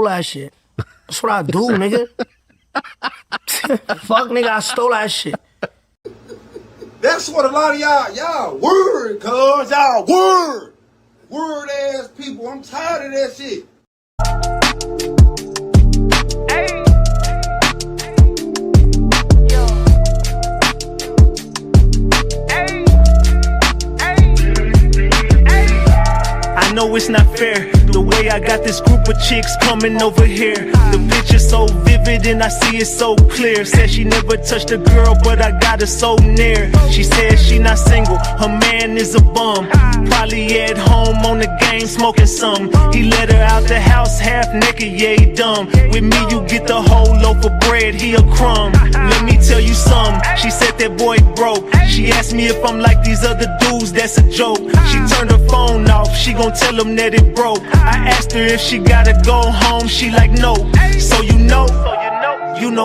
stole that shit. That's what I do, nigga. Fuck, nigga, I stole that shit. That's what a lot of y'all word, cuz. Y'all word ass people. I'm tired of that shit. I know it's not fair, the way I got this group of chicks coming over here. The picture's so vivid and I see it so clear. Said she never touched a girl, but I got her so near. She said she not single, her man is a bum. Probably at home on the game smoking some. He let her out the house half naked, yeah, he dumb. With me you get the whole loaf of bread, he a crumb. Let me tell you something, she said that boy broke. She asked me if I'm like these other dudes, that's a joke. She turned her phone off, she gon' tell him that it broke. I asked her if she gotta go home, she like no. So you know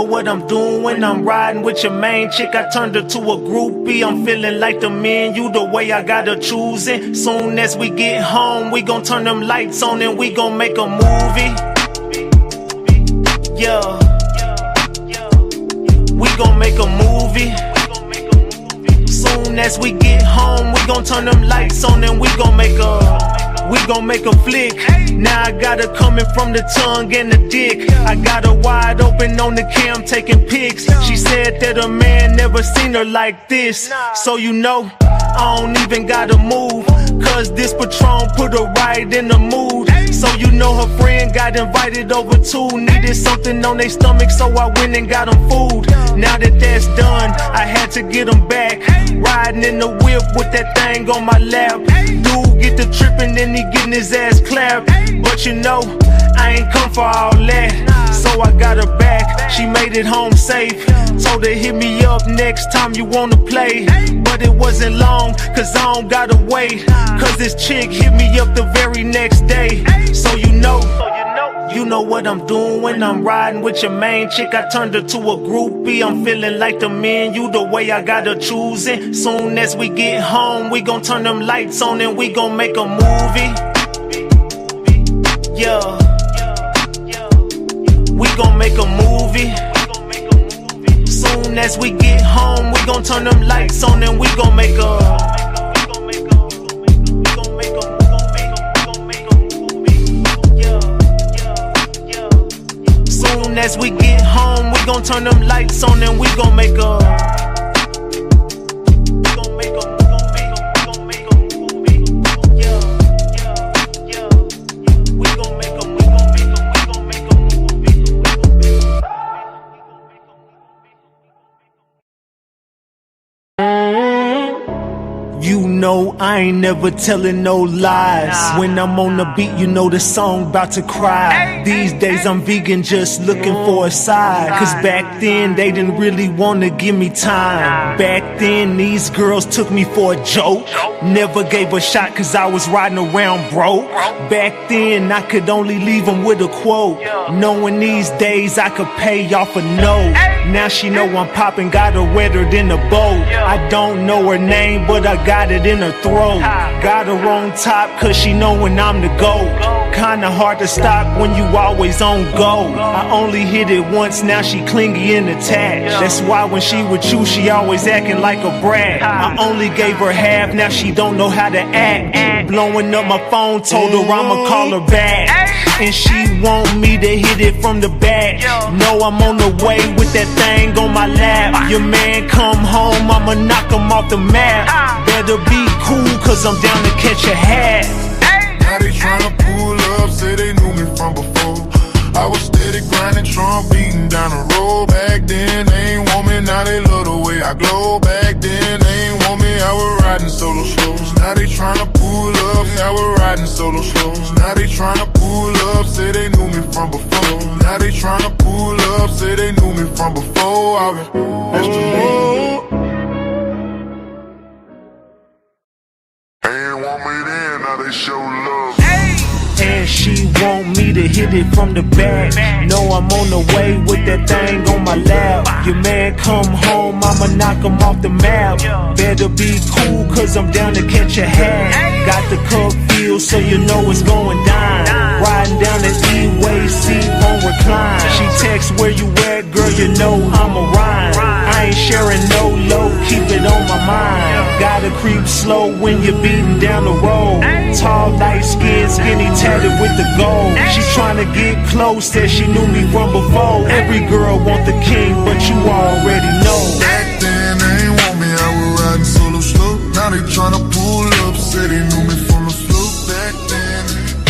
what I'm doing when I'm riding with your main chick. I turned her to a groupie, I'm feeling like the man, you the way I gotta choose it. Soon as we get home, we gon' turn them lights on and we gon' make a movie. Yeah, we gon' make a movie. Soon as we get home, we gon' turn them lights on and we gon' make a flick. Now I got her coming from the tongue and the dick. I got her wide open on the cam taking pics. She said that a man never seen her like this. So you know, I don't even gotta move, cause this Patron put her right in the mood. So you know her friend got invited over too. Needed something on their stomach, so I went and got them food. Now that that's done, I had to get them back. Riding in the whip with that thing on my lap. Dude get the tripping and he getting his ass clapped. But you know, I ain't come for all that, so I got her back. She made it home safe. Told her hit me up next time you wanna play. But it wasn't long, cause I don't gotta wait. Cause this chick hit me up the very next day. So you know what I'm doing when I'm riding with your main chick. I turned her to a groupie, I'm feeling like the man, you the way I gotta choose it. Soon as we get home, we gon' turn them lights on and we gon' make a movie. Yeah, we gon' make a movie. Soon as we get home, we gon' turn them lights on and we gon' make a Soon as we get home, we gon' turn them lights on and we gon' make a You know I ain't never telling no lies. When I'm on the beat, you know the song about to cry. These days I'm vegan, just looking for a side. Cause back then they didn't really wanna give me time. Back then these girls took me for a joke. Never gave a shot cause I was riding around broke. Back then I could only leave them with a quote, knowing these days I could pay off a note. Now she know I'm popping, got her wetter than a boat. I don't know her name, but I got it in her throat. Got her on top, cause she know when I'm the GOAT. Kinda hard to stop when you always on go. I only hit it once, now she clingy and attached. That's why when she with you, she always acting like a brat. I only gave her half, now she don't know how to act. Blowing up my phone, told her I'ma call her back. And she want me to hit it from the back. Know I'm on the way with that thing on my lap. Your man come home, I'ma knock him off the map. Better be cool, cause I'm down to catch a hat. Now they tryna pull up, say they knew me from before. I was steady grinding, Trump beating down the road. Back then they ain't want me, now they love the way I glow. Back then they ain't want me, I was riding solo slows. Now they tryna pull up, I was riding solo slows. Now they tryna pull up, say they knew me from before. Now they tryna pull up, say they knew me from before. That's the me. They ain't want me then, now they show love. And she want me to hit it from the back. Know I'm on the way with that thing on my lap. Your man come home, I'ma knock him off the map. Better be cool, cause I'm down to catch a hat. Got the cup feel, so you know it's going down. Riding down the E-way, seat on recline. She texts where you at, girl, you know I'm a rhyme. I ain't sharing no low, keep it on my mind. Gotta creep slow when you're beating down the road. Tall, light skin, skinny, tatted with the gold. She tryna get close, said she knew me from before. Every girl want the king, but you already know. Back then they ain't want me, I was riding solo slow. Now they tryna pull up, say they knew me from the flow. Back then they ain't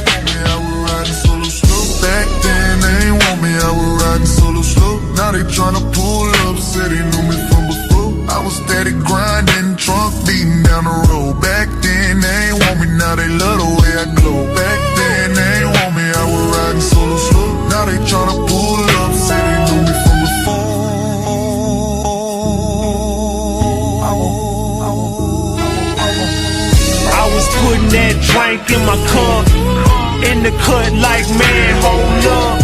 want me, I was riding solo slow. Back then they ain't want me, I was riding solo slow. Now they tryna pull up, say they knew me from before. I was steady grinding, trunk beating down the road. Back then they ain't want me, now they love the way I glow. Back then they ain't want me, I was riding solo slow. Now they tryna pull up, say they knew me from before. I was putting that drink in my cup, in the cut like, man, hold up.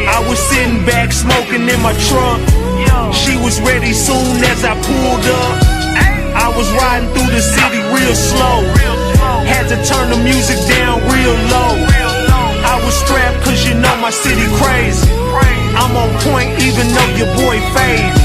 I was sitting back smoking in my truck. She was ready soon as I pulled up. I was riding through the city real slow. Had to turn the music down real low. I was strapped cause you know my city crazy. I'm on point even though your boy faded.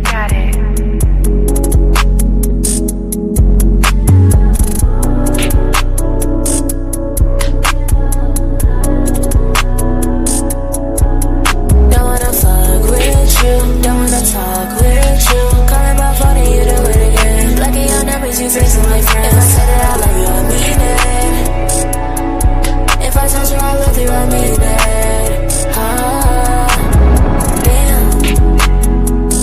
Got it. Don't wanna fuck with you, don't wanna talk with you. Calling my phone and you do it again. Lucky your numbers, you texting my friends. If I said that I love you, I mean it. If I told you I love you, I mean it. Damn.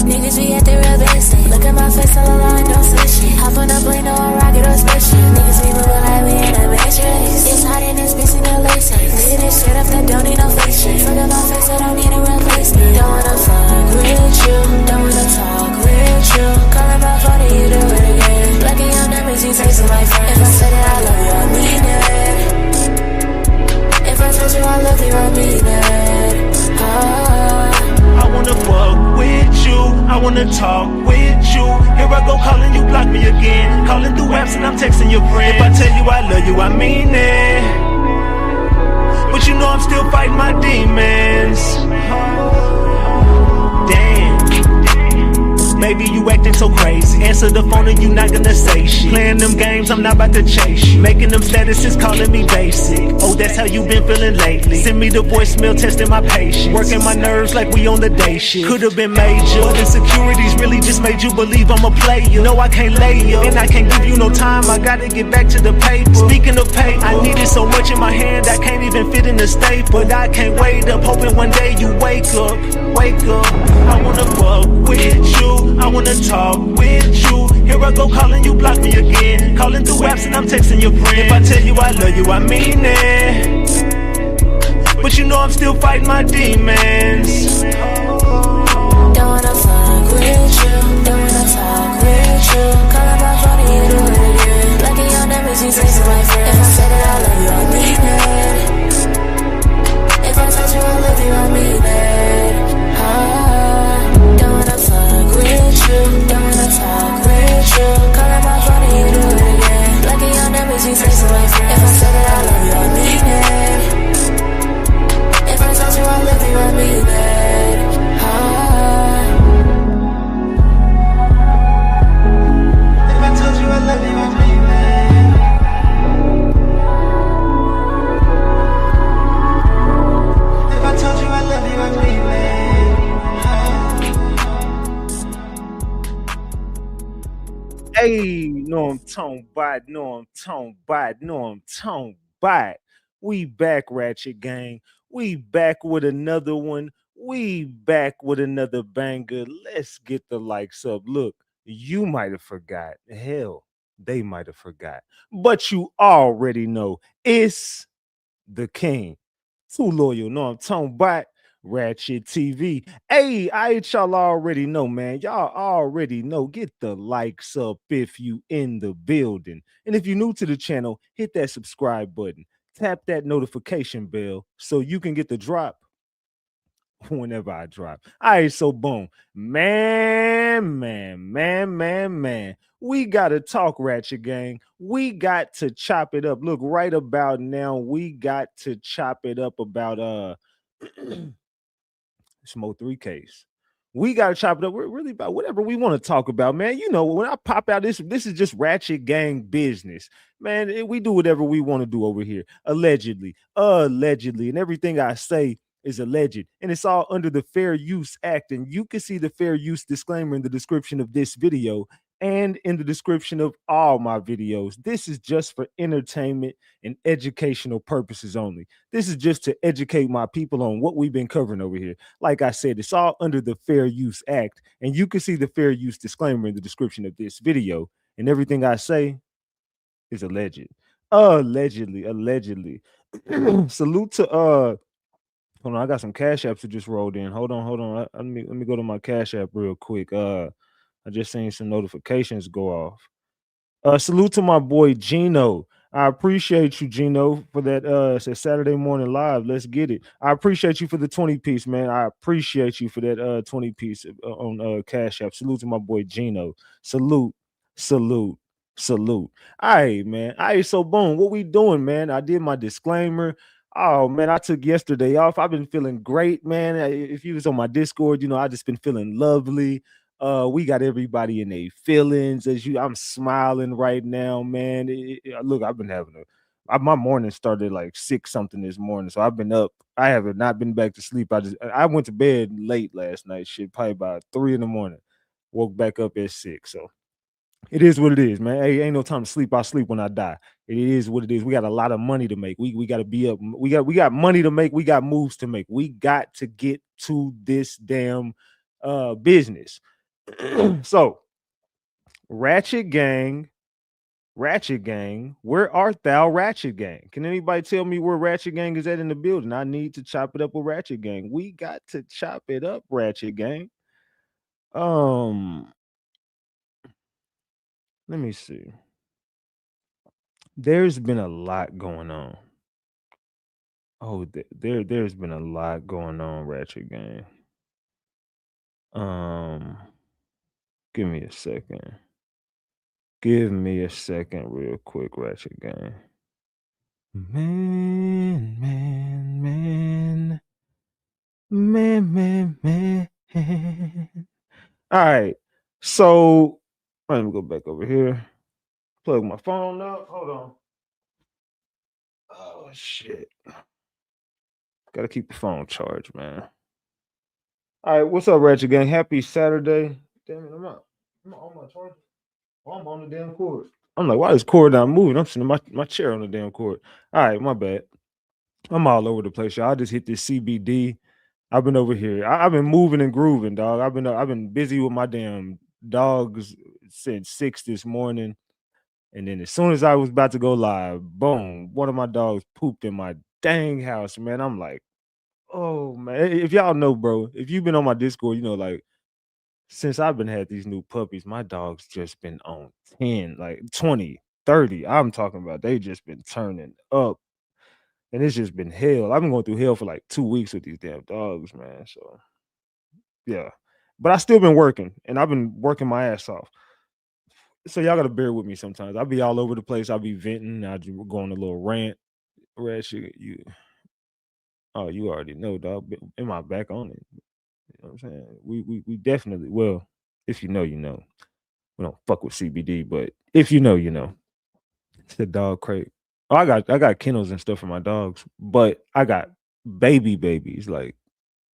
Niggas be at the real basic. Look at my face all alone, don't say shit. Hop on a plane, no, a rocket or spaceship. Niggas be moving like we in a matrix. It's hot in this bitch, no latex. Nigga, this shit up, that don't need no face shit. Fuck up my face, I don't need a replacement. Don't wanna fuck with you, don't wanna talk with you. Calling my phone and you do it again. Lucky your numbers, you texting my friends. If I said that I love you, I mean it. If I told you I love you, I mean it. I wanna fuck with you, I wanna talk with you. Here I go calling you, block me again. Calling through apps and I'm texting your friend. If I tell you I love you, I mean it. But you know I'm still fighting my demons. Damn. Maybe you acting so crazy. Answer the phone and you not gonna say shit. Playing them games, I'm not about to chase you. Making them statuses, calling me basic. Oh, that's how you been feeling lately. Send me the voicemail, testing my patience. Working my nerves like we on the day shift. Could've been major, but insecurities really just made you believe I'm a player. No, I can't lay up, and I can't give you no time. I gotta get back to the paper. Speaking of paper, I need it so much in my hand I can't even fit in the staple. But I can't wait up, hoping one day you wake up. Wake up. I wanna fuck with you, I wanna talk with you. Here I go calling you, block me again. Calling through apps and I'm texting your friend. If I tell you I love you, I mean it. But you know I'm still fighting my demons. Don't wanna fuck with you, don't wanna talk with you. Calling my phone and you do it again. Lucky your numbers, you texting my friends. If I said that I love you, I mean it. If I told you I love you, I mean it. Don't wanna fuck with you, don't wanna talk with you. Calling my phone and you do it again. Lucky your numbers, you texting my friends. If I said that I love you, I mean it. If I told you I love you, I mean it. If I told you I love you, I mean it. If I told you I love you, I mean it. Hey, know I'm talking about, We back, Ratchet Gang. We back with another one. We back with another banger. Let's get the likes up. Look, you might have forgot. Hell, they might have forgot. But you already know it's the king. Too loyal, know I'm talking about. Ratchet TV. Hey, y'all already know, man. Y'all already know. Get the likes up if you in the building. And if you're new to the channel, hit that subscribe button. Tap that notification bell so you can get the drop whenever I drop. All right, so boom. Man. We got to talk, Ratchet Gang. We got to chop it up. Look, right about now, we got to chop it up about this Mo3 case. We got to chop it up. We're really about whatever we want to talk about, man. You know, when I pop out this is just Ratchet Gang business, man. We do whatever we want to do over here, allegedly, and everything I say is alleged, and it's all under the Fair Use Act. And you can see the fair use disclaimer in the description of this video and in the description of all my videos. This is just for entertainment and educational purposes only. This is just to educate my people on what we've been covering over here. Like I said, it's all under the Fair Use Act, and you can see the fair use disclaimer in the description of this video. And everything I say is alleged. Allegedly. Salute to hold on, I got some cash apps that just rolled in. Hold on. Let me go to my cash app real quick. I just seen some notifications go off. Salute to my boy Gino. I appreciate you, Gino, for that. It's a Saturday morning live. Let's get it. I appreciate you for the 20 piece, man. I appreciate you for that 20 piece on Cash App. Salute to my boy Gino. Salute. All right, man. All right, so boom. What we doing, man? I did my disclaimer. Oh man, I took yesterday off. I've been feeling great, man. If you was on my Discord, you know, I just been feeling lovely. We got everybody in their feelings. I'm smiling right now, man. Look, I've been having my morning started like 6 something this morning, so I've been up. I have not been back to sleep. I went to bed late last night, shit, probably about 3 in the morning. Woke back up at 6. So it is what it is, man. Hey, ain't no time to sleep. I sleep when I die. It is what it is. We got a lot of money to make. We got to be up. We got money to make. We got moves to make. We got to get to this damn business. So, Ratchet Gang, where art thou, Ratchet Gang? Can anybody tell me where Ratchet Gang is at in the building? I need to chop it up with Ratchet Gang. We got to chop it up, Ratchet Gang. Let me see. There's been a lot going on. Oh, there's been a lot going on, Ratchet Gang. Give me a second. Give me a second real quick, Ratchet Gang. Man. All right. So let me go back over here. Plug my phone up. Hold on. Oh shit. Gotta keep the phone charged, man. All right, what's up, Ratchet Gang? Happy Saturday. Damn it, I'm on my charger. Oh, I'm on the damn cord. I'm like, why is cord not moving? I'm sitting my chair on the damn cord. All right, my bad. I'm all over the place, y'all. I just hit this CBD. I've been over here. I've been moving and grooving, dog. I've been busy with my damn dogs since 6 this morning. And then as soon as I was about to go live, boom, one of my dogs pooped in my dang house, man. I'm like, oh man. If y'all know, bro, if you've been on my Discord, you know, like since I've been had these new puppies, my dog's just been on 10, like 20, 30. I'm talking about they just been turning up. And it's just been hell. I've been going through hell for like 2 weeks with these damn dogs, man. So yeah. But I still been working, and I've been working my ass off. So y'all gotta bear with me sometimes. I'll be all over the place. I'll be venting. I'll go on a little rant. Ratchet, you already know, dog. Am I back on it? You know what I'm saying? We definitely, well, if you know, you know. We don't fuck with CBD, but if you know, you know. It's the dog crate. Oh, I got kennels and stuff for my dogs, but I got babies. Like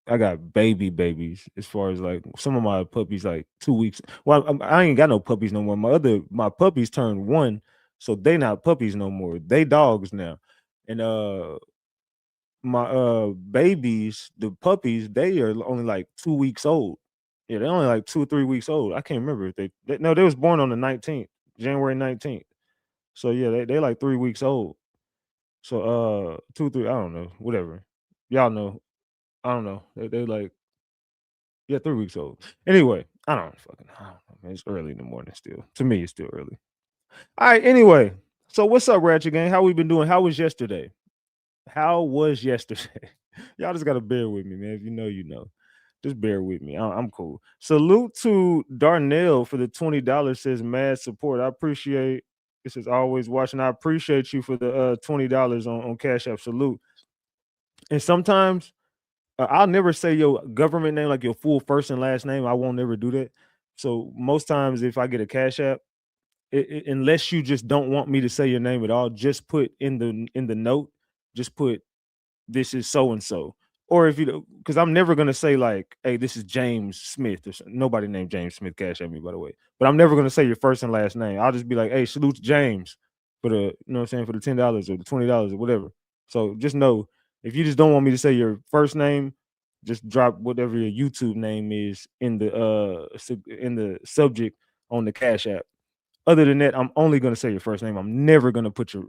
I got babies as far as like some of my puppies, like 2 weeks. Well, I ain't got no puppies no more. My puppies turned 1, so they not puppies no more. They dogs now. And my babies, the puppies, they are only like 2 weeks old. Yeah, they're only like 2 or 3 weeks old. I can't remember if they was born on the 19th, January 19th. So yeah, they like 3 weeks old. So 2, 3, I don't know, whatever. Y'all know. I don't know. They like 3 weeks old. Anyway, I don't know, man. It's early in the morning still. To me, it's still early. All right. Anyway, so what's up, Ratchet Gang? How we been doing? How was yesterday? How was yesterday? Y'all just gotta bear with me, man. If you know, you know. Just bear with me. I'm cool. Salute to Darnell for the $20. Says mad support. I appreciate. This is always watching. I appreciate you for the $20 on Cash App. Salute. And sometimes I'll never say your government name, like your full first and last name. I won't never do that. So most times, if I get a Cash App, unless you just don't want me to say your name at all, just put in the note, just put this is so and so. Or if you, because I'm never gonna say like, hey, this is James Smith. Or nobody named James Smith Cash at me, by the way. But I'm never gonna say your first and last name. I'll just be like, hey, salute to James for the, you know what I'm saying, for the $10 or the $20 or whatever. So just know, if you just don't want me to say your first name, just drop whatever your YouTube name is in the subject on the Cash App. Other than that, I'm only gonna say your first name. I'm never gonna put your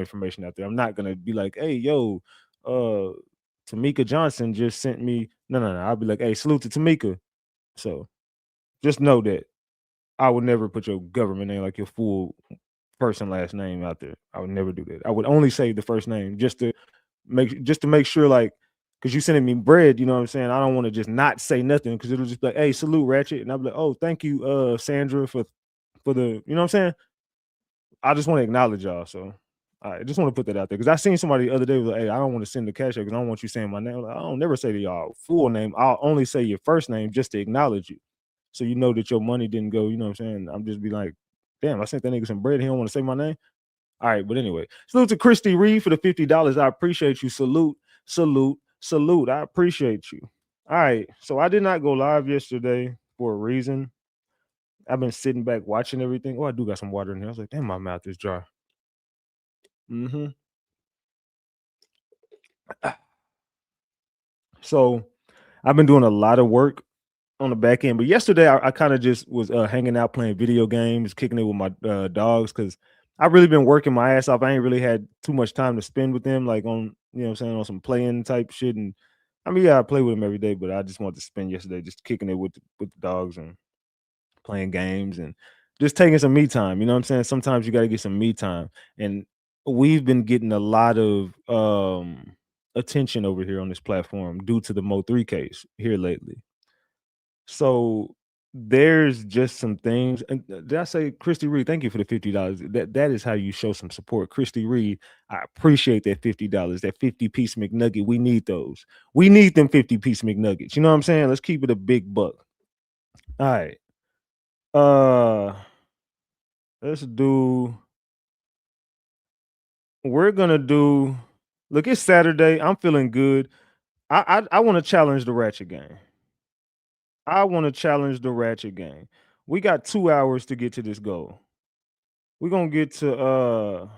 information out there. I'm not gonna be like, hey, yo, Tamika Johnson just sent me. No. I'll be like, hey, salute to Tamika. So just know that I would never put your government name, like your full first and last name, out there. I would never do that. I would only say the first name just to make sure, like, because you sending me bread, you know what I'm saying? I don't want to just not say nothing, because it'll just be like, hey, salute Ratchet. And I'll be like, oh, thank you, Sandra, for the, you know what I'm saying? I just want to acknowledge y'all. So I just want to put that out there, because I seen somebody the other day was like, hey, I don't want to send the Cash App because I don't want you saying my name. Like, I don't never say to y'all full name. I'll only say your first name just to acknowledge you, so you know that your money didn't go. You know what I'm saying? I'm just be like, damn, I sent that nigga some bread. He don't want to say my name. All right, but anyway, salute to Christy Reed for the $50. I appreciate you. Salute. I appreciate you. All right, so I did not go live yesterday for a reason. I've been sitting back watching everything. Oh, I do got some water in here. I was like, damn, my mouth is dry. So I've been doing a lot of work on the back end, but yesterday I kind of just was hanging out, playing video games, kicking it with my dogs, because I've really been working my ass off. I ain't really had too much time to spend with them, like on, you know what I'm saying, on some playing type shit. And I mean, yeah, I play with them every day, but I just wanted to spend yesterday just kicking it with the dogs and playing games and just taking some me time. You know what I'm saying? Sometimes you got to get some me time. And we've been getting a lot of attention over here on this platform due to the Mo3 case here lately. So there's just some things. And did I say Christy Reed? Thank you for the $50. That is how you show some support. Christy Reed, I appreciate that $50. That 50-piece McNugget. We need those. We need them 50-piece McNuggets. You know what I'm saying? Let's keep it a big buck. All right. Let's do. We're gonna do. Look, it's Saturday. I'm feeling good. I want to challenge the Ratchet Gang. We got 2 hours to get to this goal. We're gonna get to all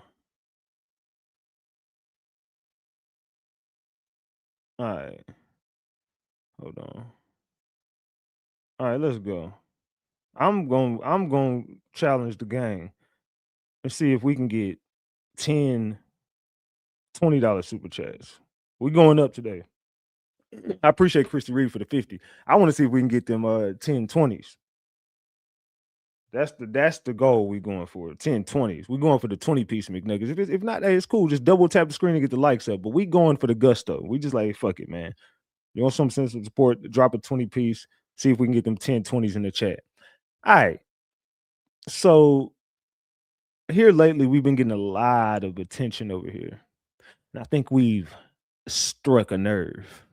right. Hold on. All right, let's go. I'm gonna challenge the gang and see if we can get 10 $20 super chats. We're going up today. I appreciate Christy Reed for the 50. I want to see if we can get them 10 20s. That's the goal we're going for. 10 20s. We're going for the 20-piece McNuggets. If not, hey, it's cool. Just double tap the screen and get the likes up. But we going for the gusto. We just like, fuck it, man. You want some sense of support? Drop a 20-piece. See if we can get them 10 20s in the chat. All right. So here lately, we've been getting a lot of attention over here. And I think we've struck a nerve.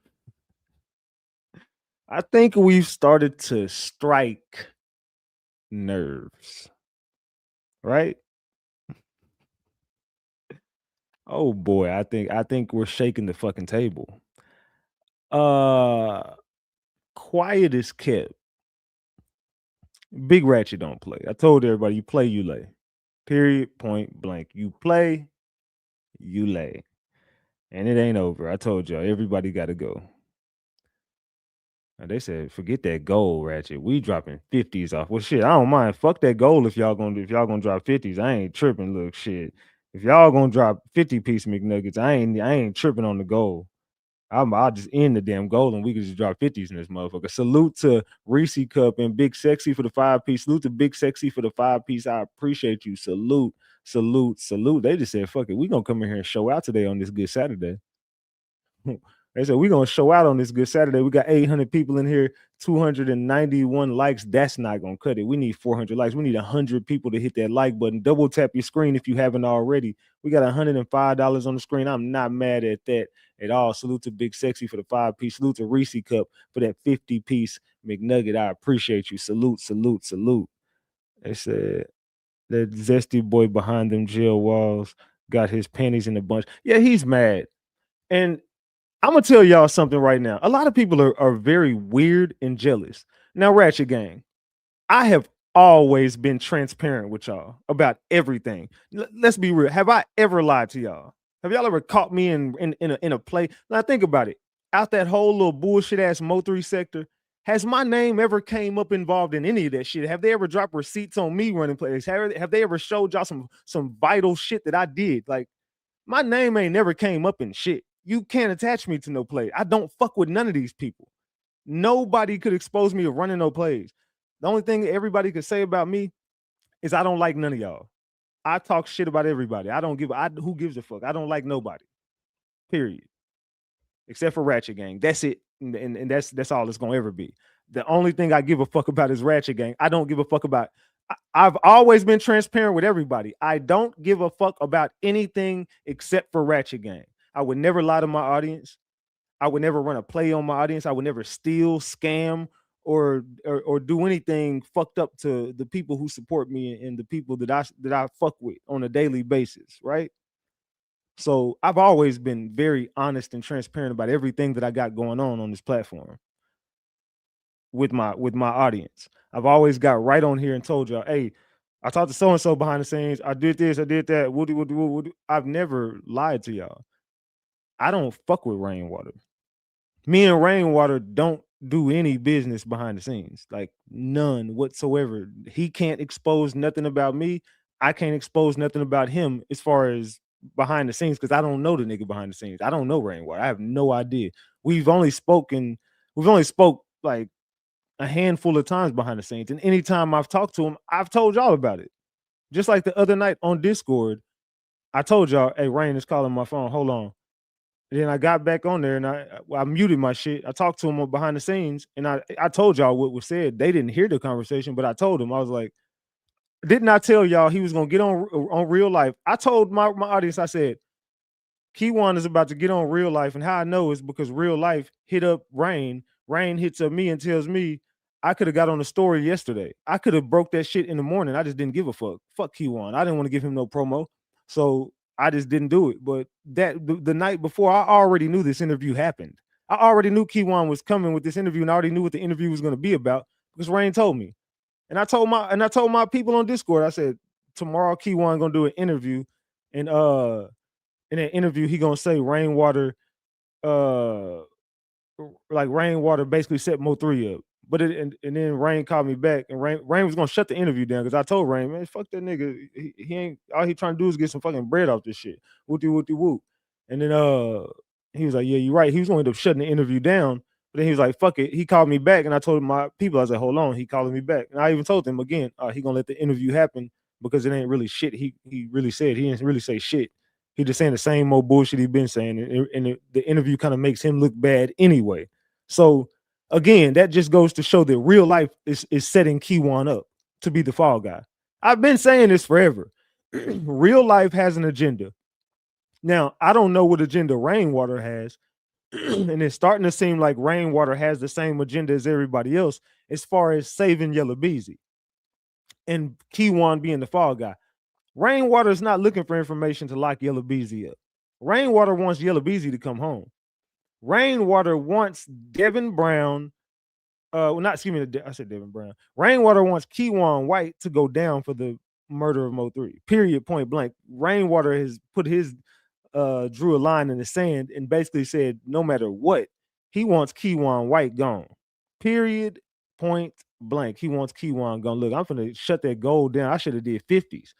I think we've started to strike nerves. Right? Oh boy, I think we're shaking the fucking table. Quiet as kept. Big Ratchet don't play. I told everybody, you play, you lay. Period, point blank. You play, you lay. And it ain't over. I told y'all, everybody got to go. And they said, forget that goal, Ratchet. We dropping 50s off. Well, shit, I don't mind. Fuck that goal if y'all gonna drop 50s. I ain't tripping. Look, shit. If y'all gonna drop 50-piece McNuggets, I ain't tripping on the goal. I'll just end the damn goal and we can just drop 50s in this motherfucker. Salute to Reese Cup and Big Sexy for the 5-piece. Salute to Big Sexy for the 5-piece. I appreciate you. Salute. They just said, fuck it. We gonna come in here and show out today on this good Saturday. They said we're gonna show out on this good Saturday. We got 800 people in here, 291 likes. That's not gonna cut it. We need 400 likes. We need 100 people to hit that like button. Double tap your screen if you haven't already. We got $105 on the screen. I'm not mad at that at all. Salute to Big Sexy for the 5-piece. Salute to Reese Cup for that 50-piece McNugget. I appreciate you. Salute. They said that zesty boy behind them jail walls got his panties in a bunch. Yeah, he's mad. And I'm gonna tell y'all something right now. A lot of people are very weird and jealous. Now, Ratchet Gang, I have always been transparent with y'all about everything. Let's be real. Have I ever lied to y'all? Have y'all ever caught me in a play? Now think about it. Out that whole little bullshit ass Mo3 sector, has my name ever came up involved in any of that shit? Have they ever dropped receipts on me running plays? Have they ever showed y'all some vital shit that I did? Like, my name ain't never came up in shit. You can't attach me to no play. I don't fuck with none of these people. Nobody could expose me to running no plays. The only thing everybody could say about me is I don't like none of y'all. I talk shit about everybody. Who gives a fuck? I don't like nobody. Period. Except for Ratchet Gang. That's it. And that's all it's gonna ever be. The only thing I give a fuck about is Ratchet Gang. I don't give a fuck about. I've always been transparent with everybody. I don't give a fuck about anything except for Ratchet Gang. I would never lie to my audience. I would never run a play on my audience. I would never steal, scam, or do anything fucked up to the people who support me and the people that I fuck with on a daily basis, right? So I've always been very honest and transparent about everything that I got going on this platform with my audience. I've always got right on here and told y'all, hey, I talked to so-and-so behind the scenes. I did this, I did that. Woody. I've never lied to y'all. I don't fuck with Rainwater. Me and Rainwater don't do any business behind the scenes, like none whatsoever. He can't expose nothing about me. I can't expose nothing about him as far as behind the scenes, because I don't know the nigga behind the scenes. I don't know Rainwater. I have no idea. We've only spoke like a handful of times behind the scenes, and anytime I've talked to him, I've told y'all about it. Just like the other night on Discord, I told y'all, hey, Rain is calling my phone. Hold on. And then I got back on there and I muted my shit. I talked to him behind the scenes and I told y'all what was said. They didn't hear the conversation, but I told him, I was like, didn't I tell y'all he was gonna get on Real Life? I told my audience, I said, Kiwan is about to get on Real Life, and how I know is because Real Life hit up Rain. Rain hits up me and tells me I could have got on the story yesterday. I could have broke that shit in the morning. I just didn't give a fuck. Fuck Kiwan. I didn't want to give him no promo. So I just didn't do it. But the night before, I already knew this interview happened. I already knew Kiwan was coming with this interview, and I already knew what the interview was going to be about because Rain told me. And I told my people on Discord, I said, tomorrow Kiwan gonna do an interview, and in that interview, he gonna say Rainwater, like Rainwater basically set Mo3 up. But and then Rain called me back, and Rain was gonna shut the interview down because I told Rain, man, fuck that nigga. He ain't, all he trying to do is get some fucking bread off this shit. Whoop. And then he was like, yeah, you're right. He was gonna end up shutting the interview down. But then he was like, fuck it. He called me back, and I told my people, I was like, hold on. He calling me back. And I even told him again, he gonna let the interview happen because it ain't really shit. He really said, he didn't really say shit. He just saying the same old bullshit he been saying. And the interview kind of makes him look bad anyway. So again, that just goes to show that Real Life is setting Kiwan up to be the fall guy. I've been saying this forever. Real Life has an agenda. Now, I don't know what agenda Rainwater has. And it's starting to seem like Rainwater has the same agenda as everybody else as far as saving Yellow Beezy and Kiwan being the fall guy. Rainwater is not looking for information to lock Yellow Beezy up. Rainwater wants Yellow Beezy to come home. Rainwater wants Devin Brown. I said Devin Brown. Rainwater wants Kiwan White to go down for the murder of Mo3. Period. Point blank. Rainwater has put his drew a line in the sand and basically said, no matter what, he wants Kiwan White gone. Period. Point blank. He wants Kiwan gone. Look, I'm gonna shut that goal down. I should have did 50s.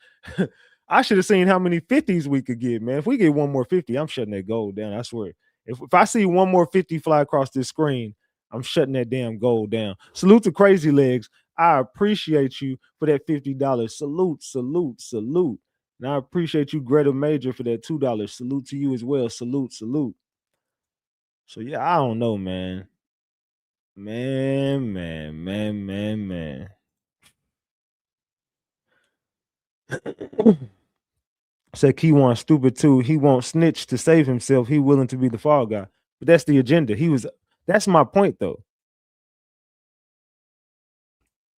I should have seen how many 50s we could get, man. If we get one more 50, I'm shutting that goal down. I swear. If I see one more 50 fly across this screen, I'm shutting that damn gold down. Salute to Crazy Legs. I appreciate you for that $50. Salute, salute, salute. And I appreciate you, Greta Major, for that $2. Salute to you as well. Salute, salute. So yeah, I don't know, man. Man. Said Kiwan stupid too. He won't snitch to save himself. He willing to be the fall guy. But that's the agenda. That's my point though.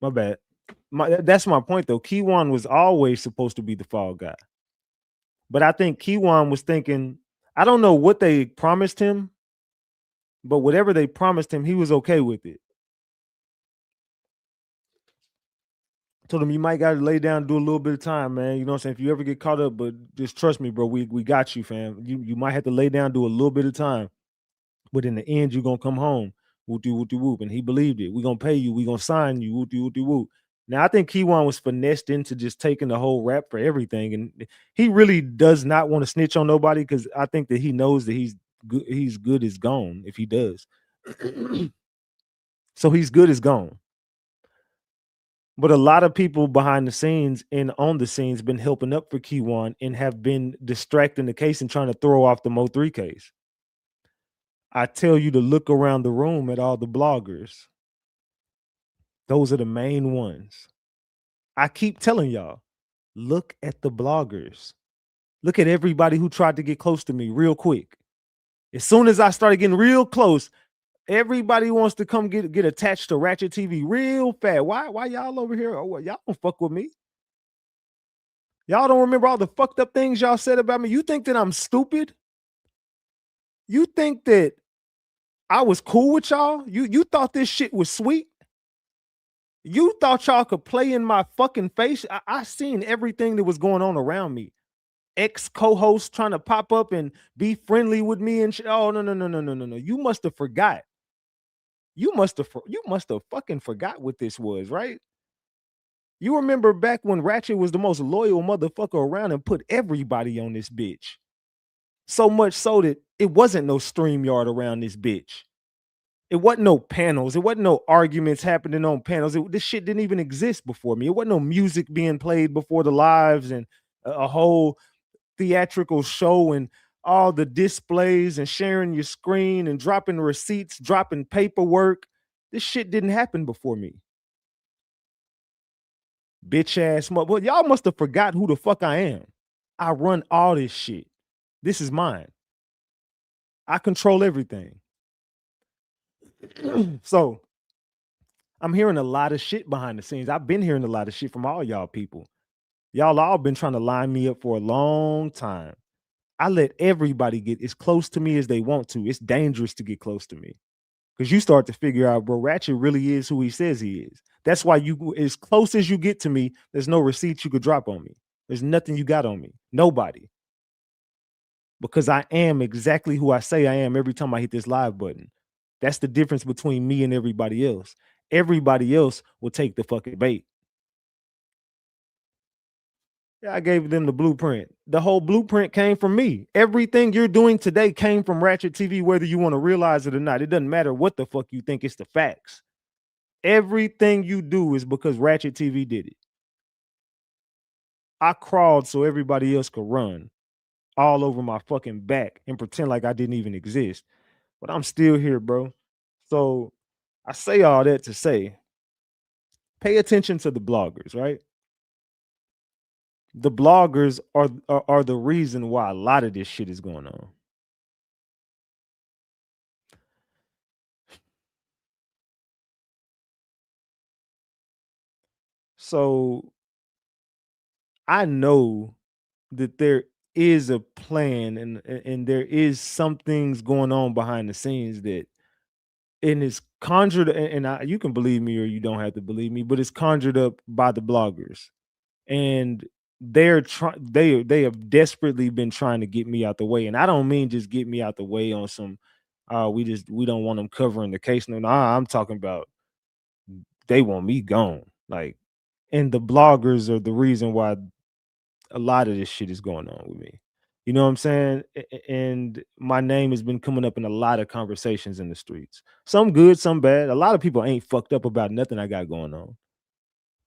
My bad. That's my point though. Kiwan was always supposed to be the fall guy. But I think Kiwan was thinking, I don't know what they promised him, but whatever they promised him, he was okay with it. Told him, you might got to lay down and do a little bit of time, man. You know what I'm saying? If you ever get caught up, but just trust me, bro, we got you, fam. You might have to lay down, do a little bit of time. But in the end, you're going to come home. Whoopty, whoopty, whoop. And he believed it. We're going to pay you. We're going to sign you. Whoopty, whoopty, whoop. Now, I think Kiwan was finessed into just taking the whole rap for everything. And he really does not want to snitch on nobody because I think that he knows that he's good as gone if he does. So he's good as gone. But a lot of people behind the scenes and on the scenes been helping up for Kiwan and have been distracting the case and trying to throw off the Mo3 case. I tell you to look around the room at all the bloggers. Those are the main ones. I keep telling y'all, look at the bloggers. Look at everybody who tried to get close to me real quick. As soon as I started getting real close, everybody wants to come get attached to RatchetTV real fast. Why y'all over here? Oh, y'all don't fuck with me. Y'all don't remember all the fucked up things y'all said about me. You think that I'm stupid? You think that I was cool with y'all? You thought this shit was sweet? You thought y'all could play in my fucking face? I seen everything that was going on around me. Ex-co-hosts trying to pop up and be friendly with me and shit. Oh, no. You must have forgot. You must have fucking forgot what this was, right? You remember back when Ratchet was the most loyal motherfucker around and put everybody on this bitch. So much so that it wasn't no StreamYard around this bitch. It wasn't no panels. It wasn't no arguments happening on panels. This shit didn't even exist before me. It wasn't no music being played before the lives and a whole theatrical show and all the displays and sharing your screen and dropping receipts, dropping paperwork. This shit didn't happen before me. Bitch ass mother. Well, y'all must have forgot who the fuck I am. I run all this shit. This is mine. I control everything. So I'm hearing a lot of shit behind the scenes. I've been hearing a lot of shit from all y'all people. Y'all all been trying to line me up for a long time. I let everybody get as close to me as they want to. It's dangerous to get close to me because you start to figure out, bro, Ratchet really is who he says he is. That's why you, as close as you get to me, there's no receipts you could drop on me. There's nothing you got on me. Nobody. Because I am exactly who I say I am every time I hit this live button. That's the difference between me and everybody else. Everybody else will take the fucking bait. Yeah, I gave them the blueprint. The whole blueprint came from me. Everything you're doing today came from RatchetTV, whether you want to realize it or not. It doesn't matter what the fuck you think. It's the facts. Everything you do is because RatchetTV did it. I crawled so everybody else could run all over my fucking back and pretend like I didn't even exist. But I'm still here, bro. So I say all that to say, pay attention to the bloggers, right? The bloggers are the reason why a lot of this shit is going on. So I know that there is a plan and there is some things going on behind the scenes that, and it's conjured, and you can believe me or you don't have to believe me, but it's conjured up by the bloggers. And they have desperately been trying to get me out the way. And I don't mean just get me out the way on some we don't want them covering the case. No, I'm talking about they want me gone. Like, and the bloggers are the reason why a lot of this shit is going on with me. You know what I'm saying? And my name has been coming up in a lot of conversations in the streets. Some good, some bad. A lot of people ain't fucked up about nothing I got going on.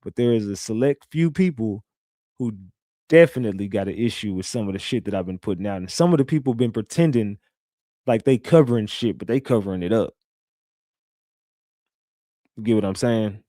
But there is a select few people who definitely got an issue with some of the shit that I've been putting out. And some of the people been pretending like they covering shit, but they covering it up. You get what I'm saying?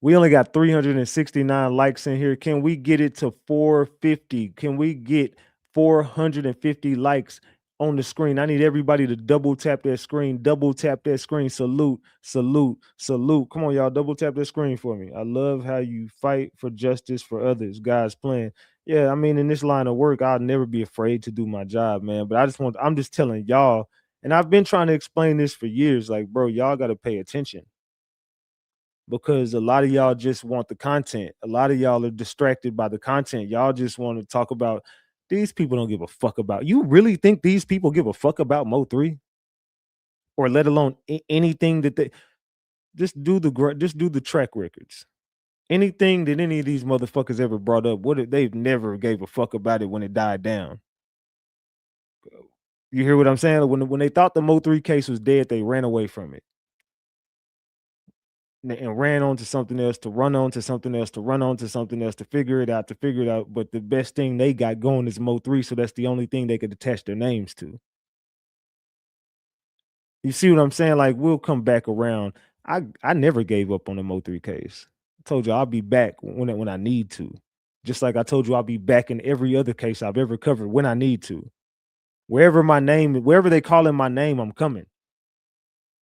We only got 369 likes in here. Can we get it to 450? Can we get 450 likes on the screen? I need everybody to double tap that screen. Double tap that screen. Salute, salute, salute. Come on, y'all. Double tap that screen for me. I love how you fight for justice for others. Guys playing. Yeah, I mean, in this line of work, I'll never be afraid to do my job, man. But I'm just telling y'all, and I've been trying to explain this for years. Like, bro, y'all got to pay attention. Because a lot of y'all just want the content. A lot of y'all are distracted by the content. Y'all just want to talk about these people don't give a fuck about. You really think these people give a fuck about Mo3? Or let alone anything that they just do the track records. Anything that any of these motherfuckers ever brought up, they've never gave a fuck about it when it died down. You hear what I'm saying? When they thought the Mo3 case was dead, they ran away from it. And ran on to something else, to run on to something else, to run on to something else, to figure it out. But the best thing they got going is Mo3, so that's the only thing they could attach their names to. You see what I'm saying? Like, we'll come back around. I never gave up on the Mo3 case. I told you I'll be back when I need to. Just like I told you I'll be back in every other case I've ever covered when I need to. Wherever they call in my name, I'm coming.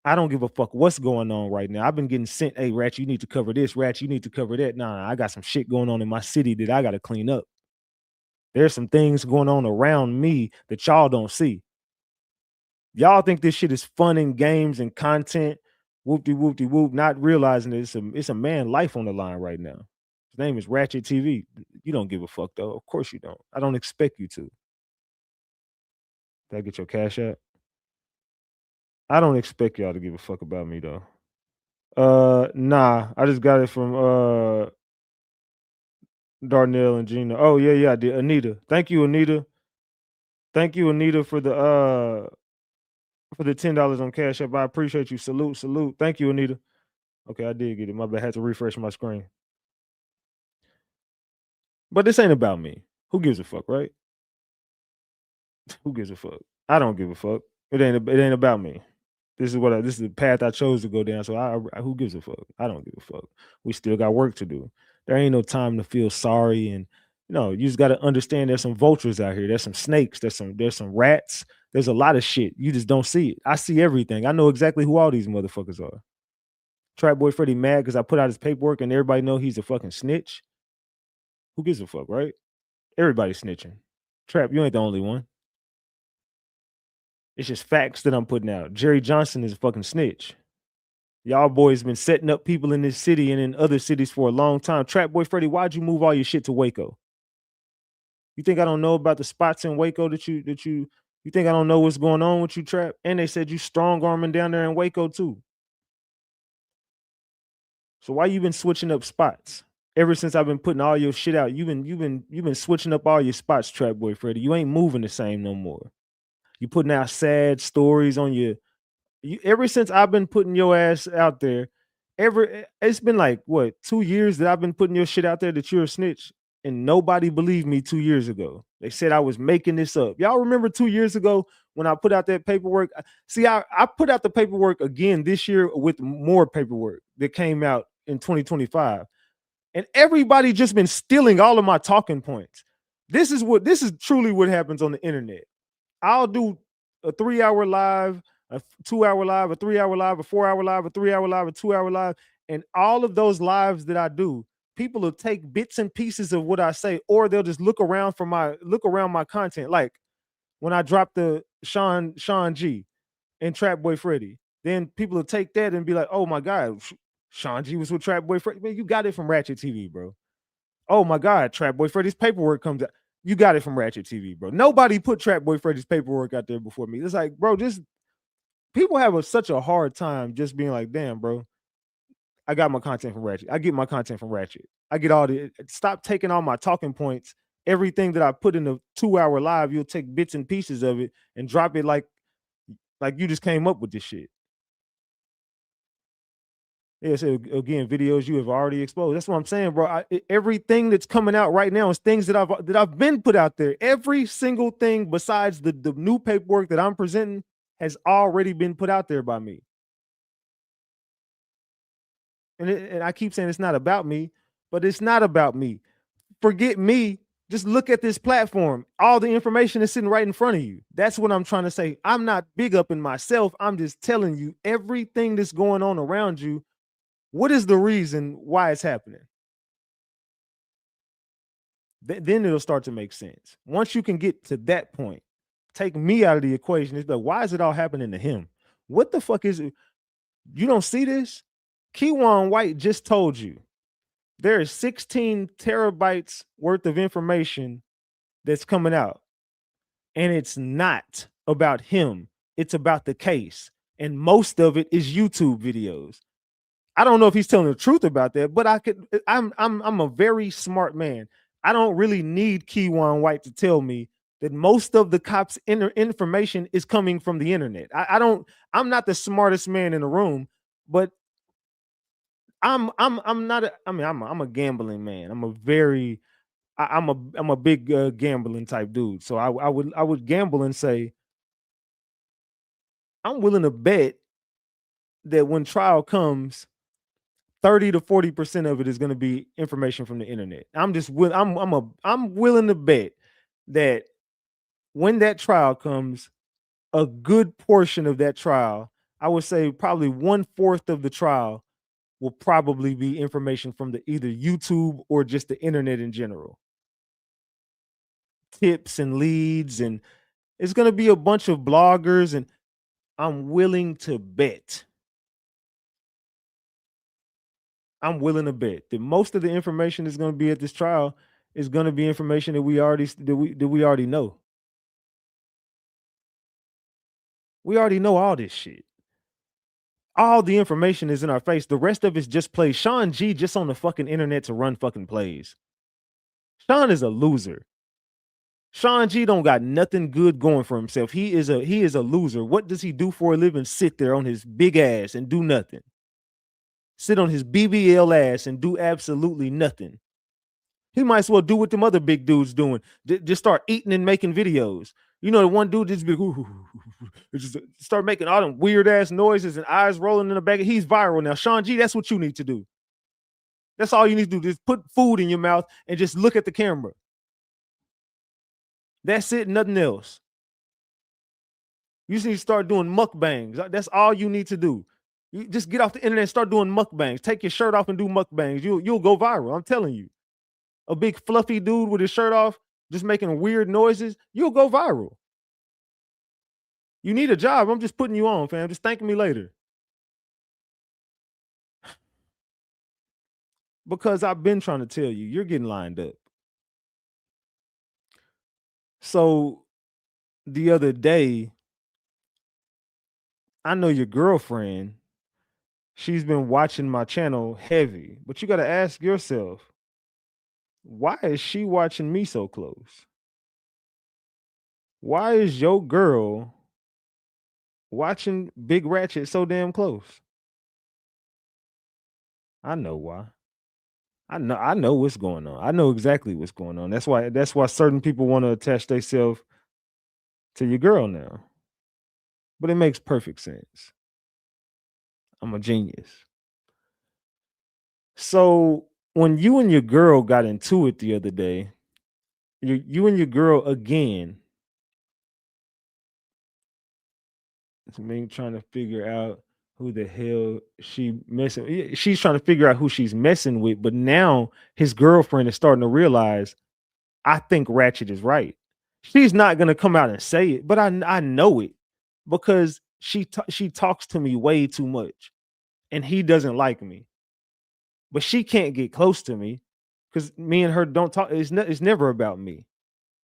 I don't give a fuck what's going on right now. I've been getting sent, hey, Ratchet, you need to cover this. Ratchet, you need to cover that. Nah, I got some shit going on in my city that I got to clean up. There's some things going on around me that y'all don't see. Y'all think this shit is fun and games and content, whoop-de-whoop-de-whoop, not realizing that it's a man life on the line right now. His name is RatchetTV. You don't give a fuck, though. Of course you don't. I don't expect you to. Did I get your cash app? I don't expect y'all to give a fuck about me, though. Nah, I just got it from Darnell and Gina. Oh, yeah, I did. Anita. Thank you, Anita. Thank you, Anita, for the $10 on Cash App. I appreciate you. Salute. Thank you, Anita. Okay, I did get it. My bad. I had to refresh my screen. But this ain't about me. Who gives a fuck, right? Who gives a fuck? I don't give a fuck. It ain't about me. This is the path I chose to go down. So who gives a fuck? I don't give a fuck. We still got work to do. There ain't no time to feel sorry, and you just got to understand there's some vultures out here. There's some snakes. There's some rats. There's a lot of shit. You just don't see it. I see everything. I know exactly who all these motherfuckers are. Trap Boy Freddy mad because I put out his paperwork and everybody know he's a fucking snitch. Who gives a fuck, right? Everybody's snitching. Trap, you ain't the only one. It's just facts that I'm putting out. Jerry Johnson is a fucking snitch. Y'all boys been setting up people in this city and in other cities for a long time. Trap Boy Freddy, why'd you move all your shit to Waco? You think I don't know about the spots in Waco that you think I don't know what's going on with you, Trap? And they said you strong arming down there in Waco too. So why you been switching up spots? Ever since I've been putting all your shit out, you've been switching up all your spots, Trap Boy Freddy. You ain't moving the same no more. You putting out sad stories on ever since I've been putting your ass out there, it's been like what 2 years that I've been putting your shit out there that you're a snitch, and nobody believed me 2 years ago. They said I was making this up. Y'all remember 2 years ago when I put out that paperwork? See, I put out the paperwork again this year with more paperwork that came out in 2025, and everybody just been stealing all of my talking points. This is truly what happens on the internet. I'll do a 3-hour live, a 2-hour live, a 3-hour live, a 4-hour live, a 3-hour live, a 2-hour live. And all of those lives that I do, people will take bits and pieces of what I say, or they'll just look around my content. Like when I dropped the Shawn G and Trap Boy Freddy, then people will take that and be like, oh my God, Shawn G was with Trap Boy Freddy. Man, you got it from RatchetTV, bro. Oh my God, Trap Boy Freddy's paperwork comes out. You got it from RatchetTV, bro. Nobody put Trap Boy Freddy's paperwork out there before me. It's like, bro, people have such a hard time just being like, damn, bro, I got my content from Ratchet. I get my content from Ratchet. I get stop taking all my talking points everything that I put in a 2-hour live, you'll take bits and pieces of it and drop it like you just came up with this shit. Yeah, so again, videos you have already exposed. That's what I'm saying, bro. Everything that's coming out right now is things that I've been put out there. Every single thing besides the new paperwork that I'm presenting has already been put out there by me. And I keep saying it's not about me, but it's not about me. Forget me. Just look at this platform. All the information is sitting right in front of you. That's what I'm trying to say. I'm not big up in myself. I'm just telling you everything that's going on around you. What is the reason why it's happening? Then it'll start to make sense. Once you can get to that point, take me out of the equation. It's like, why is it all happening to him? What the fuck is it? You don't see this? Kiwan White just told you there is 16 terabytes worth of information that's coming out. And it's not about him. It's about the case. And most of it is YouTube videos. I don't know if he's telling the truth about that, but I'm a very smart man. I don't really need Kiwan White to tell me that most of the cops' information is coming from the internet. I'm not the smartest man in the room, but I'm a gambling man. I'm a big gambling type dude. So I would gamble and say I'm willing to bet that when trial comes, 30 to 40% of it is going to be information from the internet. I'm willing to bet that when that trial comes, a good portion of that trial, I would say probably 1/4 of the trial will probably be information from either YouTube or just the internet in general. Tips and leads, and it's going to be a bunch of bloggers, and I'm willing to bet that most of the information that's going to be at this trial is going to be information that we already know. We already know all this shit. All the information is in our face. The rest of it's just plays. Shawn G just on the fucking internet to run fucking plays. Shawn is a loser. Shawn G don't got nothing good going for himself. He is a loser. What does he do for a living? Sit there on his big ass and do nothing. Sit on his BBL ass and do absolutely nothing. He might as well do what them other big dudes doing. Just start eating and making videos. You know, the one dude just be just start making all them weird ass noises and eyes rolling in the back. He's viral now. Shawn G, that's what you need to do. That's all you need to do. Just put food in your mouth and just look at the camera. That's it, nothing else. You just need to start doing mukbangs. That's all you need to do. You just get off the internet and start doing mukbangs. Take your shirt off and do mukbangs. You'll go viral. I'm telling you. A big fluffy dude with his shirt off, just making weird noises, you'll go viral. You need a job. I'm just putting you on, fam. Just thank me later. Because I've been trying to tell you, you're getting lined up. So the other day, I know your girlfriend, she's been watching my channel heavy, but you got to ask yourself, why is she watching me so close? Why is your girl watching Big Ratchet so damn close? I know why. I know what's going on. I know exactly what's going on. That's why certain people want to attach themselves to your girl now. But it makes perfect sense. I'm a genius. So when you and your girl got into it the other day, you and your girl again, it's me trying to figure out who the hell she messing. She's trying to figure out who she's messing with, but now his girlfriend is starting to realize, I think Ratchet is right. She's not gonna come out and say it, but I know it because she talks to me way too much, and he doesn't like me. But she can't get close to me because me and her don't talk. It's never about me.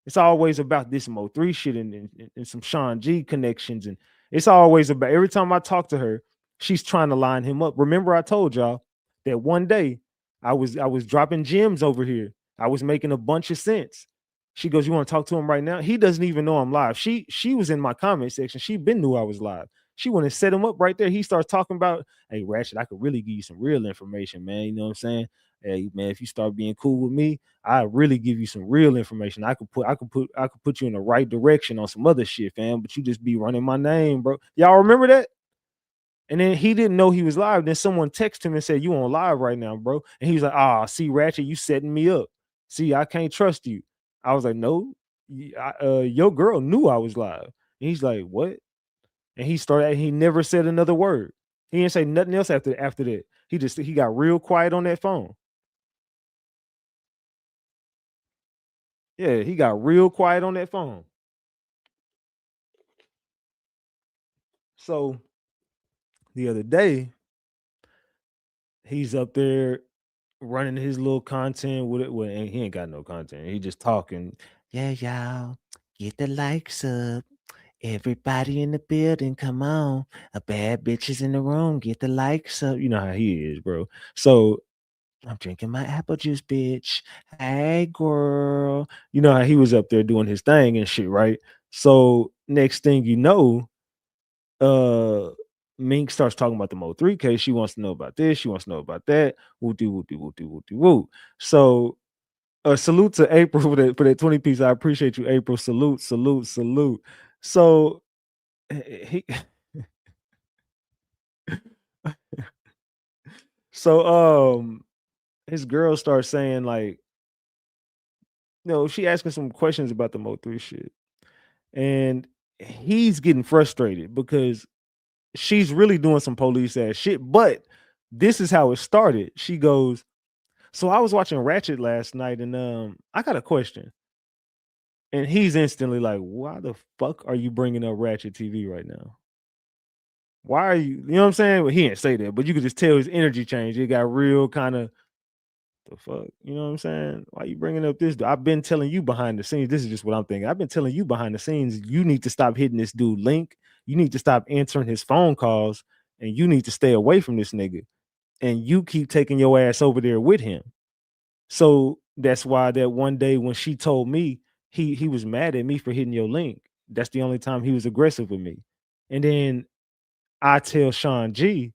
It's always about this Mo3 shit and some Shawn G connections, and it's always about, every time I talk to her, she's trying to line him up. Remember, I told y'all that one day I was dropping gems over here. I was making a bunch of sense. She goes, you want to talk to him right now? He doesn't even know I'm live. She was in my comment section. She been knew I was live. She went and set him up right there. He starts talking about, hey, Ratchet, I could really give you some real information, man. You know what I'm saying? Hey, man, if you start being cool with me, I really give you some real information. I could put you in the right direction on some other shit, fam. But you just be running my name, bro. Y'all remember that? And then he didn't know he was live. Then someone texted him and said, you on live right now, bro. And he was like, see, Ratchet, you setting me up. See, I can't trust you. I was like, no, your girl knew I was live. And he's like, what? And he never said another word. He didn't say nothing else after that. He got real quiet on that phone. Yeah, he got real quiet on that phone. So the other day, he's up there running his little content with it. Well, and he ain't got no content. He just talking. Yeah, y'all, get the likes up. Everybody in the building, come on. A bad bitches in the room, get the likes up. You know how he is, bro. So I'm drinking my apple juice, bitch. Hey, girl. You know how he was up there doing his thing and shit, right? So next thing you know, Mink starts talking about the Mo3 case. She wants to know about this. She wants to know about that. Woo-dee, woo-dee, woo-dee, woo-dee, woo. So salute to April for that 20 piece. I appreciate you, April. Salute. So he his girl starts saying, like, she asking some questions about the Mo3 shit. And he's getting frustrated because she's really doing some police ass shit. But this is how it started. She goes, so I was watching Ratchet last night, and I got a question. And he's instantly like, why the fuck are you bringing up RatchetTV right now? Why are you know what I'm saying? Well, he didn't say that, but you could just tell his energy changed. It got real kind of, the fuck, you know what I'm saying? Why you bringing up this? I've been telling you behind the scenes. This is just what I'm thinking. I've been telling you behind the scenes, you need to stop hitting this dude link. You need to stop answering his phone calls, and you need to stay away from this nigga. And you keep taking your ass over there with him. So that's why that one day when she told me he was mad at me for hitting your link. That's the only time he was aggressive with me. And then I tell Shawn G,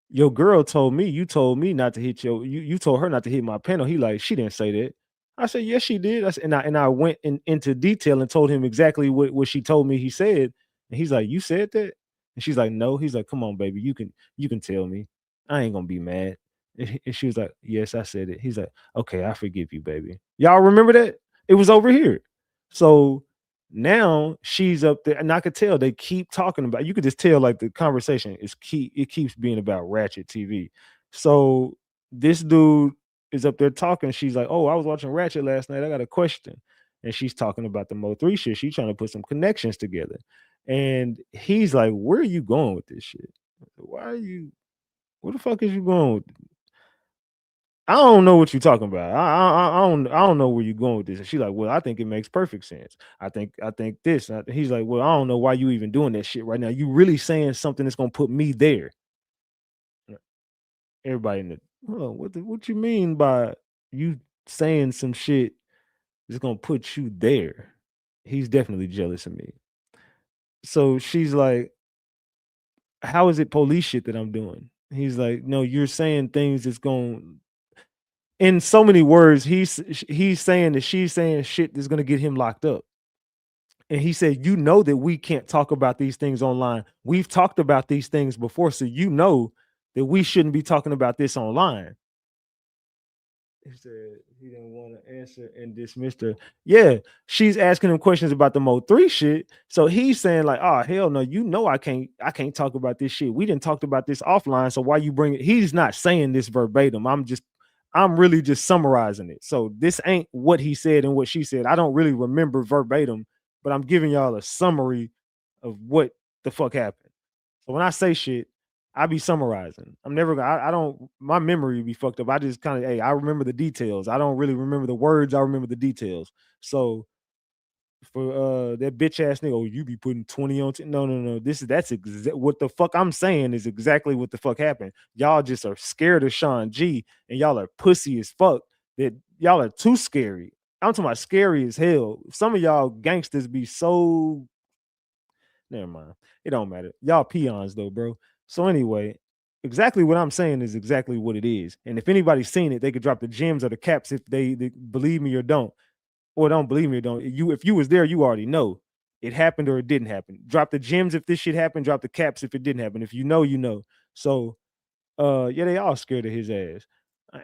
your girl told me, you told me not to hit you told her not to hit my panel. He like, she didn't say that. I said, yes, she did. And I went into detail and told him exactly what she told me he said. And he's like, you said that? And she's like, no. He's like, come on, baby, you can tell me. I ain't gonna be mad. And she was like, yes, I said it. He's like, okay, I forgive you, baby. Y'all remember that? It was over here. So now she's up there, and I could tell they keep talking about. You could just tell, like, the conversation is key. It keeps being about RatchetTV. So this dude is up there talking. She's like, "Oh, I was watching Ratchet last night. I got a question," and she's talking about the Mo3 shit. She's trying to put some connections together, and he's like, "Where are you going with this shit? Why are you? Where the fuck is you going with?" I don't know what you're talking about. I don't know where you're going with this. And she's like, well, I think it makes perfect sense. I think this. He's like, well, I don't know why you even doing that shit right now. You really saying something that's gonna put me there. Everybody in the, oh, what you mean by you saying some shit that's gonna put you there? He's definitely jealous of me. So she's like, how is it police shit that I'm doing? He's like, no, you're saying things that's going, in so many words, he's saying that she's saying shit that's gonna get him locked up. And he said, you know that we can't talk about these things online. We've talked about these things before, so you know that we shouldn't be talking about this online. He said he didn't want to answer and dismissed her. Yeah, she's asking him questions about the Mo3 shit. So he's saying, like, oh, hell no, you know I can't talk about this shit. We didn't talk about this offline. So why you bring it? He's not saying this verbatim. I'm really just summarizing it. So this ain't what he said and what she said. I don't really remember verbatim, but I'm giving y'all a summary of what the fuck happened. So when I say shit, I be summarizing. I'm never gonna, I don't, my memory be fucked up. I just kind of, hey, I remember the details. I don't really remember the words. I remember the details. So for that bitch ass nigga, oh, you be putting 20 on. No. That's what the fuck I'm saying is exactly what the fuck happened. Y'all just are scared of Shawn G, and y'all are pussy as fuck. That y'all are too scary. I'm talking about scary as hell. Some of y'all gangsters be so. Never mind. It don't matter. Y'all peons though, bro. So anyway, exactly what I'm saying is exactly what it is. And if anybody's seen it, they could drop the gems or the caps if they believe me or don't. Or don't believe me or don't. If you was there, you already know. It happened or it didn't happen. Drop the gems if this shit happened, drop the caps if it didn't happen. If you know, you know. So yeah, they all scared of his ass.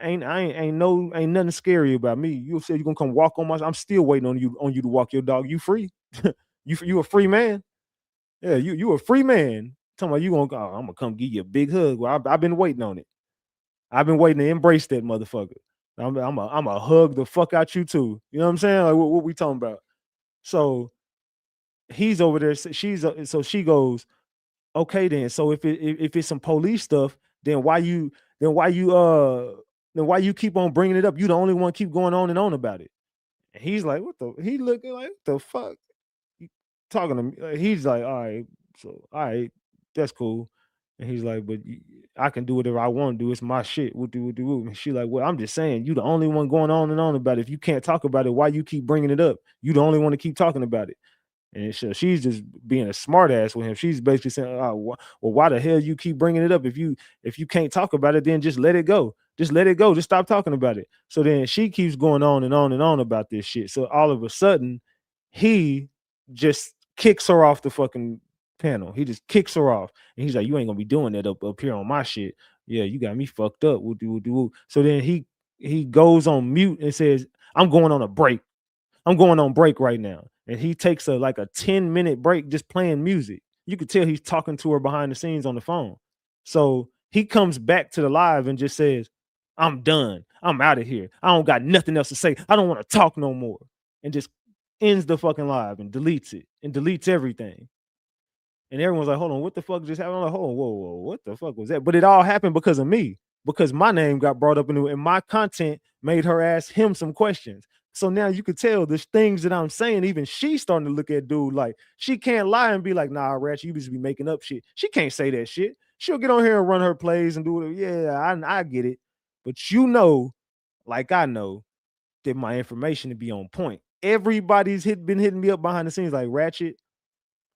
Ain't nothing scary about me. You said you're gonna come walk on my. I'm still waiting on you to walk your dog. You free? you a free man? Yeah, you a free man. Talking about you gonna go, I'm gonna come give you a big hug. Well, I've been waiting on it. I've been waiting to embrace that motherfucker. I'm a hug the fuck out you too. You know what I'm saying? Like what we talking about? So he's over there. So she goes, okay then. So if it's some police stuff, then why you keep on bringing it up? You the only one keep going on and on about it. And he's like, what the? He looking like, what the fuck? You talking to me? He's like, all right, so all right, that's cool. And he's like, but I can do whatever I want to do. It's my shit. What do? And she like, well, I'm just saying, you the only one going on and on about it. If you can't talk about it, why you keep bringing it up? You the only one to keep talking about it. And so she's just being a smart ass with him. She's basically saying, oh, well, why the hell you keep bringing it up? If you can't talk about it, then just let it go. Just let it go. Just stop talking about it. So then she keeps going on and on and on about this shit. So all of a sudden, he just kicks her off the fucking panel. He just kicks her off. And he's like, you ain't gonna be doing that up here on my shit. Yeah, you got me fucked up. So then he goes on mute and says, I'm going on a break. I'm going on break right now. And he takes a 10-minute break just playing music. You could tell he's talking to her behind the scenes on the phone. So he comes back to the live and just says, I'm done. I'm out of here. I don't got nothing else to say. I don't want to talk no more. And just ends the fucking live and deletes it and deletes everything. And everyone's like, hold on, what the fuck just happened? I'm like, whoa, what the fuck was that? But it all happened because of me, because my name got brought up and my content made her ask him some questions. So now you could tell there's things that I'm saying, even she's starting to look at dude like she can't lie and be like, nah, Ratchet, you just be making up shit. She can't say that shit. She'll get on here and run her plays and do it. Yeah, I get it. But you know, like I know, that my information to be on point. Everybody's been hitting me up behind the scenes like, Ratchet,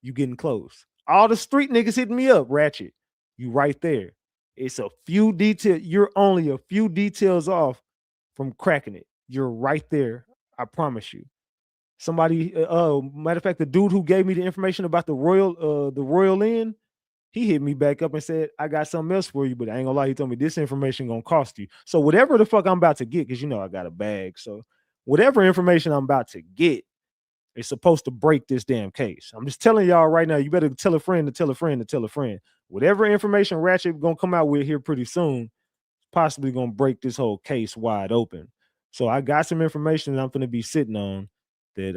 you getting close. All the street niggas hitting me up, Ratchet, you right there. It's a few details. You're only a few details off from cracking it. You're right there. I promise you. Somebody, matter of fact, the dude who gave me the information about the Royal Inn, he hit me back up and said, I got something else for you, but I ain't gonna lie, he told me this information gonna cost you. So whatever the fuck I'm about to get, because you know I got a bag. So whatever information I'm about to get is supposed to break this damn case. I'm just telling y'all right now, you better tell a friend to tell a friend to tell a friend. Whatever information Ratchet gonna come out with here pretty soon, possibly gonna break this whole case wide open. So I got some information that I'm gonna be sitting on that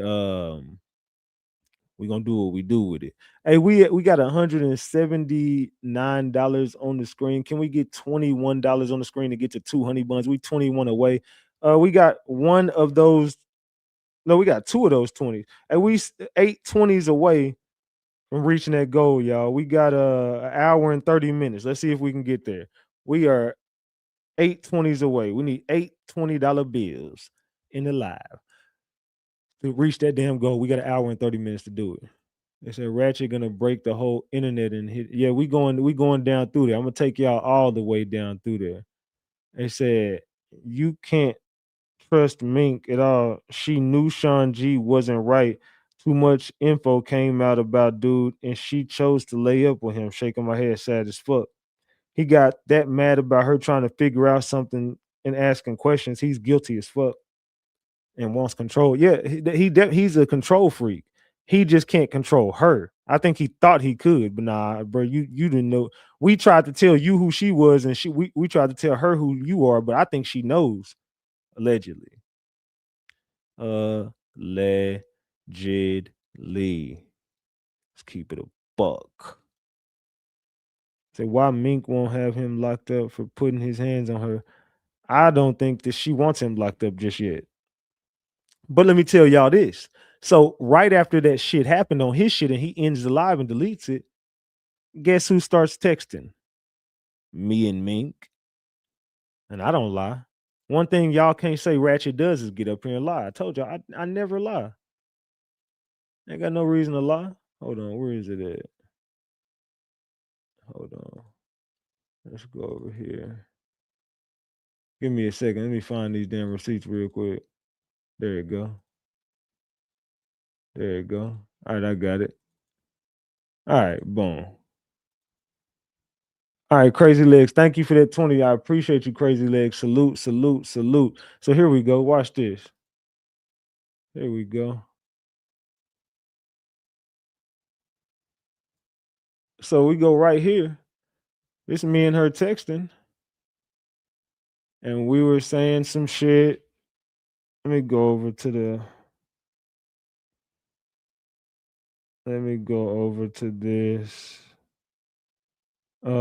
we're gonna do what we do with it. Hey, we got $179 on the screen. Can we get $21 on the screen to get to 2 honey buns? We 21 away. We got one of those. No, we got 2 of those 20s. And we 8 20s away from reaching that goal, y'all. We got an hour and 30 minutes. Let's see if we can get there. We are 8 20s away. We need 8 $20 bills in the live to reach that damn goal. We got an hour and 30 minutes to do it. They said Ratchet gonna break the whole internet and hit. Yeah, we going down through there. I'm gonna take y'all all the way down through there. They said you can't trust Mink at all. She knew Shawn G wasn't right. Too much info came out about dude, and she chose to lay up with him. Shaking my head, sad as fuck. He got that mad about her trying to figure out something and asking questions. He's guilty as fuck and wants control. Yeah, he's a control freak. He just can't control her. I think he thought he could, but nah, bro, you didn't know. We tried to tell you who she was, and we tried to tell her who you are, but I think she knows, allegedly. Allegedly. Let's keep it a buck. Say why Mink won't have him locked up for putting his hands on her. I don't think that she wants him locked up just yet. But let me tell y'all this. So right after that shit happened on his shit and he ends the live and deletes it, guess who starts texting? Me and Mink. And I don't lie. One thing y'all can't say Ratchet does is get up here and lie. I told y'all I never lie. Ain't got no reason to lie. Hold on, where is it at? Hold on. Let's go over here. Give me a second. Let me find these damn receipts real quick. There you go. There you go. All right, I got it. All right, boom. All right, Crazy Legs. Thank you for that 20. I appreciate you, Crazy Legs. Salute, salute, salute. So here we go. Watch this. Here we go. So we go right here. This is me and her texting. And we were saying some shit. Let me go over to the. Let me go over to this. All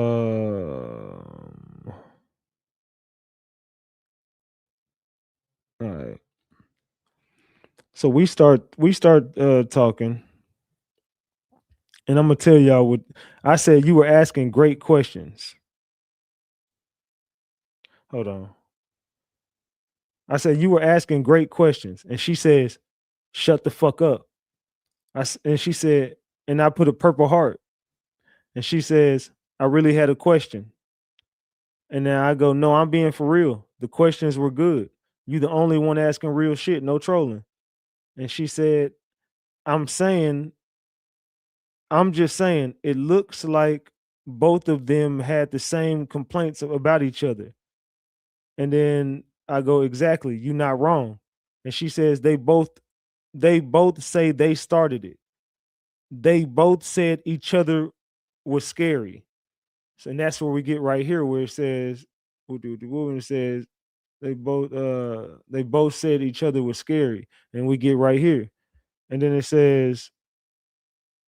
right. So we start talking, and I'm gonna tell y'all what I said. You were asking great questions. Hold on. I said you were asking great questions, and she says, "Shut the fuck up." And she said, and I put a purple heart, and she says, "I really had a question." And then I go, "No, I'm being for real. The questions were good. You the only one asking real shit, no trolling." And she said, I'm just saying, it looks like both of them had the same complaints about each other." And then I go, "Exactly, you're not wrong." And she says they both say they started it. They both said each other was scary. So, and that's where we get right here where it says, when it says they both said each other was scary. And we get right here. And then it says,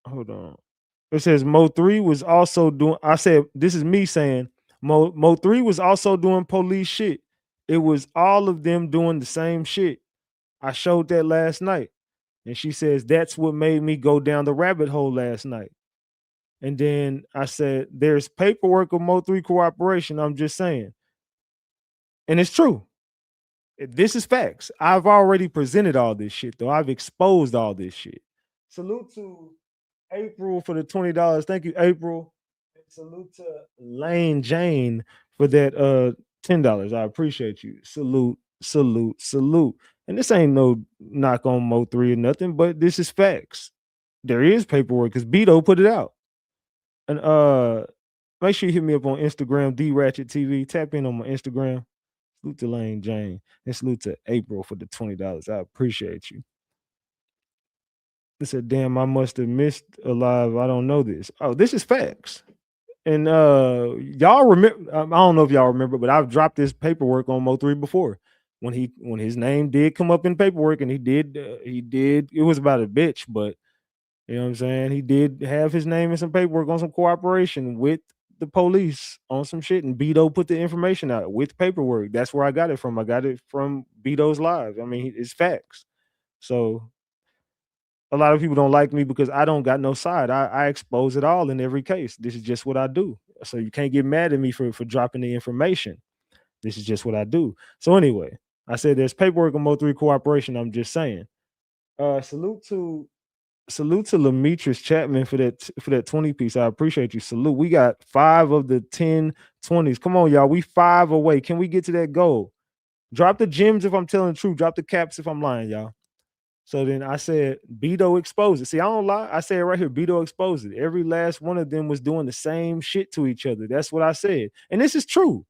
hold on. It says Mo3 was also doing. I said, this is me saying Mo3 was also doing police shit. It was all of them doing the same shit. I showed that last night. And she says, that's what made me go down the rabbit hole last night. And then I said, there's paperwork of Mo3 cooperation. I'm just saying. And it's true. This is facts. I've already presented all this shit, though. I've exposed all this shit. Salute to April for the $20. Thank you, April. And salute to Lane Jane for that $10. I appreciate you. Salute, salute, salute. And this ain't no knock on Mo3 or nothing, but this is facts. There is paperwork because Beto put it out. And make sure you hit me up on Instagram, DRatchetTV. Tap in on my Instagram. Salute to Lane Jane. And salute to April for the $20. I appreciate you. They said, damn, I must have missed a live. I don't know this. Oh, this is facts. And y'all remember, I don't know if y'all remember, but I've dropped this paperwork on Mo3 before. When his name did come up in paperwork, and he did, it was about a bitch, but you know what I'm saying? He did have his name in some paperwork on some cooperation with the police on some shit, and Beto put the information out with paperwork. That's where I got it from. I got it from Beto's live. I mean, it's facts. So a lot of people don't like me because I don't got no side. I expose it all in every case. This is just what I do. So you can't get mad at me for dropping the information. This is just what I do. So anyway, I said there's paperwork on Mo3 cooperation. I'm just saying. Salute to Lametris Chapman for that 20 piece. I appreciate you. Salute. We got 5 of the 10 20s. Come on, y'all. We 5 away. Can we get to that goal? Drop the gems if I'm telling the truth. Drop the caps if I'm lying, y'all. So then I said, Beto exposed it. See, I don't lie. I say it right here. Beto exposed it. Every last one of them was doing the same shit to each other. That's what I said. And this is true.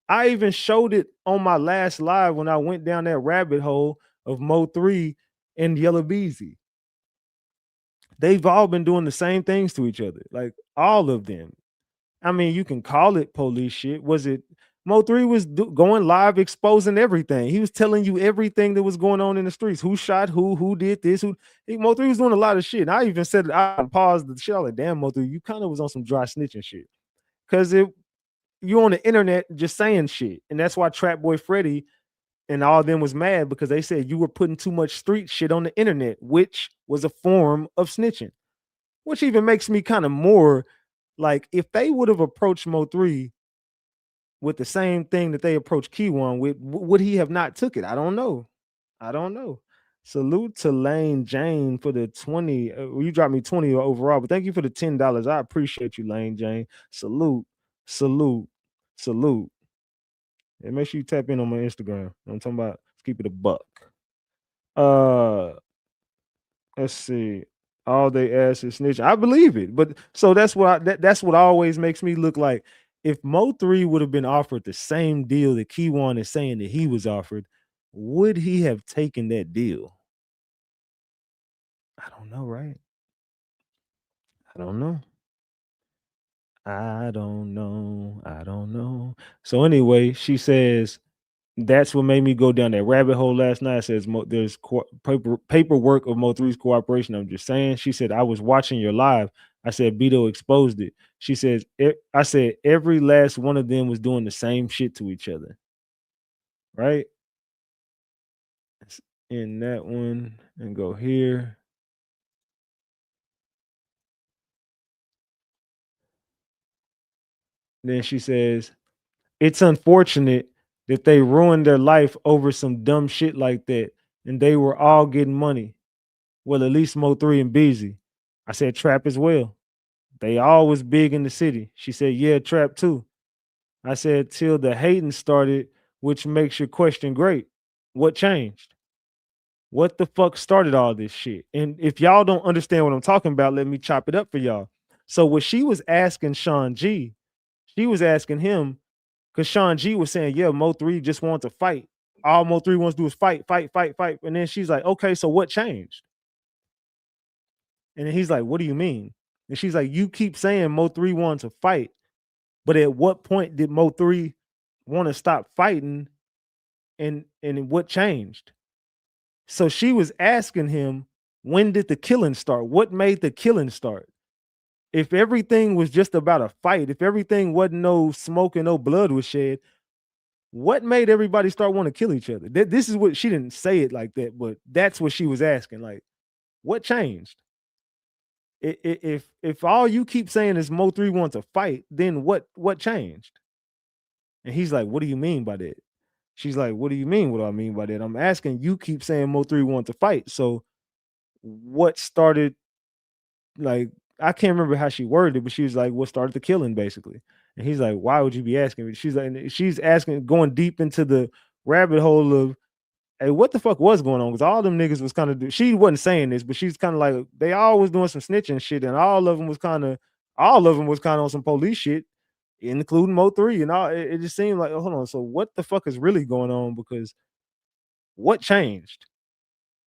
I even showed it on my last live when I went down that rabbit hole of Mo3 and Yellow Beezy. They've all been doing the same things to each other. Like all of them. I mean, you can call it police shit. Was it Mo3 was going live exposing everything. He was telling you everything that was going on in the streets. Who shot who did this, Mo3 was doing a lot of shit. And I even said, I paused the shit. I was like, damn, Mo3, you kind of was on some dry snitching shit. Because you on the internet just saying shit. And that's why Trap Boy Freddy and all of them was mad, because they said you were putting too much street shit on the internet, which was a form of snitching. Which even makes me kind of more like, if they would have approached Mo3 with the same thing that they approached Kiwan with, would he have not took it? I don't know. Salute to Lane Jane for the 20. You dropped me 20 overall, but thank you for the $10. I appreciate you, Lane Jane. Salute. And make sure you tap in on my Instagram. I'm talking about, let's keep it a buck. Let's see. All they ask is snitch. I believe it, but so that's what always makes me look like if Mo3 would have been offered the same deal that Kiwan is saying that he was offered, would he have taken that deal? I don't know, right? I don't know. So anyway, she says that's what made me go down that rabbit hole last night. It says there's paperwork of Mo3's cooperation. I'm just saying. She said I was watching your live. I said Beto exposed it. She says I said every last one of them was doing the same shit to each other. Right? In that one and go here. Then she says it's unfortunate that they ruined their life over some dumb shit like that, and they were all getting money. Well, at least Mo3 and Beezy. I said Trap as well. They all was big in the city. She said, yeah, Trap too. I said, till the hating started, which makes your question great. What changed? What the fuck started all this shit? And if y'all don't understand what I'm talking about, let me chop it up for y'all. So what she was asking Shawn G, she was asking him, because Shawn G was saying, yeah, Mo3 just wants to fight. All Mo3 wants to do is fight. And then she's like, okay, so what changed? And then he's like, what do you mean? And she's like, you keep saying Mo3 wants to fight, but at what point did Mo3 want to stop fighting? And what changed? So she was asking him, when did the killing start? What made the killing start? If everything was just about a fight, if everything wasn't no smoke and no blood was shed, what made everybody start wanting to kill each other? This is what she didn't say it like that, but that's what she was asking. Like, what changed? If all you keep saying is Mo3 wants to fight, then what changed? And he's like, what do you mean by that? She's like, what do you mean? What do I mean by that? I'm asking, you keep saying Mo3 wants to fight. So what started, like, I can't remember how she worded it, but she was like, what started the killing, basically? And he's like, why would you be asking me? She's like, she's asking, going deep into the rabbit hole of, hey, what the fuck was going on? Because all them niggas was kind of, she wasn't saying this, but she's kind of like, they all was doing some snitching shit, and all of them was kind of on some police shit, including Mo3 and all. It just seemed like, hold on, so what the fuck is really going on? Because what changed?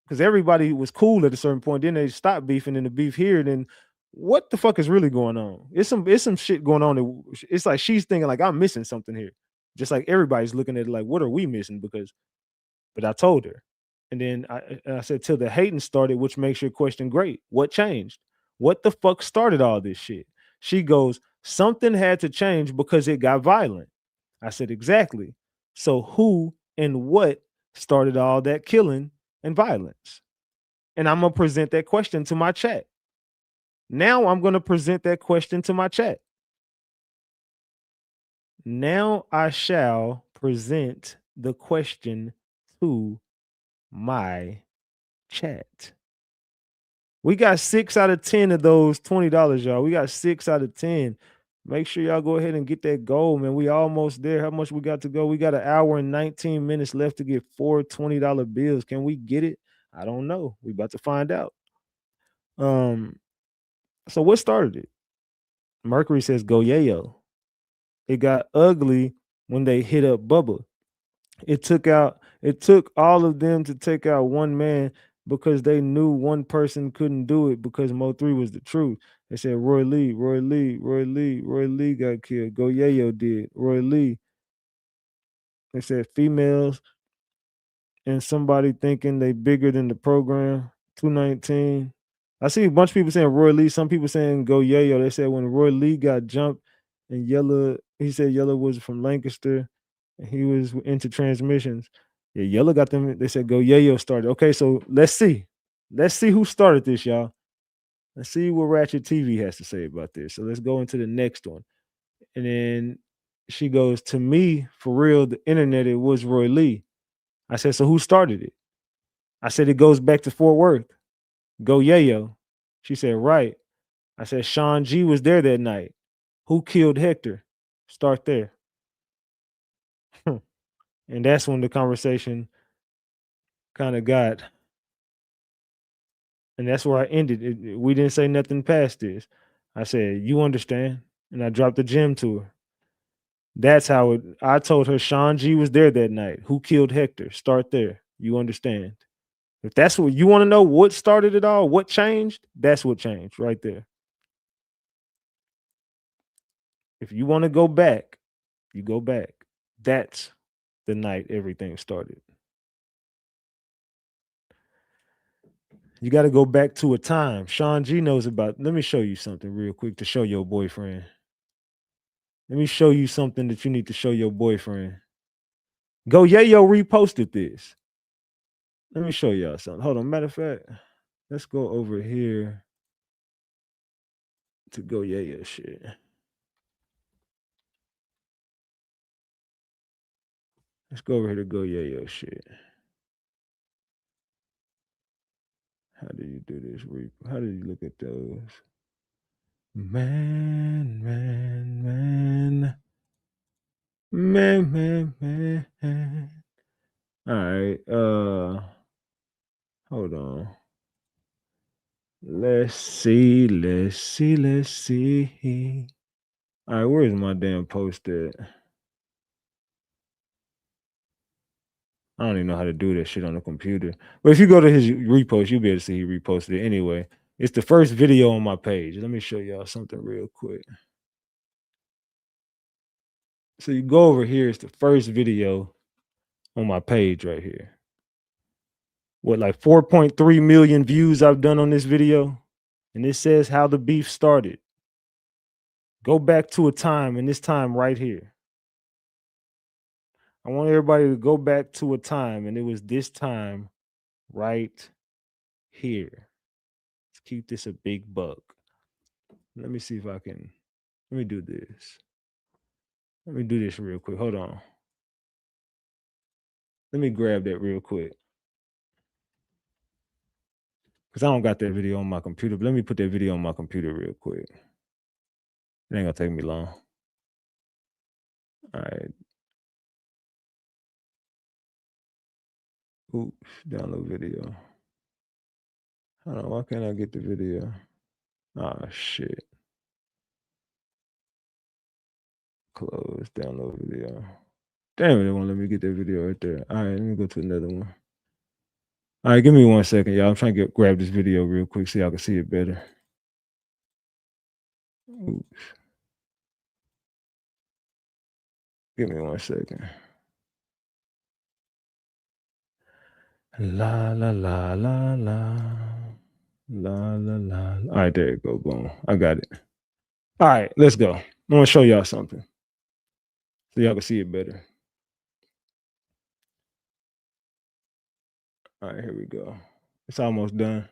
Because everybody was cool at a certain point, then they stopped beefing, and the beef here, then what the fuck is really going on? It's some shit going on. It's like she's thinking like I'm missing something here, just like everybody's looking at it like, what are we missing? But I told her, and then I said, till the hating started, which makes your question great. What changed? What the fuck started all this shit? She goes, something had to change because it got violent. I said, exactly. So who and what started all that killing and violence? And I'm going to present that question to my chat. Now I'm going to present that question to my chat. Now I shall present the question to my chat. We got 6 out of 10 of those $20, y'all. We got 6 out of 10. Make sure y'all go ahead and get that goal, man. We almost there. How much we got to go? We got 1 hour and 19 minutes left to get 4 $20 bills. Can we get it? I don't know. We about to find out. So what started it? Mercury says go yayo. It got ugly when they hit up Bubba. It took all of them to take out one man because they knew one person couldn't do it because Mo3 was the truth. They said Roy Lee got killed. Go Yayo did. Roy Lee. They said females and somebody thinking they bigger than the program. 219. I see a bunch of people saying Roy Lee. Some people saying go Yayo. They said when Roy Lee got jumped and Yella, he said Yella was from Lancaster. He was into transmissions. Yeah, Yellow got them. They said go Yayo started. Okay, so let's see. Let's see who started this, y'all. Let's see what RatchetTV has to say about this. So let's go into the next one. And then she goes, to me, for real, the internet, it was Roy Lee. I said, so who started it? I said, it goes back to Fort Worth. Go Yayo. She said, right. I said, Shawn G was there that night. Who killed Hector? Start there. And that's when the conversation kind of got, and that's where I ended. We didn't say nothing past this. I said, you understand? And I dropped the gem to her. That's how I told her Shawn G was there that night. Who killed Hector? Start there. You understand? If that's what you want to know, what started it all, what changed, that's what changed right there. If you want to go back, you go back. That's the night everything started. You got to go back to a time. Shawn G knows about. Let me show you something real quick to show your boyfriend. Let me show you something that you need to show your boyfriend. Go Yayo reposted this. Let me show y'all something. Hold on. Matter of fact, let's go over here to Go Yayo shit. Let's go over here to Go Yayo shit. How do you do this? How do you look at those? Man. All right. Hold on. Let's see. All right, where's my damn post at? I don't even know how to do that shit on the computer. But if you go to his repost, you'll be able to see he reposted it anyway. It's the first video on my page. Let me show y'all something real quick. So you go over here. It's the first video on my page right here. What, like 4.3 million views I've done on this video? And it says how the beef started. Go back to a time, and this time right here. I want everybody to go back to a time, and it was this time right here. Let's keep this a big buck. Let me see if I can. Let me do this. Let me do this real quick. Hold on. Let me grab that real quick. Because I don't got that video on my computer. But let me put that video on my computer real quick. It ain't going to take me long. All right. Oops, download video. Hold on, why can't I get the video? Ah, shit. Close, download video. Damn it, it won't let me get that video right there. All right, let me go to another one. All right, give me 1 second, y'all. I'm trying to grab this video real quick so y'all can see it better. Oops. Give me 1 second. La la la la la. La la la. All right, there you go. Boom. I got it. All right, let's go. I'm gonna show y'all something so y'all can see it better. All right, here we go. It's almost done.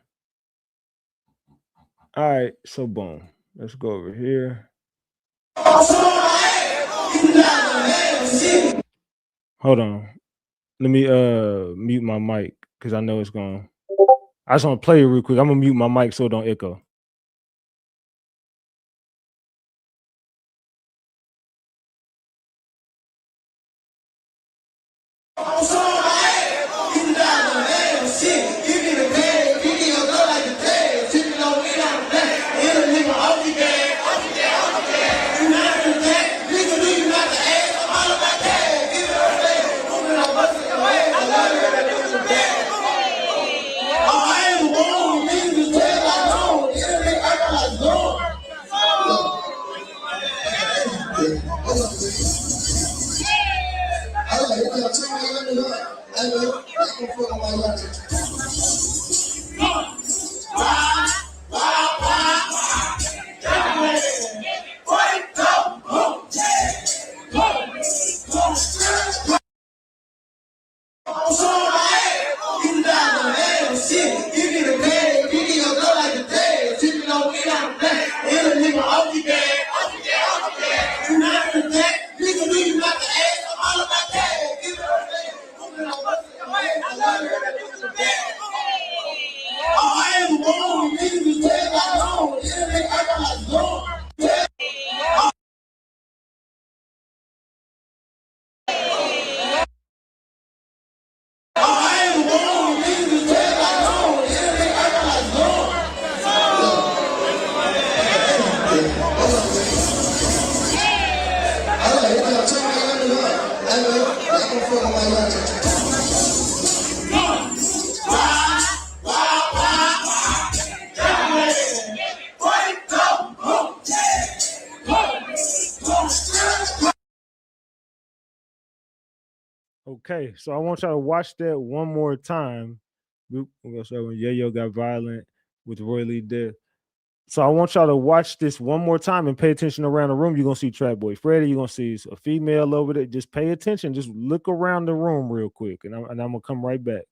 All right, so boom. Let's go over here. Hold on. Let me mute my mic because I know it's going. I just want to play it real quick. I'm gonna mute my mic so it don't echo. Okay, so I want y'all to watch that one more time. We're gonna start when Yayo got violent with Roy Lee death. So I want y'all to watch this one more time and pay attention around the room. You're gonna see Trap Boy Freddy. You're gonna see a female over there. Just pay attention. Just look around the room real quick, and I'm gonna come right back.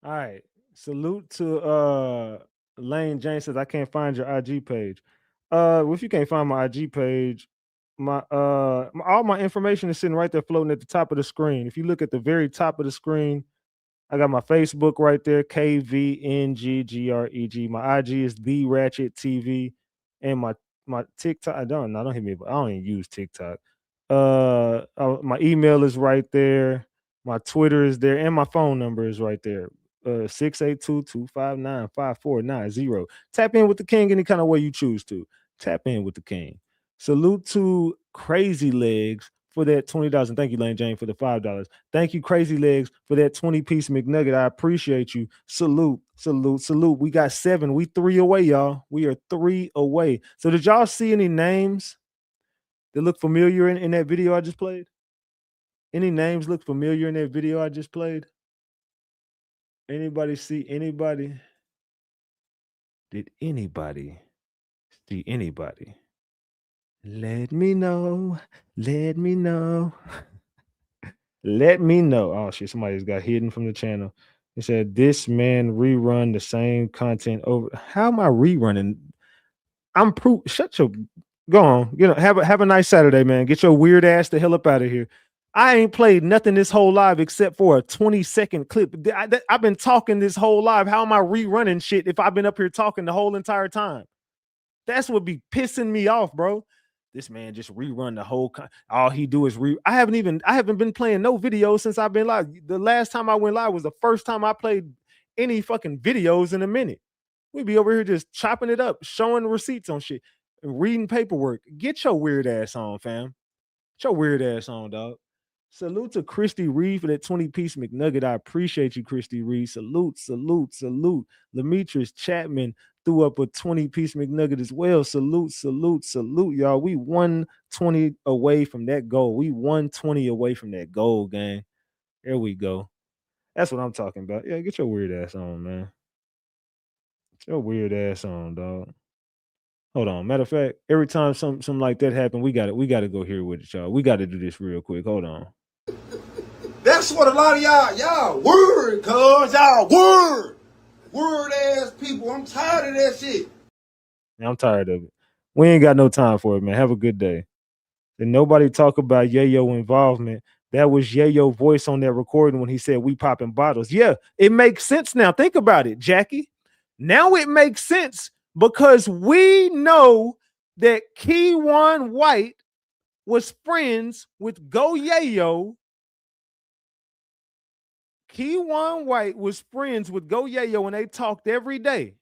All right. Salute to Lane James says I can't find your IG page. If you can't find my IG page, all my information is sitting right there floating at the top of the screen. If you look at the very top of the screen, I got my Facebook right there, KVNGGREG. My IG is the RatchetTV, and my TikTok. I don't hit me, but I don't even use TikTok. My email is right there. My Twitter is there, and my phone number is right there. 682-259-5490. Tap in with the king any kind of way you choose to. Tap in with the king. Salute to Crazy Legs for that $20. And thank you, Lane Jane, for the $5. Thank you, Crazy Legs, for that 20-piece McNugget. I appreciate you. Salute, salute, salute. We got 7. We 3 away, y'all. We are 3 away. So did y'all see any names that look familiar in that video I just played? Any names look familiar in that video I just played? Anybody see anybody? Did anybody see anybody? Let me know. Let me know. Let me know. Oh shit, somebody's got hidden from the channel. He said this man rerun the same content over. How am I rerunning? I'm proof. Shut your go on. You know, have a nice Saturday, man. Get your weird ass the hell up out of here. I ain't played nothing this whole live except for a 20-second clip. I've been talking this whole live. How am I rerunning shit if I've been up here talking the whole entire time? That's what be pissing me off, bro. This man just rerun the whole. All he do is I haven't been playing no videos since I've been live. The last time I went live was the first time I played any fucking videos in a minute. We be over here just chopping it up, showing receipts on shit, and reading paperwork. Get your weird ass on, fam. Get your weird ass on, dog. Salute to Christy Reed for that 20-piece McNugget. I appreciate you, Christy Reed. Salute, salute, salute. Demetrius Chapman threw up a 20-piece McNugget as well. Salute, salute, salute, y'all. We 120 away from that goal. We 120 away from that goal, gang. There we go. That's what I'm talking about. Yeah, get your weird ass on, man. Get your weird ass on, dog. Hold on. Matter of fact, every time something like that happen, we got to go here with it, y'all. We got to do this real quick. Hold on. That's what a lot of y'all word, cuz y'all word ass people. I'm tired of that shit. I'm tired of it. We ain't got no time for it, man. Have a good day. And nobody talk about Yayo involvement. That was Yayo voice on that recording when he said we popping bottles. Yeah, it makes sense now. Think about it, Jackie. Now it makes sense because we know that Kiwan White was friends with Go Yayo. Kiwan White was friends with Go Yayo and they talked every day.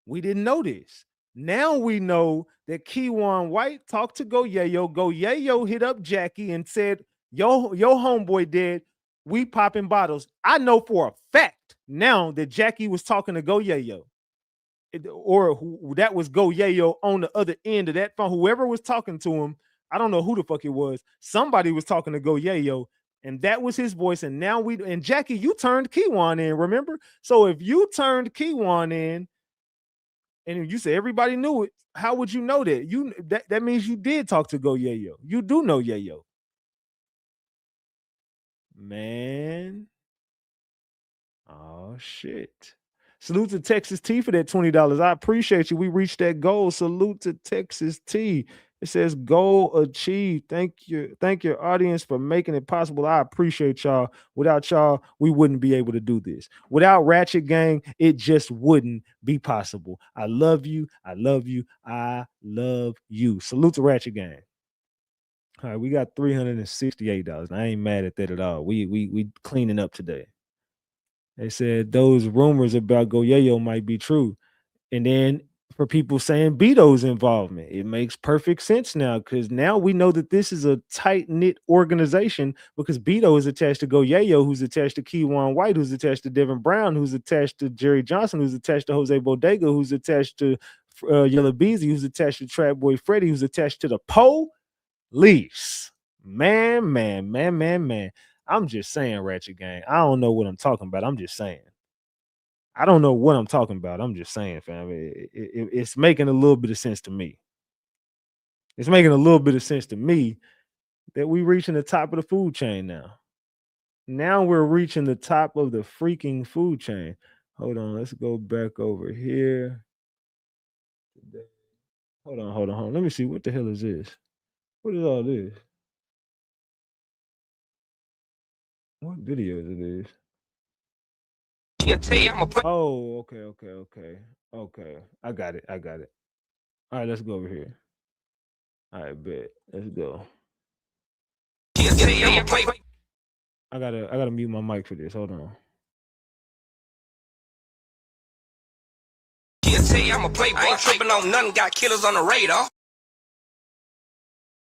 We didn't know this. Now we know that Kiwan White talked to Go Yayo. Go Yayo hit up Jackie and said, yo homeboy dead. We popping bottles. I know for a fact now that Jackie was talking to Go Yayo. That was Go Yayo on the other end of that phone. Whoever was talking to him, I don't know who the fuck it was. Somebody was talking to Go Yayo. And that was his voice. And now and Jackie, you turned Kiwan in, remember? So if you turned Kiwan in, And you say everybody knew it. How would you know that? That means you did talk to Go Yayo. You do know Yayo. Man. Oh shit. Salute to Texas T for that $20. I appreciate you. We reached that goal. Salute to Texas T. It says goal achieved. Thank your audience for making it possible. I appreciate y'all. Without y'all, we wouldn't be able to do this. Without Ratchet Gang, it just wouldn't be possible. I love you. I love you. I love you. Salute to Ratchet Gang. All right, we got $368. I ain't mad at that at all. We cleaning up today. They said those rumors about Goyayo might be true. And then for people saying Beto's involvement, it makes perfect sense now because now we know that this is a tight-knit organization because Beto is attached to Goyayo, who's attached to Kiwan White, who's attached to Devin Brown, who's attached to Jerry Johnson, who's attached to Jose Bodega, who's attached to Yellow Beezy, who's attached to Trap Boy Freddy, who's attached to the police. Man. I'm just saying, Ratchet Gang. I don't know what I'm talking about. I'm just saying. I don't know what I'm talking about. I'm just saying, fam. It's making a little bit of sense to me. It's making a little bit of sense to me that we're reaching the top of the food chain now. Now we're reaching the top of the freaking food chain. Hold on. Let's go back over here. Hold on. Let me see. What the hell is this? What is all this? What video is it? Oh, okay. I got it. All right, let's go over here. All right, bet. Let's go. I gotta mute my mic for this. Hold on. I'm a playboy. I ain't tripping on nothing. Got killers on the radar.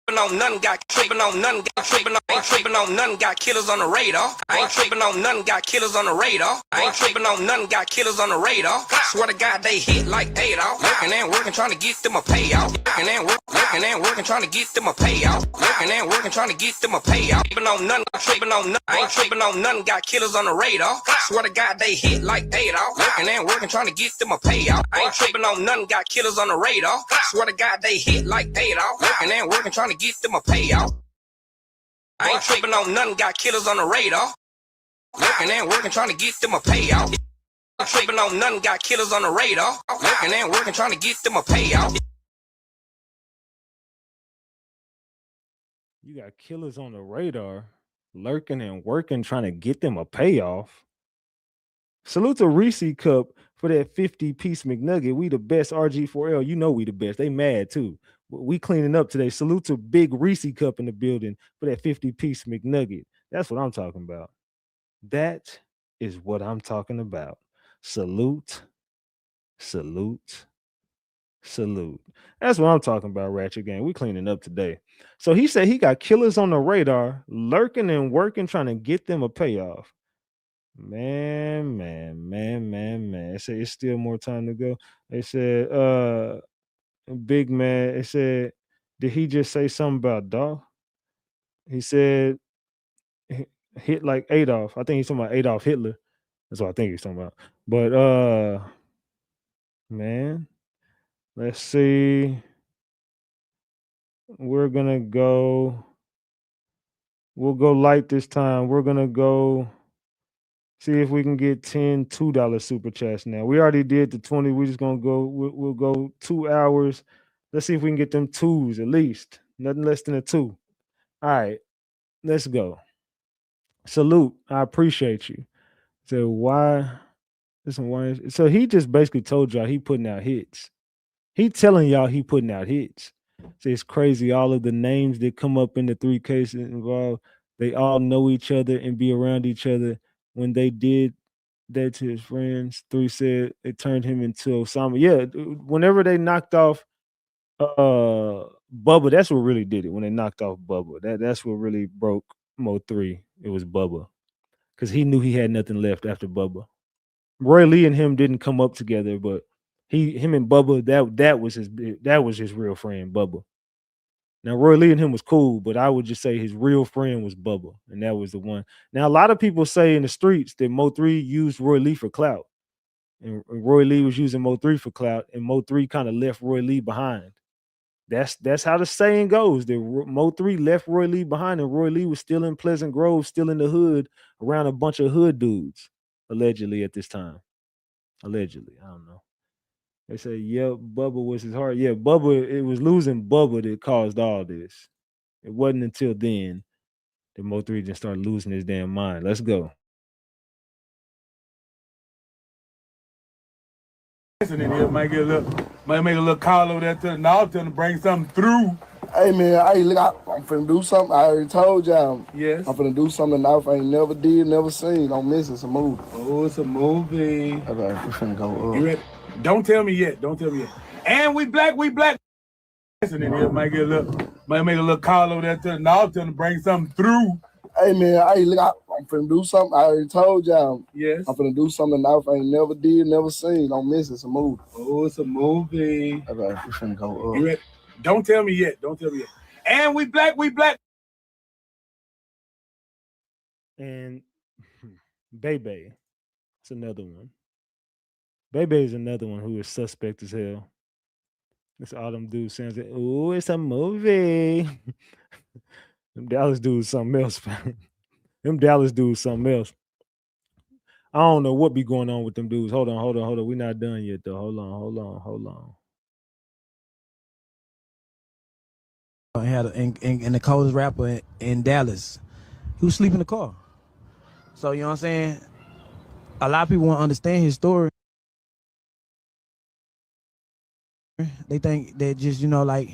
On nothing, got tripping on nothing, got tripping on, ain't tripping on nothing, got killers on the radar. I ain't tripping on nothing, got killers on the radar. I ain't tripping on nothing, got killers on the radar. Swear to God, they hit like Adolf. Working and working, trying to get them a payout. Working and working, trying to get them a payout. Working and working, trying to get them a payout. Tripping on nothing, tripping on nothing. I ain't tripping on nothing, got killers on the radar. Swear to God, they hit like Adolf. Working and working, trying to get them a payout. I ain't tripping on nothing, got killers on the radar. Swear to God, they hit like Adolf. Working and working, trying to get them a payout. I ain't tripping on nothing, got killers on the radar. Working and working, trying to get them a payout. I'm tripping on nothing, got killers on the radar. Working and working, trying to get them a payout. You got killers on the radar, lurking and working, trying to get them a payoff. Salute to Reese Cup for that 50-piece McNugget. We the best, RG4L. You know we the best. They mad too. We cleaning up today. Salute to Big Reese Cup in the building for that 50-piece McNugget. That's what I'm talking about. That is what I'm talking about. Salute. That's what I'm talking about, Ratchet Gang. We cleaning up today. So he said he got killers on the radar, lurking and working, trying to get them a payoff. Man. They say it's still more time to go. They said, Big Man, it said, did he just say something about Dolph? He said hit like Adolf. I think he's talking about Adolf Hitler. That's what I think he's talking about. But man, let's see. We'll go light this time. We're gonna go see if we can get 10 $2 super chats now. We already did the 20. We're just gonna go, we'll go 2 hours. Let's see if we can get them twos at least. Nothing less than a 2. All right, let's go. Salute. I appreciate you. So why? So he just basically told y'all he putting out hits. He telling y'all he putting out hits. So it's crazy. All of the names that come up in the 3 cases involved, they all know each other and be around each other. When they did that to his friends, 3 said it turned him into Osama. Yeah, whenever they knocked off Bubba, that's what really did it. When they knocked off Bubba, that's what really broke Mo3. It was Bubba, because he knew he had nothing left after Bubba. Roy Lee and him didn't come up together, but him and Bubba, that was his real friend, Bubba. Now Roy Lee and him was cool, but I would just say his real friend was Bubba, and that was the one. Now a lot of people say in the streets that Mo3 used Roy Lee for clout. and Roy Lee was using Mo3 for clout, and Mo3 kind of left Roy Lee behind. That's how the saying goes. That Mo3 left Roy Lee behind, and Roy Lee was still in Pleasant Grove, still in the hood, around a bunch of hood dudes, allegedly at this time. Allegedly, I don't know. They say, yeah, Bubba was his heart. Yeah, Bubba, it was losing Bubba that caused all this. It wasn't until then that Mo3 just started losing his damn mind. Let's go. In here might make a little call over there to the north to bring something through. Hey man, hey look, I'm finna do something. I already told y'all. Yes. I'm finna do something the North ain't never did, never seen. Don't miss it. It's a movie. Oh, it's a movie. Okay, we finna go up. You ready? Don't tell me yet. Don't tell me yet. And we black. In here might make a little call over there to the north to bring something through. Hey man, hey look, I'm finna do something. I already told y'all. Yes. I'm finna do something the North ain't never did, never seen. Don't miss it. It's a movie. Oh, it's a movie. Okay, we finna go up. You ready? Don't tell me yet. Don't tell me yet. And we black. And Bebe, it's another one. Bebe is another one who is suspect as hell. It's all them dudes saying, "Oh, it's a movie." Them Dallas dudes something else, man. Them Dallas dudes something else. I don't know what be going on with them dudes. Hold on. We're not done yet, though. Hold on. I had in the coldest rapper in Dallas. He was sleeping in the car. So, you know what I'm saying? A lot of people won't understand his story. They think that just, like,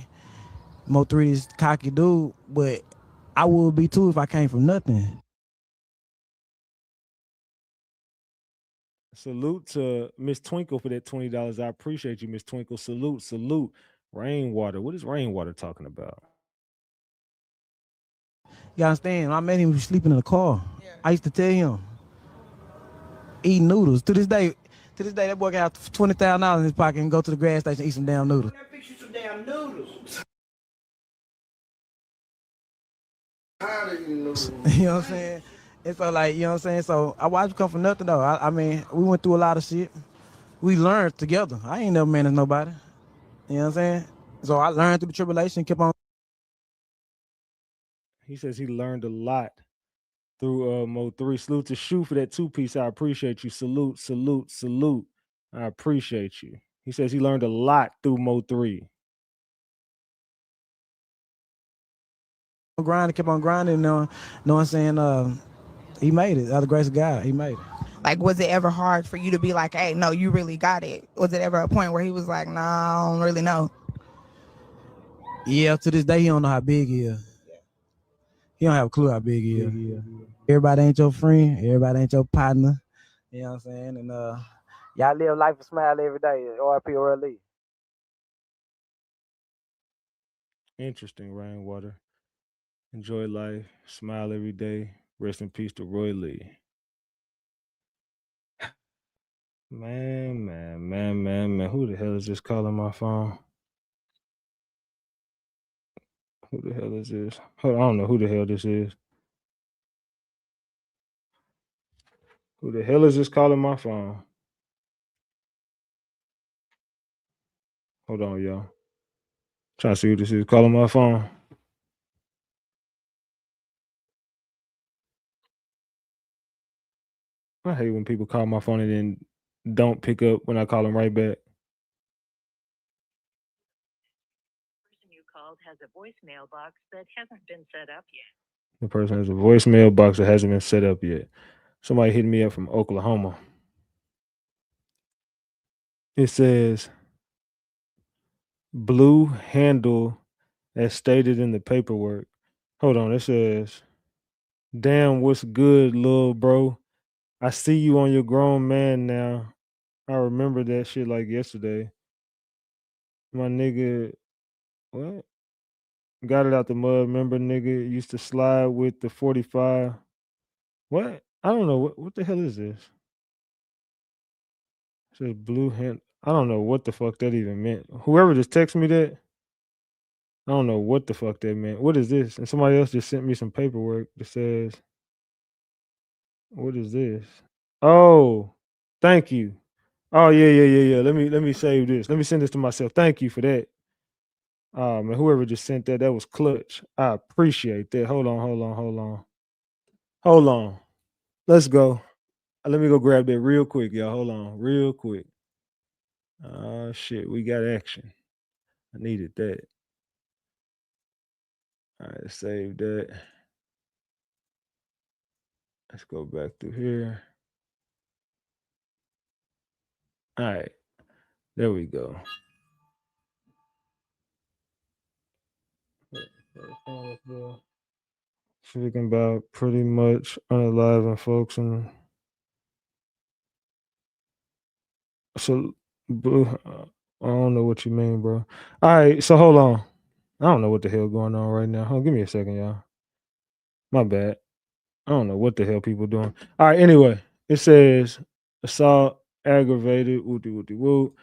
Mo3 is cocky dude, but I would be too if I came from nothing. Salute to Miss Twinkle for that $20. I appreciate you, Miss Twinkle. Salute. Rainwater. What is Rainwater talking about? You understand? When I met him, he was sleeping in the car. Yeah. I used to tell him, eating noodles. To this day, that boy got $20,000 in his pocket and go to the gas station and eat some damn noodles. I fix you some damn noodles. You know what I'm saying? And so, like, you know what I'm saying? So I watched him come from nothing, though. I mean, we went through a lot of shit. We learned together. I ain't never managed nobody. You know what I'm saying? So I learned through the tribulation, kept on. He says he learned a lot through Mo3. Salute to Shoe for that 2-piece. I appreciate you. Salute. I appreciate you. He says he learned a lot through Mo3. Kept on grinding, you know what I'm saying? He made it. Out of the grace of God, he made it. Like, was it ever hard for you to be like, hey, no, you really got it? Was it ever a point where he was like, no, I don't really know? Yeah, to this day, he don't know how big he is. He don't have a clue how big he is. Everybody ain't your friend. Everybody ain't your partner. You know what I'm saying? And y'all live life and smile every day. RIP Roy Lee. Interesting, Rainwater. Enjoy life. Smile every day. Rest in peace to Roy Lee. Man. Who the hell is this calling my phone? Who the hell is this? Hold on, I don't know who the hell this is. Who the hell is this calling my phone? Hold on, y'all. Trying to see who this is calling my phone. I hate when people call my phone and then don't pick up when I call them right back. The person you called has a voicemail box that hasn't been set up yet. The person has a voicemail box that hasn't been set up yet. Somebody hit me up from Oklahoma. It says, blue handle as stated in the paperwork. Hold on, it says, damn, what's good, little bro? I see you on your grown man now. I remember that shit like yesterday. My nigga, what? Got it out the mud. Remember, nigga used to slide with the 45. What? I don't know. What the hell is this? It says blue hand. I don't know what the fuck that even meant. Whoever just texted me that, I don't know what the fuck that meant. What is this? And somebody else just sent me some paperwork that says, what is this? Oh, thank you. Oh yeah. Let me save this. Let me send this to myself. Thank you for that. And whoever just sent that was clutch. I appreciate that. Hold on. Let's go. Let me go grab that real quick, y'all. Hold on, real quick. Shit, we got action. I needed that. All right, save that. Let's go back through here. All right, there we go. Speaking about pretty much unaliving folks and so blue. I don't know what you mean, bro. All right, so hold on. I don't know what the hell going on right now. Hold on, give me a second, y'all. My bad. I don't know what the hell people doing. All right, anyway, it says assault aggravated woo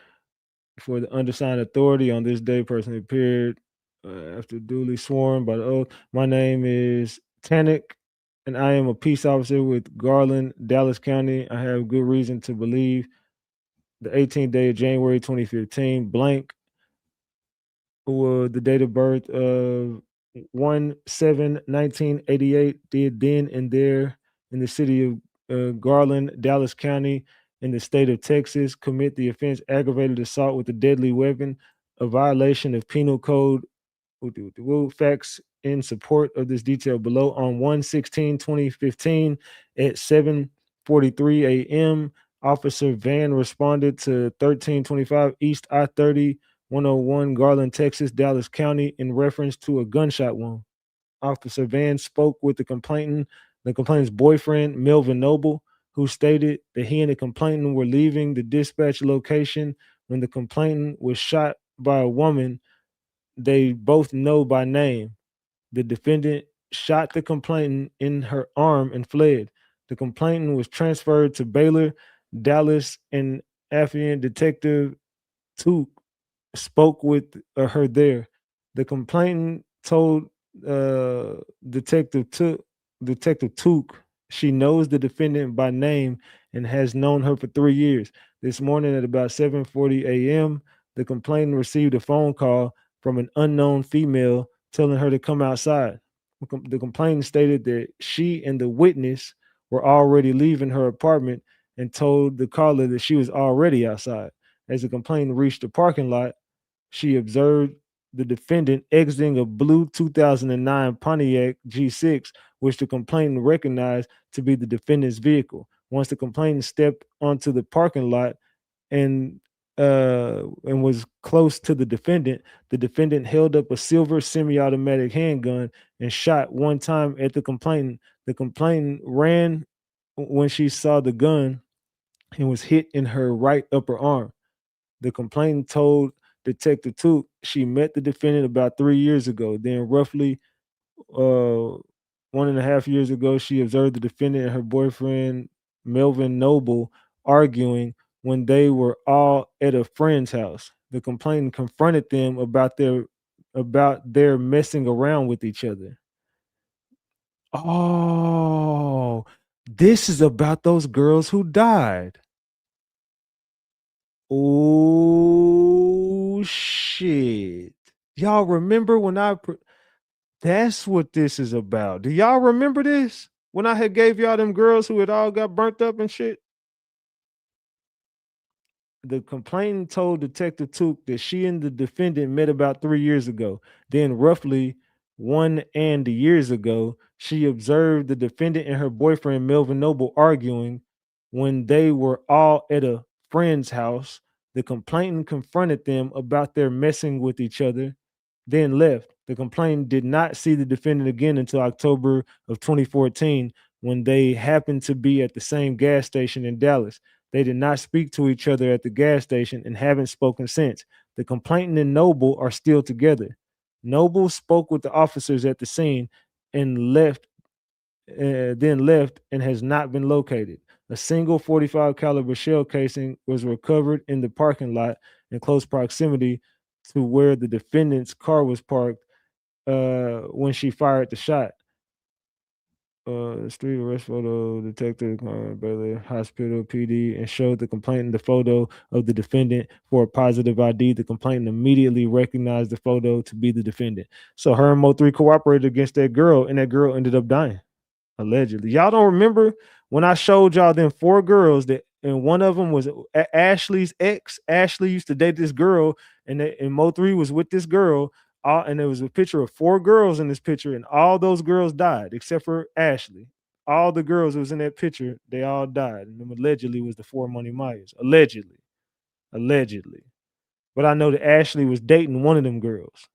for the undersigned authority on this day personally appeared after duly sworn by the oath. My name is Tannick, and I am a peace officer with Garland, Dallas County. I have good reason to believe the 18th day of January 2015, blank, the date of birth of 1/7/1988, did then and there in the city of Garland, Dallas County, in the state of Texas, commit the offense aggravated assault with a deadly weapon, a violation of Penal Code. Facts in support of this detail below. On 1/16/2015 at 7:43 a.m., Officer Van responded to 1325 East I-30, 101 Garland, Texas, Dallas County, in reference to a gunshot wound. Officer Van spoke with the complainant's boyfriend, Melvin Noble, who stated that he and the complainant were leaving the dispatch location when the complainant was shot by a woman they both know by name. The defendant shot the complainant in her arm and fled. The complainant was transferred to Baylor, Dallas, and Affian Detective Took spoke with her there. The complainant told Detective Took she knows the defendant by name and has known her for 3 years. This morning at about 7:40 a.m., the complainant received a phone call from an unknown female telling her to come outside. The complainant stated that she and the witness were already leaving her apartment and told the caller that she was already outside. As the complainant reached the parking lot, she observed the defendant exiting a blue 2009 Pontiac G6, which the complainant recognized to be the defendant's vehicle. Once the complainant stepped onto the parking lot and was close to the defendant held up a silver semi-automatic handgun and shot one time at the complainant. The complainant ran when she saw the gun and was hit in her right upper arm. The complainant told Detective Took she met the defendant about 3 years ago. Then, roughly 1.5 years ago, she observed the defendant and her boyfriend, Melvin Noble, arguing when they were all at a friend's house. The complainant confronted them about their messing around with each other. Oh, this is about those girls who died. Oh shit. Y'all remember when that's what this is about. Do y'all remember this? When I had gave y'all them girls who had all got burnt up and shit? The complainant told Detective Took that she and the defendant met about 3 years ago. Then, roughly 1 and years ago, she observed the defendant and her boyfriend, Melvin Noble, arguing when they were all at a friend's house. The complainant confronted them about their messing with each other, then left. The complainant did not see the defendant again until October of 2014, when they happened to be at the same gas station in Dallas. They did not speak to each other at the gas station and haven't spoken since. The complainant and Noble are still together. Noble spoke with the officers at the scene and then left and has not been located. A single 45 caliber shell casing was recovered in the parking lot in close proximity to where the defendant's car was parked when she fired the shot. Street arrest photo, detective, Baylor Hospital PD, and showed the complainant the photo of the defendant for a positive ID. The complainant immediately recognized the photo to be the defendant. So her and Mo3 cooperated against that girl, and that girl ended up dying, allegedly. Y'all don't remember when I showed y'all them 4 girls that, and one of them was Ashley's ex. Ashley used to date this girl, and Mo3 was with this girl. And there was a picture of 4 girls in this picture, and all those girls died except for Ashley. All the girls that was in that picture, they all died. And them allegedly was the 4 Money Myers. Allegedly. But I know that Ashley was dating one of them girls.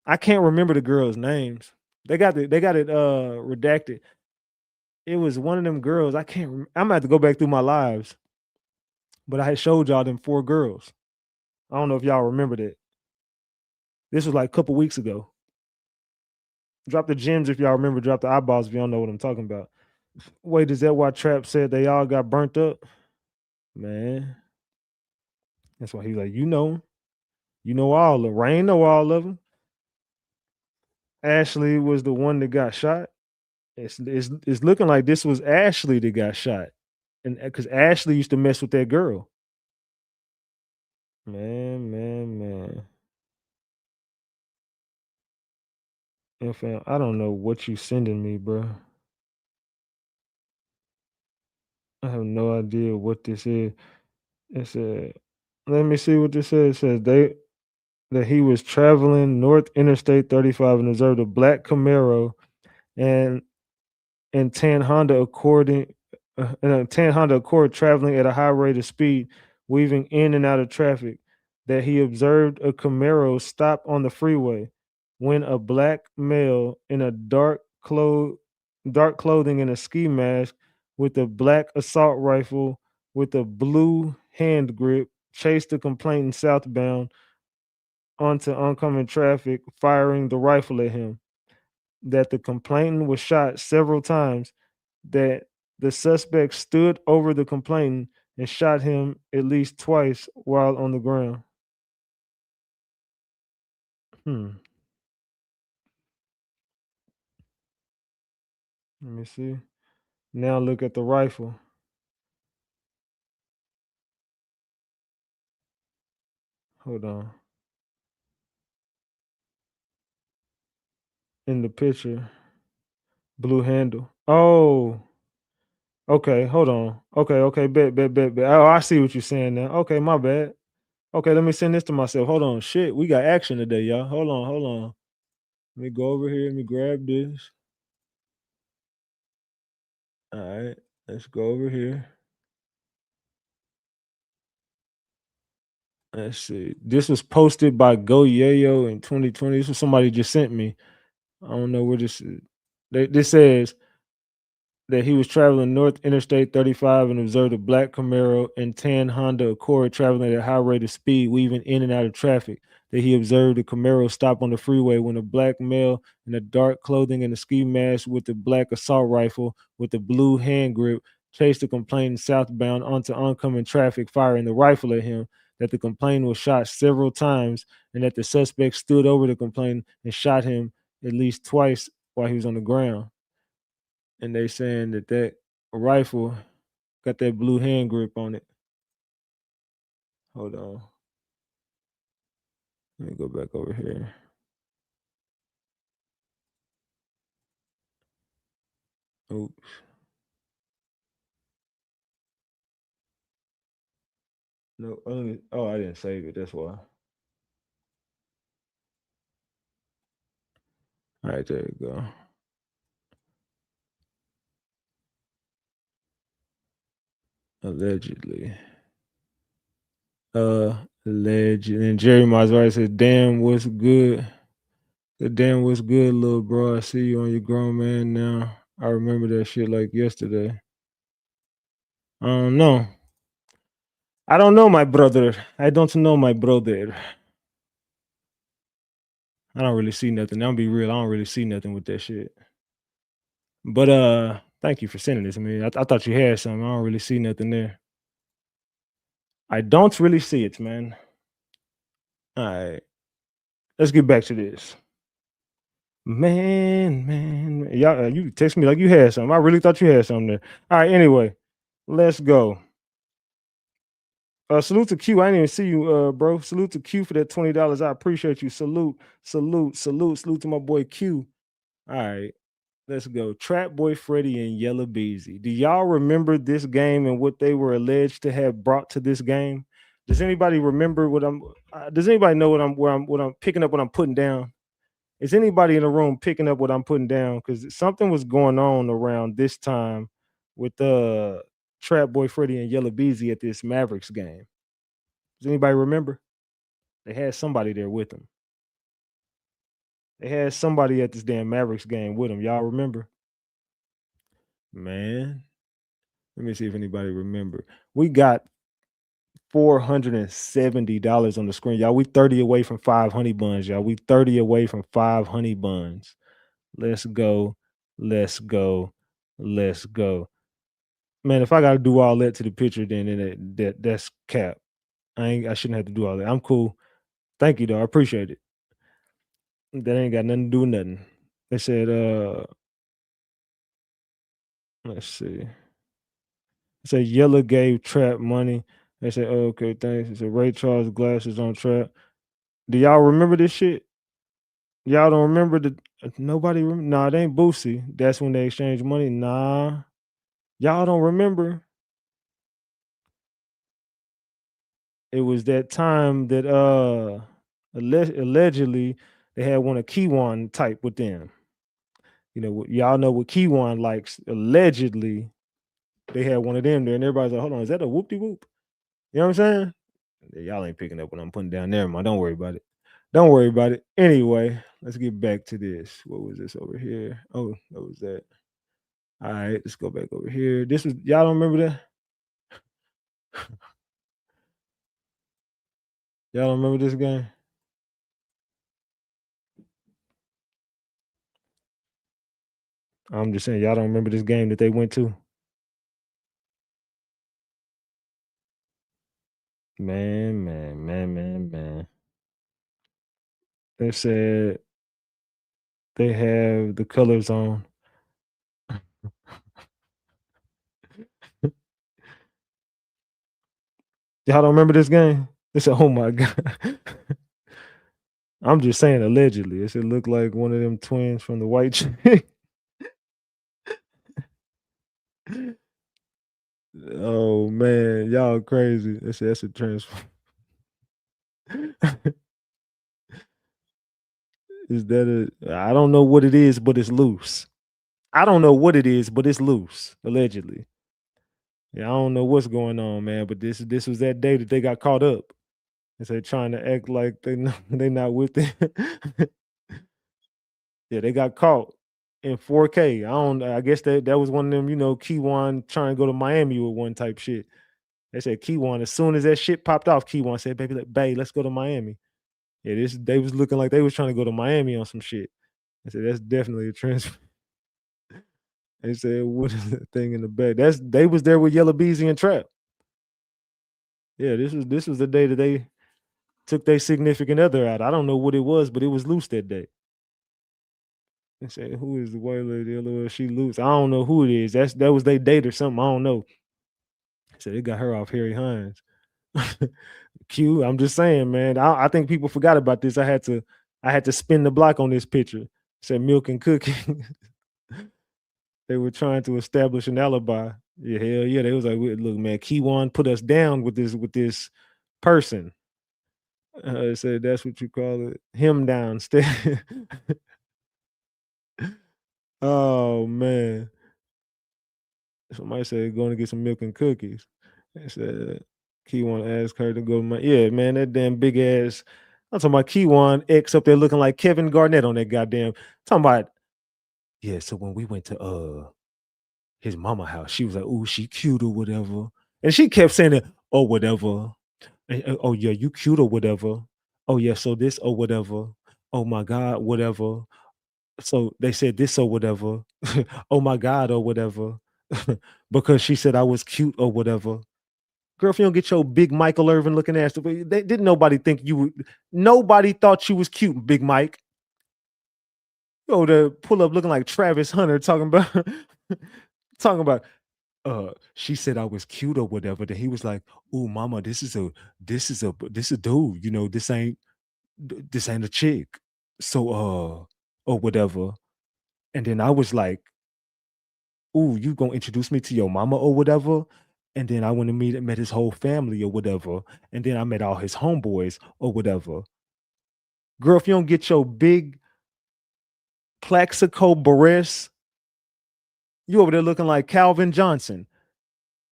I can't remember the girls' names. They got it redacted. It was one of them girls. I can't I'm gonna have to go back through my lives. But I had showed y'all them 4 girls. I don't know if y'all remember that. This was like a couple weeks ago. Drop the gems if y'all remember. Drop the eyeballs if y'all know what I'm talking about. Wait, is that why Trap said they all got burnt up? Man. That's why he's like, you know all of them. Rain know all of them. Ashley was the one that got shot. It's looking like this was Ashley that got shot. And because Ashley used to mess with that girl. Man. And fam, I don't know what you sending me, bro. I have no idea what this is. It said, let me see what this says. It says that he was traveling North Interstate 35 and observed a black Camaro and tan Honda Accord traveling at a high rate of speed, weaving in and out of traffic. That he observed a Camaro stop on the freeway when a black male in a dark clothing and a ski mask with a black assault rifle with a blue hand grip chased the complainant southbound onto oncoming traffic, firing the rifle at him. That the complainant was shot several times, that the suspect stood over the complainant and shot him at least twice while on the ground. Let me see. Now look at the rifle. Hold on. In the picture, blue handle. Oh, okay. Hold on. Okay. Bet. Oh, I see what you're saying now. Okay, my bad. Okay, let me send this to myself. Hold on. Shit, we got action today, y'all. Hold on. Let me go over here. Let me grab this. All right, let's go over here. Let's see. This was posted by Go Yayo in 2020. This was somebody just sent me. I don't know where this is. This says that he was traveling North Interstate 35 and observed a black Camaro and tan Honda Accord traveling at a high rate of speed, weaving in and out of traffic. That he observed the Camaro stop on the freeway when a black male in a dark clothing and a ski mask with a black assault rifle with a blue hand grip chased the complainant southbound onto oncoming traffic, firing the rifle at him. That the complainant was shot several times and that the suspect stood over the complainant and shot him at least twice while he was on the ground. And they saying that rifle got that blue hand grip on it. Hold on. Let me go back over here. Oops. No, I didn't save it. That's why. All right, there you go. Allegedly. Alleged. And Jerry Maserati said, damn, what's good? Damn, what's good, little bro? I see you on your grown man now. I remember that shit like yesterday. I don't know. I don't know, my brother. I don't know, my brother. I don't really see nothing. I'll be real. I don't really see nothing with that shit. But thank you for sending this. I mean, I thought you had something. I don't really see nothing there. I don't really see it, man. All right. Let's get back to this. Man. Y'all, you text me like you had something. I really thought you had something there. All right, anyway, let's go. Salute to Q. I didn't even see you, bro. Salute to Q for that $20. I appreciate you. Salute to my boy Q. All right, let's go. Trap Boy Freddy and Yellow Beezy. Do y'all remember this game and what they were alleged to have brought to this game? Does anybody remember what I'm? Does anybody know what I'm picking up? What I'm putting down? Is anybody in the room picking up what I'm putting down? Because something was going on around this time with Trap Boy Freddy and Yellow Beezy at this Mavericks game. Does anybody remember? They had somebody there with them. They had somebody at this damn Mavericks game with them. Y'all remember? Man, let me see if anybody remember. We got $470 on the screen, y'all. We 30 away from 5 honey buns, y'all. We 30 away from 5 honey buns. Let's go. Let's go. Let's go. Man, if I gotta do all that to the picture, then that's cap. I shouldn't have to do all that. I'm cool. Thank you though. I appreciate it. That ain't got nothing to do with nothing. They said, let's see. It said Yellow gave Trap money. They said, oh, okay, thanks. It said Ray Charles glasses on Trap. Do y'all remember this shit? Y'all don't remember nobody remember? Nah, it ain't Boosie. That's when they exchanged money. Nah. Y'all don't remember? It was that time that allegedly they had one of Kiwan type with them. You know, y'all know what Kiwan likes. Allegedly, they had one of them there, and everybody's like, hold on, is that a whoop-de-whoop? You know what I'm saying? Y'all ain't picking up what I'm putting down there, man. Don't worry about it. Don't worry about it. Anyway, let's get back to this. What was this over here? Oh, what was that? All right, let's go back over here. This was, y'all don't remember that? Y'all don't remember this game? I'm just saying, y'all don't remember this game that they went to? Man. They said they have the colors on. Y'all don't remember this game? They said, oh my God. I'm just saying allegedly. It should look like one of them twins from the white chick. Oh man, y'all crazy. They said that's a transfer. Is that I don't know what it is, but it's loose. I don't know what it is, but it's loose, allegedly. Yeah, I don't know what's going on, man. But this was that day that they got caught up. And so they're trying to act like they not with it. Yeah, they got caught in 4K. I guess that was one of them, you know, Kiwan trying to go to Miami with one type shit. They said Kiwan, as soon as that shit popped off, Kiwan said, babe, let's go to Miami. Yeah, they was looking like they was trying to go to Miami on some shit. I said, that's definitely a transfer. They said, what is that thing in the back? They was there with Yellow Beezy and Trap. Yeah, this was the day that they took their significant other out. I don't know what it was, but it was loose that day. They said, who is the white lady? LOL, she loose. I don't know who it is. That was their date or something. I don't know. So they got her off Harry Hines. Q, I'm just saying, man. I think people forgot about this. I had to spin the block on this picture. It said milk and cookie. They were trying to establish an alibi. Yeah, hell yeah. They was like, look, man, Kiwan put us down with this person. Said that's what you call it. Him down. Oh man. Somebody said going to get some milk and cookies. They said Kiwan asked her to go. Yeah, man, that damn big ass. I'm talking about Kiwan X up there looking like Kevin Garnett on that goddamn. Talking about, yeah. So when we went to his mama house, she was like, "Ooh, she cute or whatever," and she kept saying it, "Oh, whatever." And, oh yeah, you cute or whatever. Oh yeah, so this or whatever. Oh my God, whatever. So they said this or whatever. Oh my God or whatever. Because she said I was cute or whatever. Girl, if you don't get your big Michael Irvin looking ass, didn't nobody think you would. Nobody thought you was cute, Big Mike. Yo, to pull up looking like Travis Hunter talking about talking about she said I was cute or whatever. Then he was like, "Ooh, mama, this is a dude, you know, this ain't a chick." So or whatever. And then I was like, "Ooh, you gonna introduce me to your mama or whatever?" And then I went and met his whole family or whatever. And then I met all his homeboys or whatever. Girl, if you don't get your big Plaxico Barres, you over there looking like Calvin Johnson,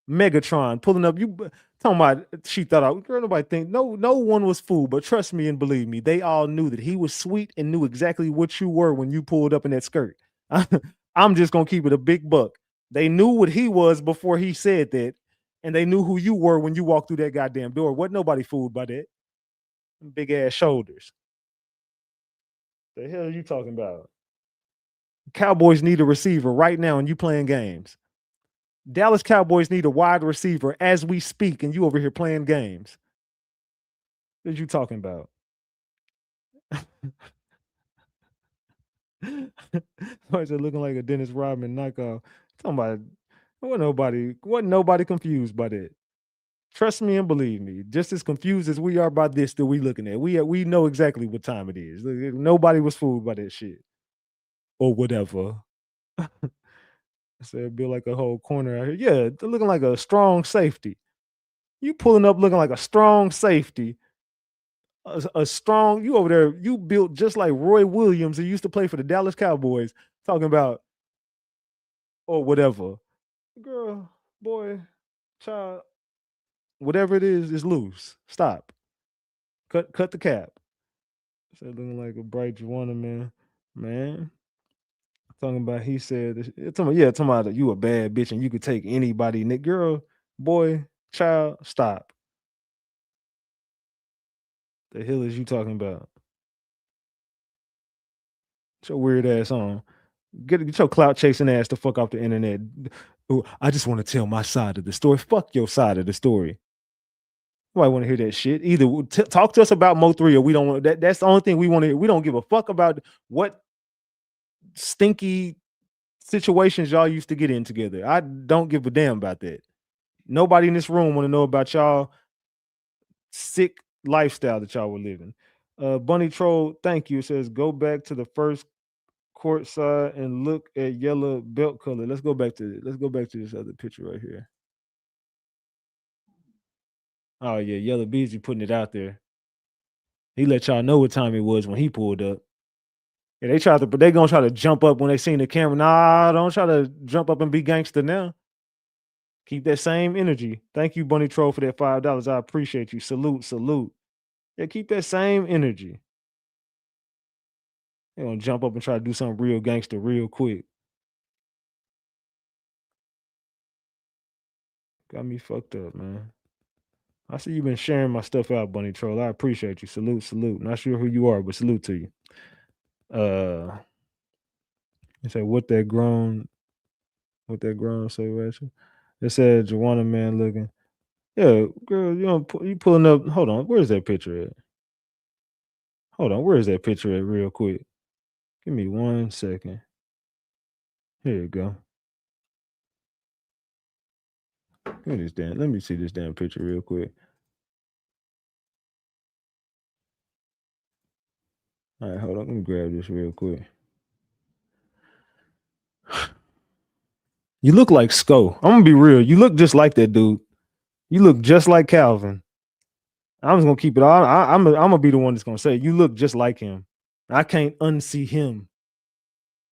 Megatron, pulling up. Talking about she thought I girl, nobody think no one was fooled, but trust me and believe me, they all knew that he was sweet and knew exactly what you were when you pulled up in that skirt. I'm just gonna keep it a big buck. They knew what he was before he said that, and they knew who you were when you walked through that goddamn door. Wasn't nobody fooled by that. Big ass shoulders. The hell are you talking about? Cowboys need a receiver right now, and you playing games. Dallas Cowboys need a wide receiver as we speak, and you over here playing games. What are you talking about? Why is it looking like a Dennis Rodman knockoff? Talking about wasn't nobody confused by that. Trust me and believe me. Just as confused as we are by this that we looking at. We know exactly what time it is. Nobody was fooled by that shit. Or whatever. I said build like a whole corner out here. Yeah, they're looking like a strong safety. You pulling up looking like a strong safety. A strong, you over there, you built just like Roy Williams, who used to play for the Dallas Cowboys, talking about or whatever. Girl, boy, child, whatever it is loose. Stop. Cut the cap. So looking like a bright Juana, man. Talking about he said talking about you a bad bitch and you could take anybody, Nick. Girl, boy, child, stop. The hell is you talking about? Get your weird ass on. Get your clout chasing ass the fuck off the internet. Ooh, I just want to tell my side of the story. Fuck your side of the story. Nobody want to hear that shit. Either talk to us about Mo3 or we don't want that. That's the only thing we want to hear. We don't give a fuck about what stinky situations y'all used to get in together. I don't give a damn about that. Nobody in this room want to know about y'all sick lifestyle that y'all were living. Bunny Troll, thank you. It says go back to the first court side and look at yellow belt color. Let's go back to this other picture right here. Oh yeah, Yellow Beezy putting it out there. He let y'all know what time it was when he pulled up. Yeah, they gonna try to jump up when they seen the camera. Nah, don't try to jump up and be gangster now. Keep that same energy. Thank you, Bunny Troll, for that $5. I appreciate you. Salute. Yeah, keep that same energy. They gonna jump up and try to do something real gangster real quick. Got me fucked up, man. I see you been sharing my stuff out, Bunny Troll. I appreciate you. Salute. Not sure who you are, but salute to you. You say what that grown say, Rachel? It said Joanna man looking. Yeah, girl, you pulling up. Hold on, where's that picture at? Where is that picture at real quick? Give me 1 second. Here you go. Let me see this damn picture real quick. All right, hold on. Let me grab this real quick. You look like Sko. I'm gonna be real. You look just like that dude. You look just like Calvin. I'm just gonna keep it all. I'm gonna be the one that's gonna say you look just like him. I can't unsee him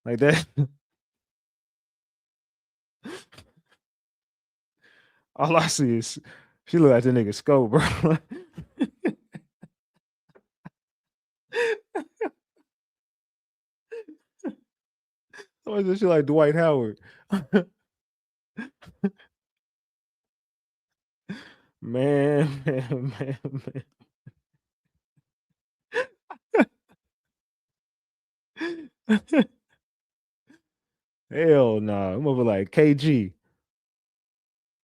like that. All I see is she look like that nigga Sko, bro. Why is she like Dwight Howard? man. Hell no. I'm over like KG.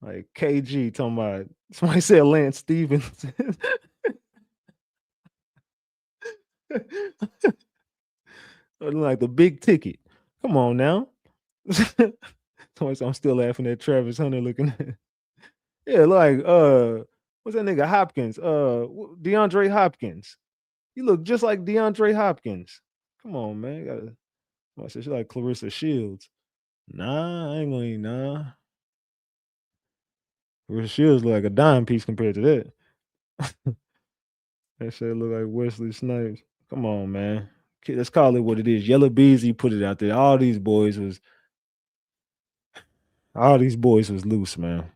Like KG talking about somebody said Lance Stevens. like the big ticket. Come on now. I'm still laughing at Travis Hunter looking at. Yeah, like what's that nigga Hopkins? DeAndre Hopkins. You look just like DeAndre Hopkins. Come on, man. I said she like Clarissa Shields. Nah, I ain't gonna eat nah. Clarissa Shields look like a dime piece compared to that. That shit look like Wesley Snipes. Come on, man. Let's call it what it is. Yellow Beezy put it out there. All these boys was loose, man.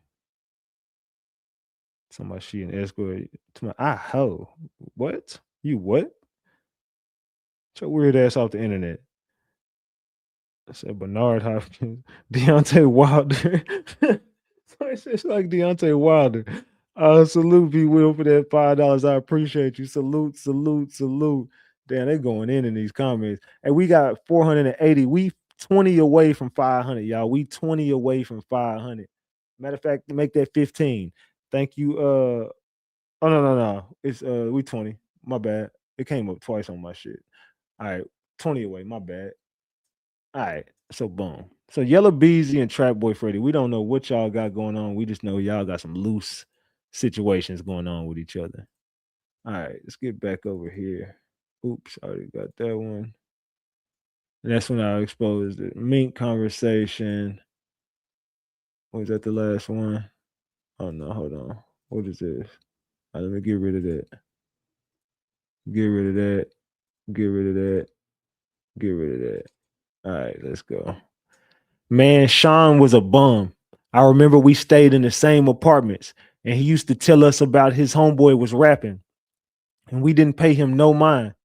Somebody she an escort. To my ho. What? You what? Get your weird ass off the internet. I said Bernard Hopkins, Deontay Wilder. I said it's like Deontay Wilder. Salute B Will for that $5. I appreciate you. Salute. Damn, they going in these comments. And we got 480. We 20 away from 500, y'all. We 20 away from 500. Matter of fact, make that 15. Thank you. Oh no. It's we 20. My bad. It came up twice on my shit. All right, 20 away. My bad. All right, so boom. So Yellow Beezy and Trap Boy Freddy, we don't know what y'all got going on. We just know y'all got some loose situations going on with each other. All right, let's get back over here. Oops, I already got that one. And that's when I exposed the Mink conversation. Was that the last one? Oh no, hold on. What is this? All right, let me get rid of that. Get rid of that. Get rid of that. Get rid of that. All right, let's go. Man, Shawn was a bum. I remember we stayed in the same apartments and he used to tell us about his homeboy was rapping and we didn't pay him no mind.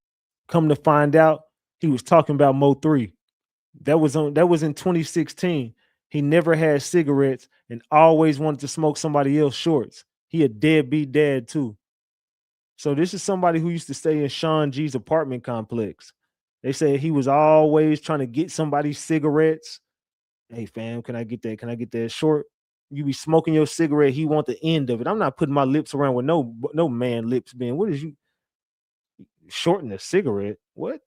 Come to find out, he was talking about Mo3. That was in 2016. He never had cigarettes and always wanted to smoke somebody else's shorts. He a deadbeat dad too. So this is somebody who used to stay in Shawn G's apartment complex. They said he was always trying to get somebody's cigarettes. Hey fam, can I get that? Can I get that short? You be smoking your cigarette. He want the end of it. I'm not putting my lips around with no man lips, man. What is you shorting a cigarette? What?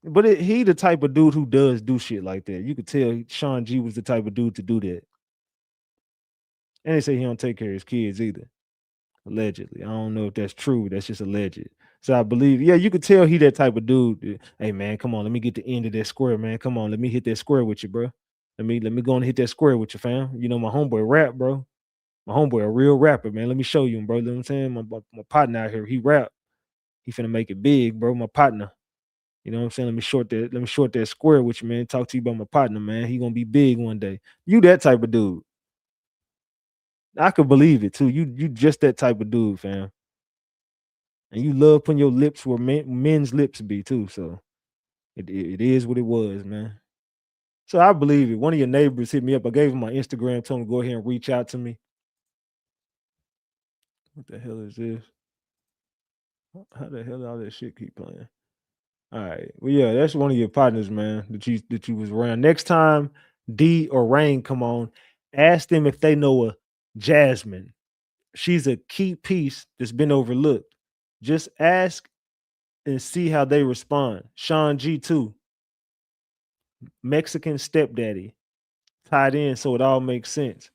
But he the type of dude who does do shit like that. You could tell Shawn G was the type of dude to do that. And they say he don't take care of his kids either. Allegedly. I don't know if that's true. That's just alleged. So I believe, yeah, you could tell he that type of dude. Hey man, come on, let me get the end of that square, man. Come on, let me hit that square with you, bro. Let me go and hit that square with you, fam. You know, my homeboy rap, bro. My homeboy a real rapper, man. Let me show you him, bro. You know what I'm saying? My partner out here, he rap. He finna make it big, bro. My partner. You know what I'm saying? Let me short that square with you, man. Talk to you about my partner, man. He gonna be big one day. You that type of dude. I could believe it too. You just that type of dude, fam. And you love putting your lips where men's lips be too. So it is what it was, man. So I believe it. One of your neighbors hit me up. I gave him my Instagram, told him to go ahead and reach out to me. What the hell is this? How the hell all that shit keep playing? All right. Well, yeah, that's one of your partners, man, that you was around. Next time D or Rain come on, ask them if they know a Jasmine. She's a key piece that's been overlooked. Just ask and see how they respond. Shawn G too. Mexican stepdaddy. Tied in so it all makes sense.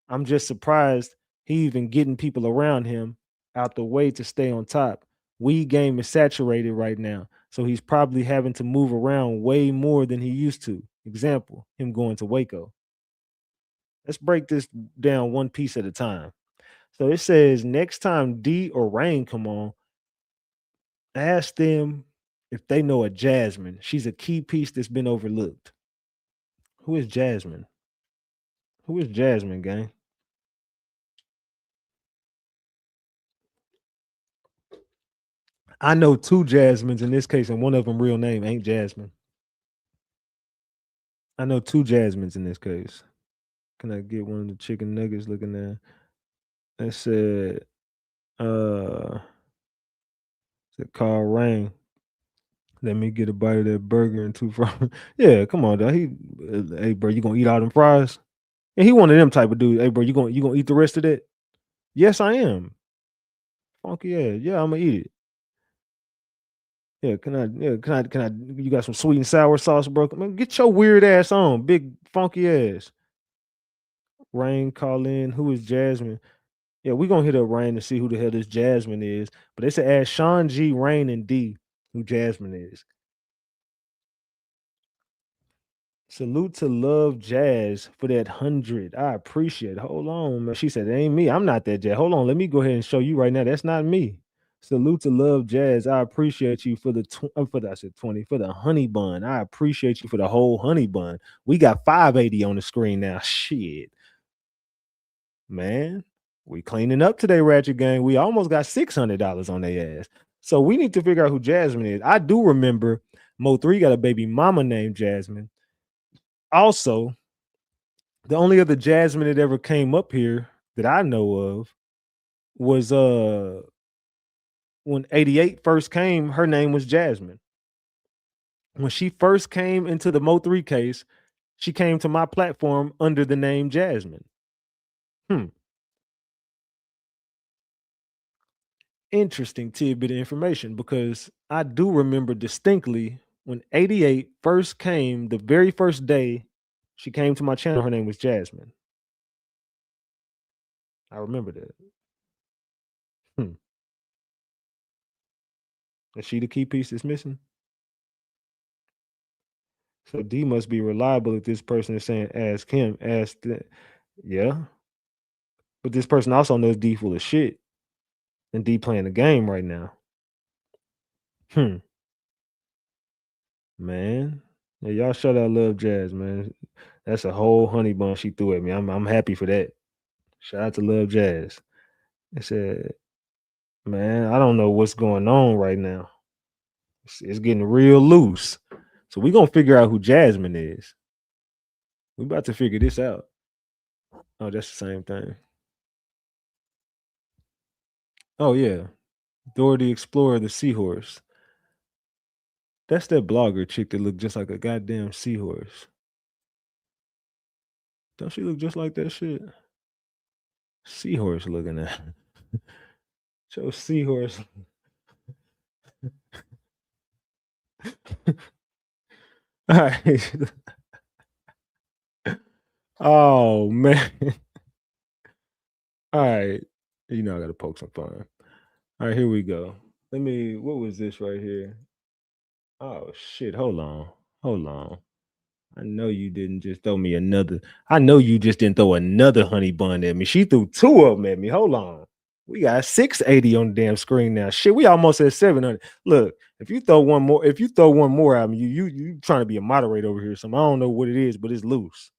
I'm just surprised he even getting people around him out the way to stay on top. Weed game is saturated right now, so he's probably having to move around way more than he used to. Example, him going to Waco. Let's break this down one piece at a time. So it says next time D or Rain come on, ask them if they know a Jasmine. She's a key piece that's been overlooked. Who is Jasmine? Who is Jasmine, gang? I know two Jasmines in this case, and one of them real name ain't Jasmine. I know two Jasmines in this case. Can I get one of the chicken nuggets looking there? It said, call Rain. Let me get a bite of that burger and two fries. Yeah, come on, dog. Hey, bro, you gonna eat all them fries? And he one of them type of dude. Hey, bro, you gonna eat the rest of that? Yes, I am. Funky ass. Yeah, I'm gonna eat it. Yeah, can I? You got some sweet and sour sauce, bro? Man, get your weird ass on, big funky ass. Rain, call in. Who is Jasmine? Yeah, we gonna hit up Rain to see who the hell this Jasmine is. But they said ask Shawn G, Rain, and D who Jasmine is. Salute to Love Jazz for that 100. I appreciate it. Hold on, man. She said, it ain't me. I'm not that Jazz. Hold on. Let me go ahead and show you right now. That's not me. Salute to Love Jazz. I appreciate you for the I said 20 for the honey bun. I appreciate you for the whole honey bun. We got 580 on the screen now. Shit. Man, we cleaning up today, Ratchet Gang. We almost got $600 on their ass. So we need to figure out who Jasmine is. I do remember Mo3 got a baby mama named Jasmine. Also, the only other Jasmine that ever came up here that I know of was when 88 first came, her name was Jasmine. When she first came into the Mo3 case, she came to my platform under the name Jasmine. Interesting tidbit of information, because I do remember distinctly when 88 first came, the very first day she came to my channel, her name was Jasmine. I remember that. Is she the key piece that's missing? So D must be reliable if this person is saying ask him, ask that. Yeah. But this person also knows D full of shit. And D playing the game right now. Man. Yeah, y'all shout out Love Jazz, man. That's a whole honey bun she threw at me. I'm happy for that. Shout out to Love Jazz. I said, man, I don't know what's going on right now. It's getting real loose. So we're gonna figure out who Jasmine is. We about to figure this out. Oh, that's the same thing. Oh yeah. Dora the Explorer, the seahorse. That's that blogger chick that looked just like a goddamn seahorse. Don't she look just like that shit? Seahorse looking at. Show seahorse. All right. Oh man. All right. You know I gotta poke some fun. All right, here we go. What was this right here? Oh shit, hold on. I know you didn't just throw me another. I know you just didn't throw another honey bun at me. She threw two of them at me. Hold on. We got 680 on the damn screen now. Shit, we almost at 700. Look, if you throw one more at me, you trying to be a moderator over here. So I don't know what it is, but it's loose.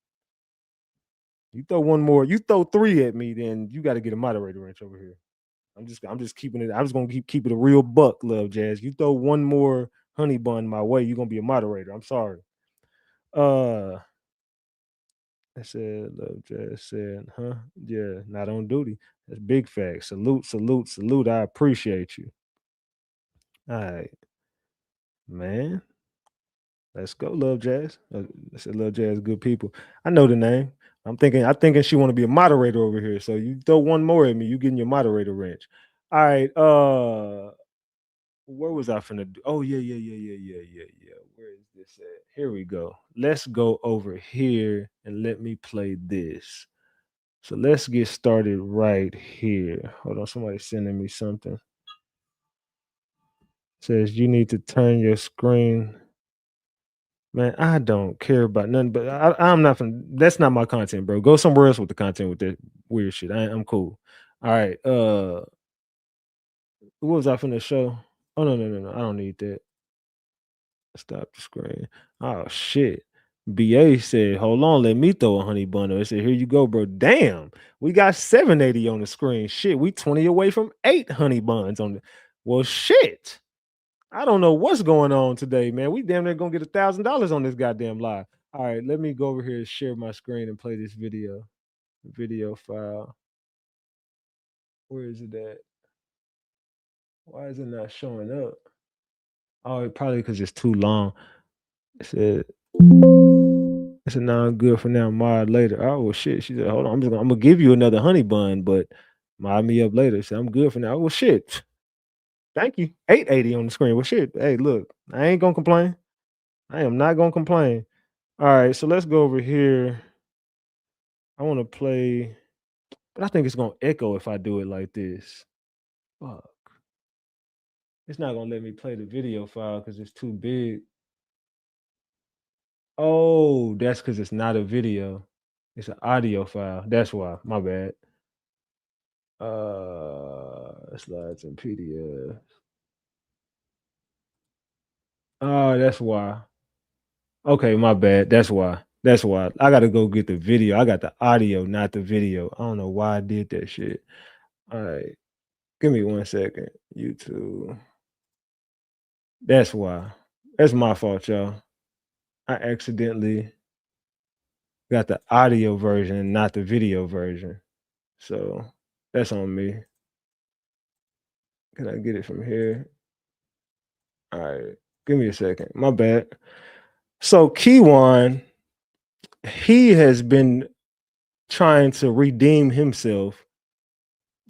You throw one more, you throw three at me, then you got to get a moderator wrench over here. I'm just keeping it. I'm just gonna keep it a real buck, Love Jazz. You throw one more honey bun my way, you're gonna be a moderator. I'm sorry. I said, Love Jazz said, huh? Yeah, not on duty. That's big facts. Salute. I appreciate you. All right, man. Let's go, Love Jazz. I said, Love Jazz, good people. I know the name. I'm thinking she want to be a moderator over here. So you throw one more at me, you getting your moderator wrench. All right. Where was I finna do? Oh, yeah. Where is this at? Here we go. Let's go over here and let me play this. So let's get started right here. Hold on, somebody's sending me something. It says you need to turn your screen. Man, I don't care about nothing, but I'm not finna, that's not my content, bro. Go somewhere else with the content with that weird shit. I'm cool. All right. What was I finna show? Oh, no. I don't need that. Stop the screen. Oh shit. BA said, hold on, let me throw a honey bun. It said, here you go, bro. Damn, we got 780 on the screen. Shit, we 20 away from 8 honey buns on the. Well, shit. I don't know what's going on today, man. We damn near gonna get $1,000 on this goddamn live. All right, let me go over here and share my screen and play this video file. Where is it at? Why is it not showing up? Oh, probably because it's too long. It said, no, I'm good for now. Mod later. Oh well, shit. She said, hold on. I'm gonna give you another honey bun, but mod me up later. She said, I'm good for now. Oh well, shit. Thank you. 880 on the screen. Well, shit. Hey, look, I ain't gonna complain. I am not gonna complain. All right, so let's go over here. I want to play, but I think it's gonna echo if I do it like this. Fuck. It's not gonna let me play the video file because it's too big. Oh, that's because it's not a video. It's an audio file. That's why. My bad. Slides and PDF. Oh, that's why. Okay, my bad. That's why. That's why. I gotta go get the video. I got the audio, not the video. I don't know why I did that shit. All right. Give me 1 second. YouTube. That's why. That's my fault, y'all. I accidentally got the audio version, not the video version. So that's on me. Can I get it from here? All right. Give me a second. My bad. So Kiwan, he has been trying to redeem himself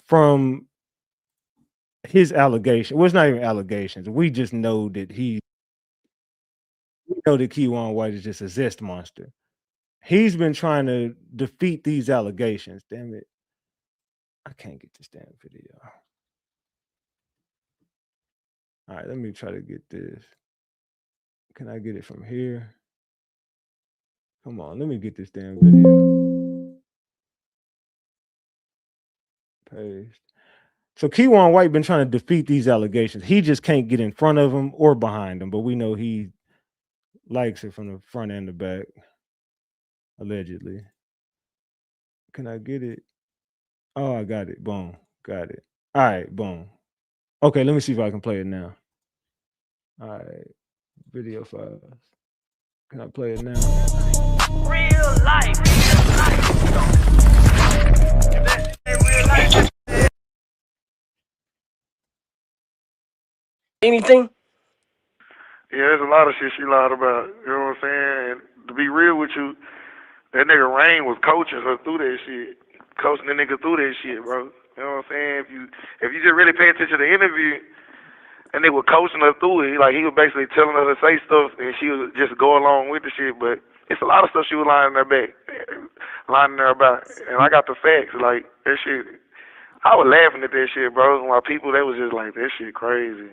from his allegation. Well, it's not even allegations. We just know that we know that Kiwan White is just a zest monster. He's been trying to defeat these allegations. Damn it. I can't get this damn video. All right, let me try to get this. Can I get it from here? Come on, let me get this damn video. Paste. So Kiwan White been trying to defeat these allegations. He just can't get in front of them or behind them, but we know he likes it from the front and the back, allegedly. Can I get it? Oh, I got it. Boom. Got it. All right, boom. Okay, let me see if I can play it now. All right, video files. Can I play it now? Real life. Anything? Yeah, there's a lot of shit she lied about. You know what I'm saying? And to be real with you, that nigga Rain was coaching her through that shit. Coaching the nigga through that shit, bro. You know what I'm saying? If you just really pay attention to the interview, and they were coaching her through it, like he was basically telling her to say stuff and she was just go along with the shit, but it's a lot of stuff she was lying there about. And I got the facts, like that shit. I was laughing at that shit, bro. While people, they was just like, that shit crazy.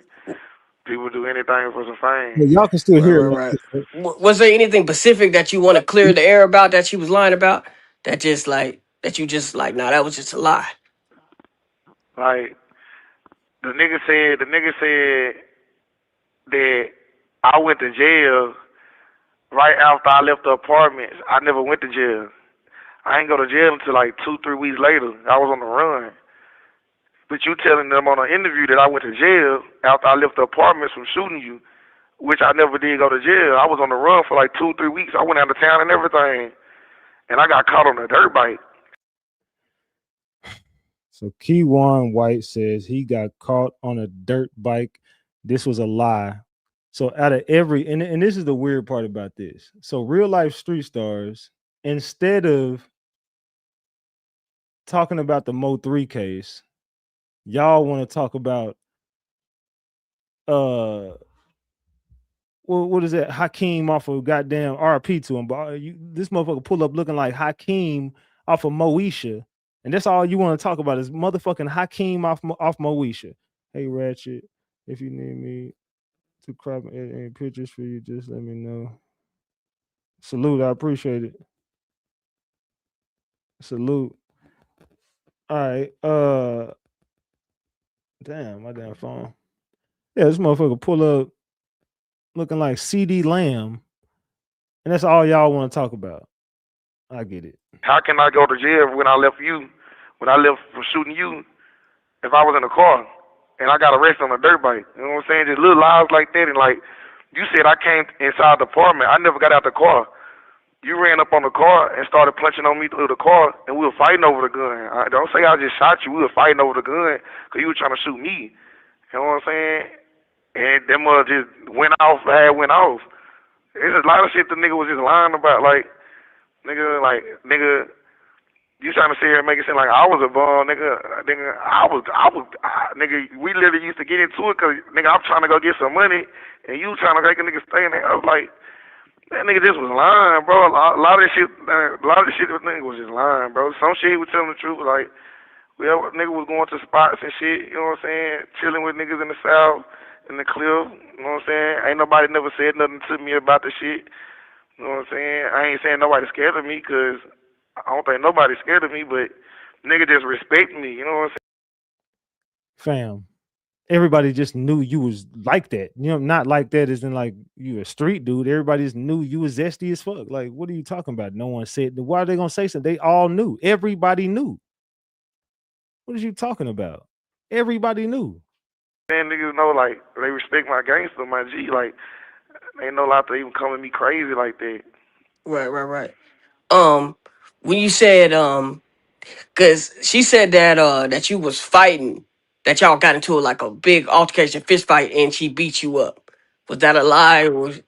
People do anything for some fame. Yeah, y'all can still hear it. Right. Was there anything specific that you want to clear the air about that she was lying about? That you just like, nah, that was just a lie. Like the nigga said that I went to jail right after I left the apartment. I never went to jail. I ain't go to jail until like 2-3 weeks later. I was on the run. But you telling them on an interview that I went to jail after I left the apartments from shooting you, which I never did go to jail. I was on the run for like 2-3 weeks. I went out of town and everything. And I got caught on a dirt bike. So Kiwan White says he got caught on a dirt bike. This was a lie. So out of every, and this is the weird part about this. So real life street stars, instead of talking about the Mo3 case, y'all want to talk about what is that? Hakeem off of goddamn RP to him. But this motherfucker pull up looking like Hakeem off of Moesha. And that's all you want to talk about is motherfucking Hakeem off Moesha. Hey, Ratchet, if you need me to crop any pictures for you, just let me know. Salute, I appreciate it. Salute. All right. Damn, my damn phone. Yeah, this motherfucker pull up looking like CD Lamb. And that's all y'all want to talk about. I get it. How can I go to jail when I left from shooting you if I was in a car and I got arrested on a dirt bike? You know what I'm saying? Just little lies like that. And like you said, I came inside the apartment. I never got out the car. You ran up on the car and started punching on me through the car, and we were fighting over the gun. Don't say I just shot you. We were fighting over the gun because you were trying to shoot me. You know what I'm saying? And them just went off. There's a lot of shit the nigga was just lying about. Like, nigga, You trying to sit here and make it seem like I was a bum, nigga? Nigga. We literally used to get into it because, nigga, I'm trying to go get some money, and you trying to make a nigga stay in there. I was like, that nigga just was lying, bro. A lot of this shit, this nigga was just lying, bro. Some shit he was telling the truth, like, nigga was going to spots and shit. You know what I'm saying? Chilling with niggas in the South, in the Cliff. You know what I'm saying? Ain't nobody never said nothing to me about the shit. You know what I'm saying? I ain't saying nobody scared of me because I don't think nobody's scared of me, but nigga just respect me. You know what I'm saying? Fam, everybody just knew you was like that. You know, not like that as in like you a street dude. Everybody just knew you was zesty as fuck. Like, what are you talking about? No one said. Why are they gonna say something? They all knew. Everybody knew. What are you talking about? Everybody knew. Man, niggas know, like, they respect my gangster, my G. Like, ain't no lot to even come at me crazy like that. Right. When you said cause she said that you was fighting, that y'all got into like a big altercation, fist fight, and she beat you up. Was that a lie? Or was...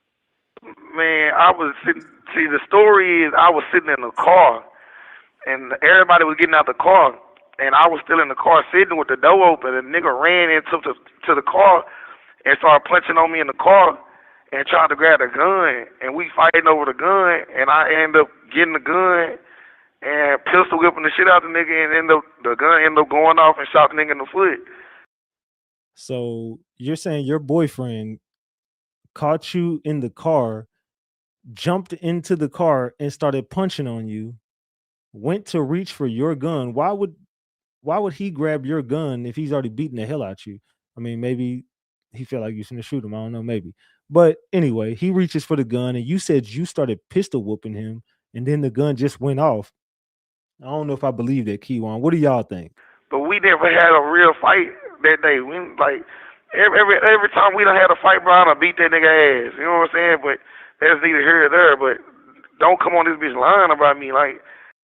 Man, I was sitting. See, the story is I was sitting in the car, and everybody was getting out the car, and I was still in the car sitting with the door open. And the nigga ran into the car and started punching on me in the car and tried to grab the gun, and we fighting over the gun, and I ended up getting the gun and pistol whipping the shit out the nigga, and the gun ended up going off and shot the nigga in the foot. So you're saying your boyfriend caught you in the car, jumped into the car and started punching on you, went to reach for your gun. Why would he grab your gun if he's already beating the hell out you? I mean, maybe he felt like you shouldn't shoot him. I don't know, maybe. But anyway, he reaches for the gun, and you said you started pistol whooping him, and then the gun just went off. I don't know if I believe that, Kiwan. What do y'all think? But we never had a real fight that day. We like every time we done had a fight, bro, I done beat that nigga ass. You know what I'm saying? But that's neither here or there. But don't come on this bitch lying about me. Like,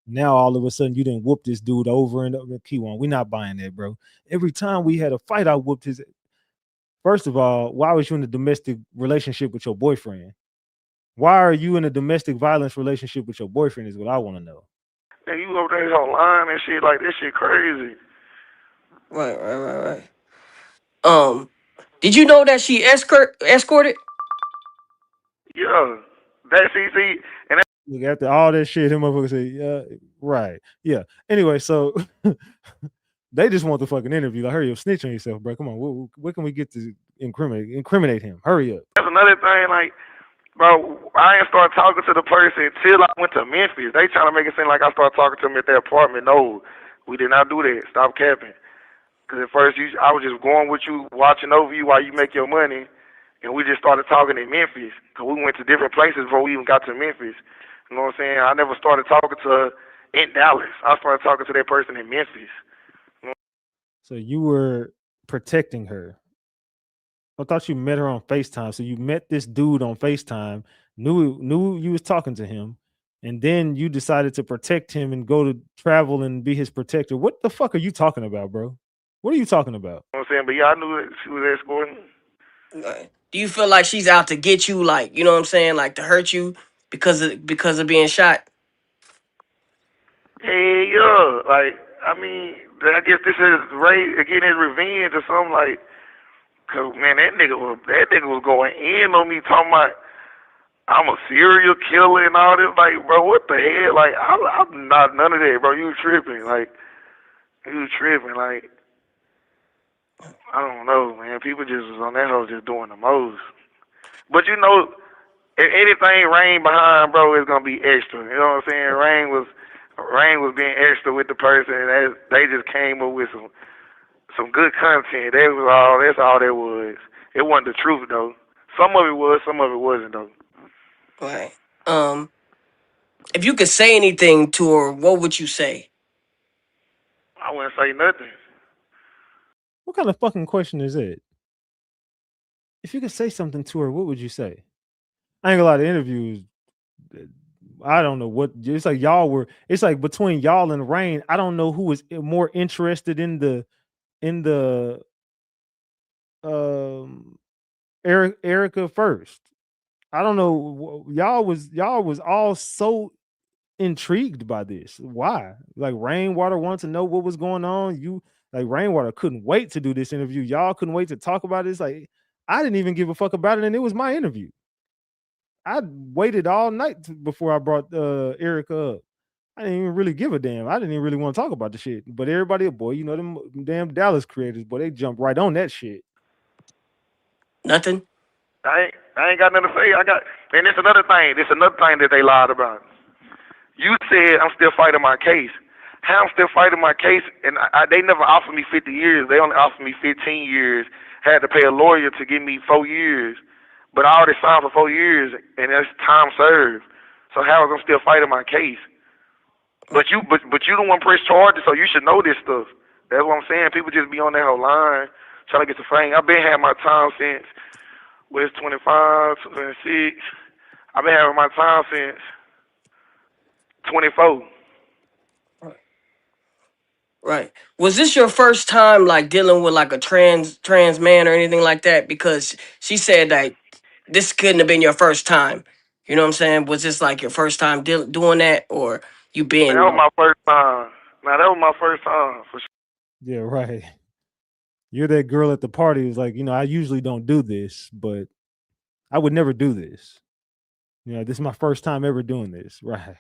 now all of a sudden you didn't whoop this dude over and over. Kiwan, we're not buying that, bro. Every time we had a fight, I whooped his. First of all, why was you in a domestic relationship with your boyfriend? Why are you in a domestic violence relationship with your boyfriend is what I want to know. and you over there online and shit, like, this shit crazy. Right. Did you know that she escorted? Yeah. That see, and that, Look, after all that shit, him motherfucker say, yeah, right. Yeah. Anyway, so they just want the fucking interview. Like, hurry up, snitch on yourself, bro. Come on. What can we get to incriminate him? Hurry up. that's another thing, like, bro, I ain't started talking to the person until I went to Memphis. They trying to make it seem like I started talking to him at their apartment. No, we did not do that. Stop capping. Because at first I was just going with you, watching over you while you make your money, and we just started talking in Memphis. Because we went to different places before we even got to Memphis. You know what I'm saying? I never started talking to her in Dallas. I started talking to that person in Memphis. So you were protecting her. I thought you met her on FaceTime. So you met this dude on FaceTime, knew you was talking to him, and then you decided to protect him and go to travel and be his protector. What the fuck are you talking about, bro? What are you talking about? You know what I'm saying? But yeah, I knew that she was escorting. Do you feel like she's out to get you, like, you know what I'm saying, like to hurt you because of being shot? Hey, yeah. Like, I mean, I guess this is getting his revenge or something, like, cause man, that nigga was going in on me, talking about I'm a serial killer and all this. Like, bro, what the hell? Like, I'm not none of that, bro. You tripping? Like, you tripping? Like, I don't know, man. People just was on that hoe just doing the most. But you know, if anything Rain behind, bro, it's gonna be extra. You know what I'm saying? Rain was being extra with the person, and they just came up with some good content. That's all that was. It wasn't the truth though. Some of it was, some of it wasn't though. Right. If you could say anything to her, what would you say? I wouldn't say nothing. What kind of fucking question is it? If you could say something to her, what would you say? I ain't gonna lie, the interviews, I don't know what, it's like it's like between y'all and Rain, I don't know who was more interested in the Erica first. I don't know. Y'all was all so intrigued by this. Why? Like Rainwater wanted to know what was going on. Rainwater couldn't wait to do this interview. Y'all couldn't wait to talk about this. Like, I didn't even give a fuck about it, and it was my interview. I waited all night before I brought Erica up. I didn't even really give a damn. I didn't even really want to talk about the shit. But everybody, boy, you know them damn Dallas creators, boy, they jump right on that shit. Nothing. I ain't got nothing to say. And it's another thing. It's another thing that they lied about. You said I'm still fighting my case. How I'm still fighting my case, and they never offered me 50 years. They only offered me 15 years. Had to pay a lawyer to give me 4 years. But I already signed for 4 years, and that's time served. So how is I'm still fighting my case? But you the one press charges, so you should know this stuff. That's what I'm saying. People just be on that whole line trying to get the fame. I've been having my time since 25, 26. I've been having my time since 24. Right. Was this your first time like dealing with like a trans man or anything like that? Because she said that this couldn't have been your first time. You know what I'm saying? Was this like your first time doing that, or you been? That was my first time. Now that was my first time for sure. Yeah, right. You're that girl at the party who's like, I usually don't do this, but I would never do this. This is my first time ever doing this. Right.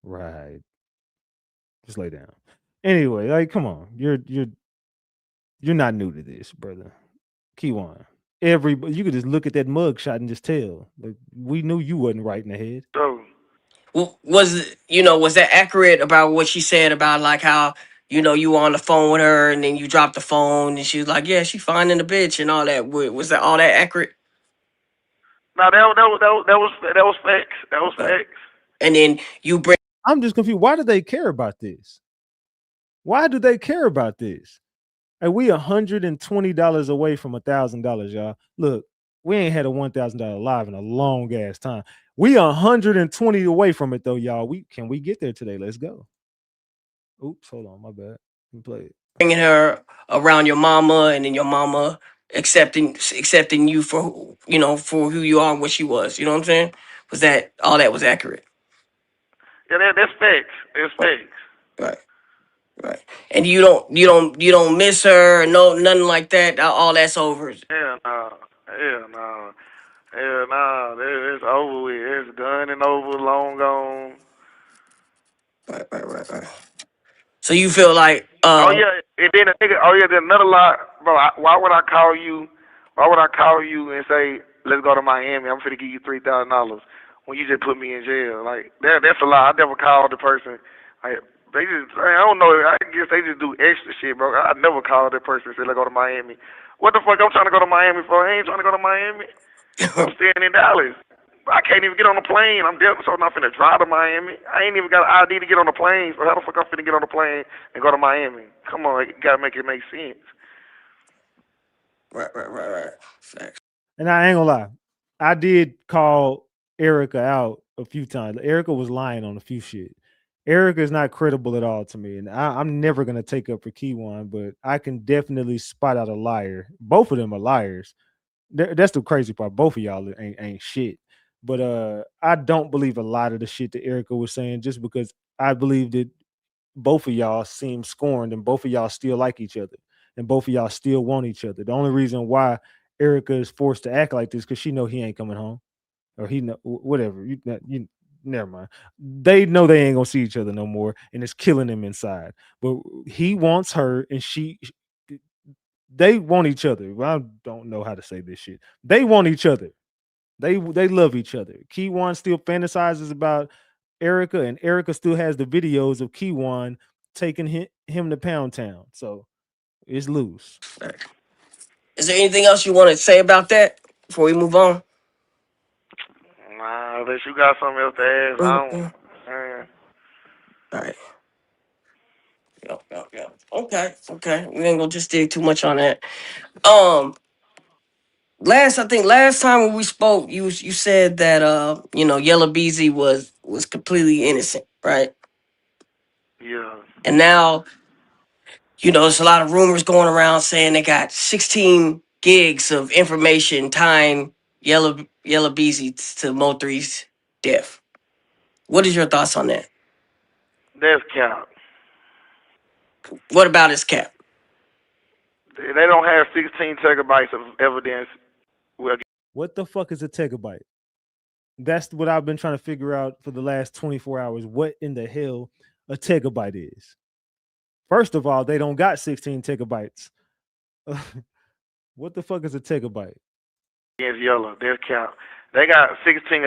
Right. Just lay down. Anyway, like, come on. You're not new to this, brother. Kiwan. You could just look at that mug shot and just tell. Like, we knew you wasn't right in the head. So Was that accurate about what she said about like how you were on the phone with her and then you dropped the phone and she was like, yeah, she fine in the bitch and all that. Was that all that accurate? No, that was facts. That was facts. And then you bring. I'm just confused. Why do they care about this? Why do they care about this? And we $120 away from $1,000, y'all. Look, we ain't had a $1,000 live in a long ass time. We 120 away from it though, y'all. Can we get there today? Let's go. Oops, hold on, my bad. Let me play it. Bringing her around your mama, and then your mama accepting you for who you are and what she was. You know what I'm saying? Was that all that was accurate? Yeah, that's facts. It's facts. Right. And you don't miss her, no, nothing like that. All that's over. Hell no. It's over with. It's done and over, long gone. Right. So you feel like oh yeah, and then there's another lie, bro. Why would I call you? Why would I call you and say let's go to Miami? I'm finna give you $3,000 when you just put me in jail. Like that's a lie. I never called the person. Like I don't know. I guess they just do extra shit, bro. I never called that person and said let's go to Miami. What the fuck I'm trying to go to Miami for? I ain't trying to go to Miami. I'm staying in Dallas. I can't even get on a plane. I'm definitely so not finna drive to Miami. I ain't even got an ID to get on the plane. So how the fuck I'm finna get on the plane and go to Miami? Come on, you gotta make it make sense. Right. Facts. And I ain't gonna lie, I did call Erica out a few times. Erica was lying on a few shit. Erica is not credible at all to me, and I'm never gonna take up for Kiwan, but I can definitely spot out a liar. Both of them are liars. That's the crazy part. Both of y'all ain't shit. But I don't believe a lot of the shit that Erica was saying, just because I believe that both of y'all seem scorned and both of y'all still like each other and both of y'all still want each other. The only reason why Erica is forced to act like this because she know he ain't coming home, or he know whatever. You never mind. They know they ain't gonna see each other no more, and it's killing him inside. But he wants her, and they want each other. I don't know how to say this shit. They want each other. They love each other. Kiwan still fantasizes about Erica, and Erica still has the videos of Kiwan taking him to Pound Town. So it's loose. Is there anything else you want to say about that before we move on? Nah, unless you got something else to ask, I don't. All right. Yep. Okay. We ain't gonna just dig too much on that. Last time when we spoke, you said that Yellow Beezy was completely innocent, right? Yeah. And now, there's a lot of rumors going around saying they got 16 gigs of information tying Yellow Beezy to Mo3's death. What is your thoughts on that? That's cap. What about his cap? They don't have 16 terabytes of evidence. Well, What the fuck is a terabyte? That's what I've been trying to figure out for the last 24 hours. What in the hell a terabyte is? First of all, they don't got 16 terabytes. What the fuck is a terabyte? against Yellow, that's cap. They got 16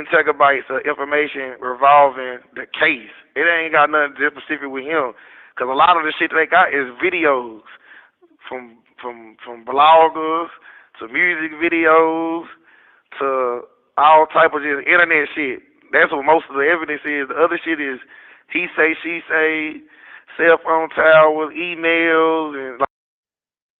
terabytes of information revolving the case. It ain't got nothing just specific with him, because a lot of the shit they got is videos from bloggers to music videos to all type of just internet shit. That's what most of the evidence is. The other shit is he say, she say, cell phone towers, emails, and like.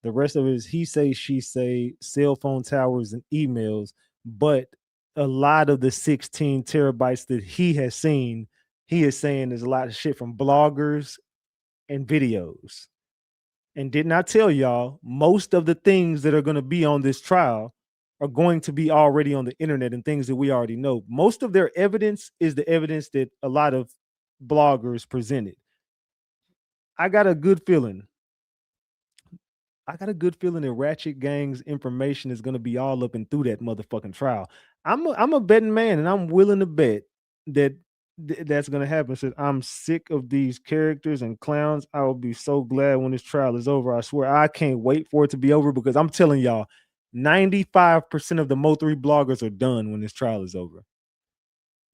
The rest of it is he say, she say, cell phone towers, and emails. But a lot of the 16 terabytes that he has seen, he is saying there's a lot of shit from bloggers and videos. And didn't I tell y'all, most of the things that are going to be on this trial are going to be already on the internet and things that we already know. Most of their evidence is the evidence that a lot of bloggers presented. I got a good feeling that Ratchet Gang's information is going to be all up and through that motherfucking trial. I'm a betting man, and I'm willing to bet that that's going to happen. So I'm sick of these characters and clowns. I will be so glad when this trial is over. I swear I can't wait for it to be over, because I'm telling y'all, 95% of the Mo3 bloggers are done when this trial is over.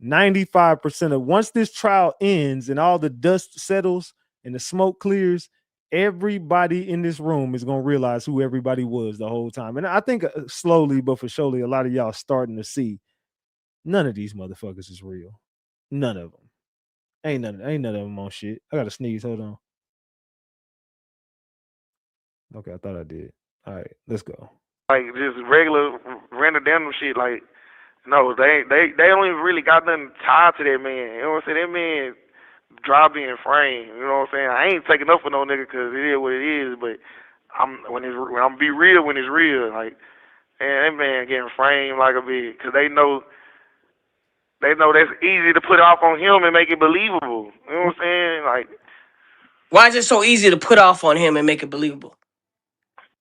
95% of once this trial ends and all the dust settles and the smoke clears, everybody in this room is going to realize who everybody was the whole time. And I think slowly but for surely, a lot of y'all starting to see none of these motherfuckers is real. None of them. Ain't none of them on shit. I got to sneeze. Hold on. Okay, I thought I did. All right, let's go. Like just regular random shit. Like no, they don't even really got nothing tied to that man. You know what I'm saying? That man drive being framed. You know what I'm saying? I ain't taking up for no nigga because it is what it is. But when I'm be real when it's real. Like, man, that man getting framed like a bitch because they know that's easy to put off on him and make it believable. You know what I'm saying? Like, why is it so easy to put off on him and make it believable?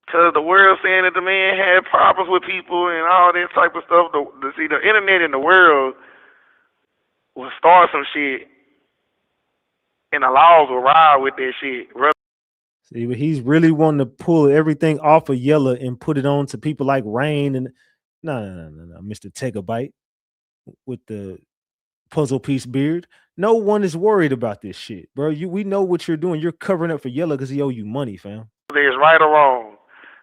because the world saying that the man had problems with people and all that type of stuff. See, the internet and the world will start some shit, and the laws will ride with that shit. See, but he's really wanting to pull everything off of Yella and put it on to people like Rain and no, Mr. Tegabyte with the puzzle piece beard. No one is worried about this shit, bro. We know what you're doing. You're covering up for Yella because he owe you money, fam. There's right or wrong.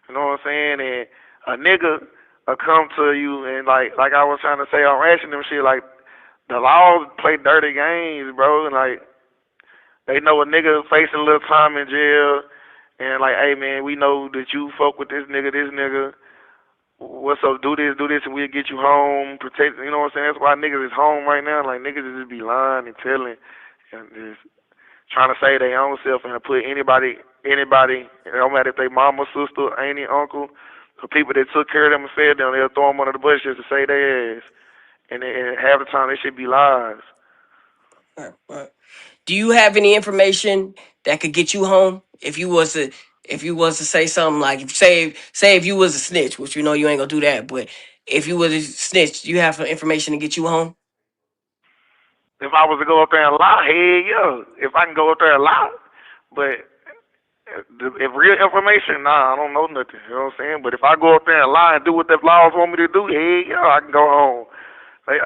You know what I'm saying? And a nigga will come to you and like I was trying to say on Ration them shit, like the laws play dirty games, bro, and like they know a nigga facing a little time in jail and like, hey man, we know that you fuck with this nigga. What's up, do this, and we'll get you home, protect, you know what I'm saying? That's why niggas is home right now. Like niggas just be lying and telling and just trying to say their own self and to put anybody, it don't matter if they mama, sister, auntie, uncle, the people that took care of them and fed them, they'll throw them under the bus just to say their ass. And half the time they should be lies. Right. Do you have any information that could get you home if you was to say something like say if you was a snitch, which you know you ain't gonna do that, but if you was a snitch, you have some information to get you home? If I was to go up there and lie, hey, yeah. If I can go up there and lie, but if real information, nah, I don't know nothing. You know what I'm saying? But if I go up there and lie and do what the laws want me to do, hey, yeah, I can go home. Like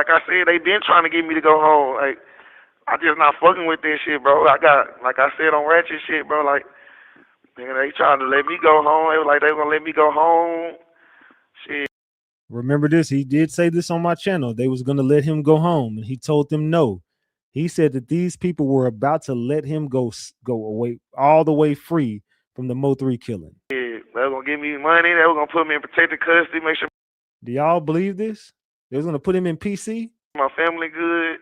I said, they been trying to get me to go home. Like, I just not fucking with this shit, bro. I got, like I said on Ratchet shit, bro, like, nigga, they trying to let me go home. They were like, they were going to let me go home. Shit. Remember this, he did say this on my channel. They was going to let him go home, and he told them no. He said that these people were about to let him go away all the way free from the Mo3 killing. Yeah, they were going to give me money. They were going to put me in protected custody, make sure. Do y'all believe this? They was going to put him in PC? My family good.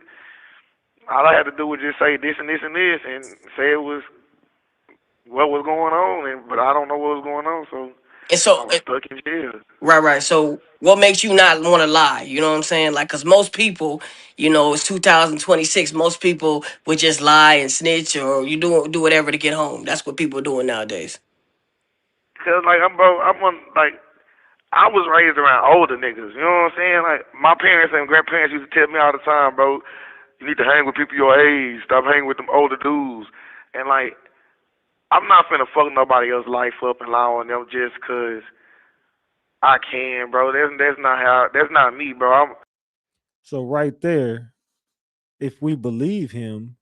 All I had to do was just say this and this and this and say it was what was going on, but I don't know what was going on, so. And so, I was stuck in jail. right. So what makes you not want to lie? You know what I'm saying? Like, because most people, it's 2026. Most people would just lie and snitch, or you do whatever to get home. That's what people are doing nowadays. Cause like I was raised around older niggas. You know what I'm saying? Like my parents and grandparents used to tell me all the time, bro, you need to hang with people your age. Stop hanging with them older dudes. And like, I'm not finna fuck nobody else's life up and lie on them just cause I can, bro. That's not me, bro. So right there, if we believe him,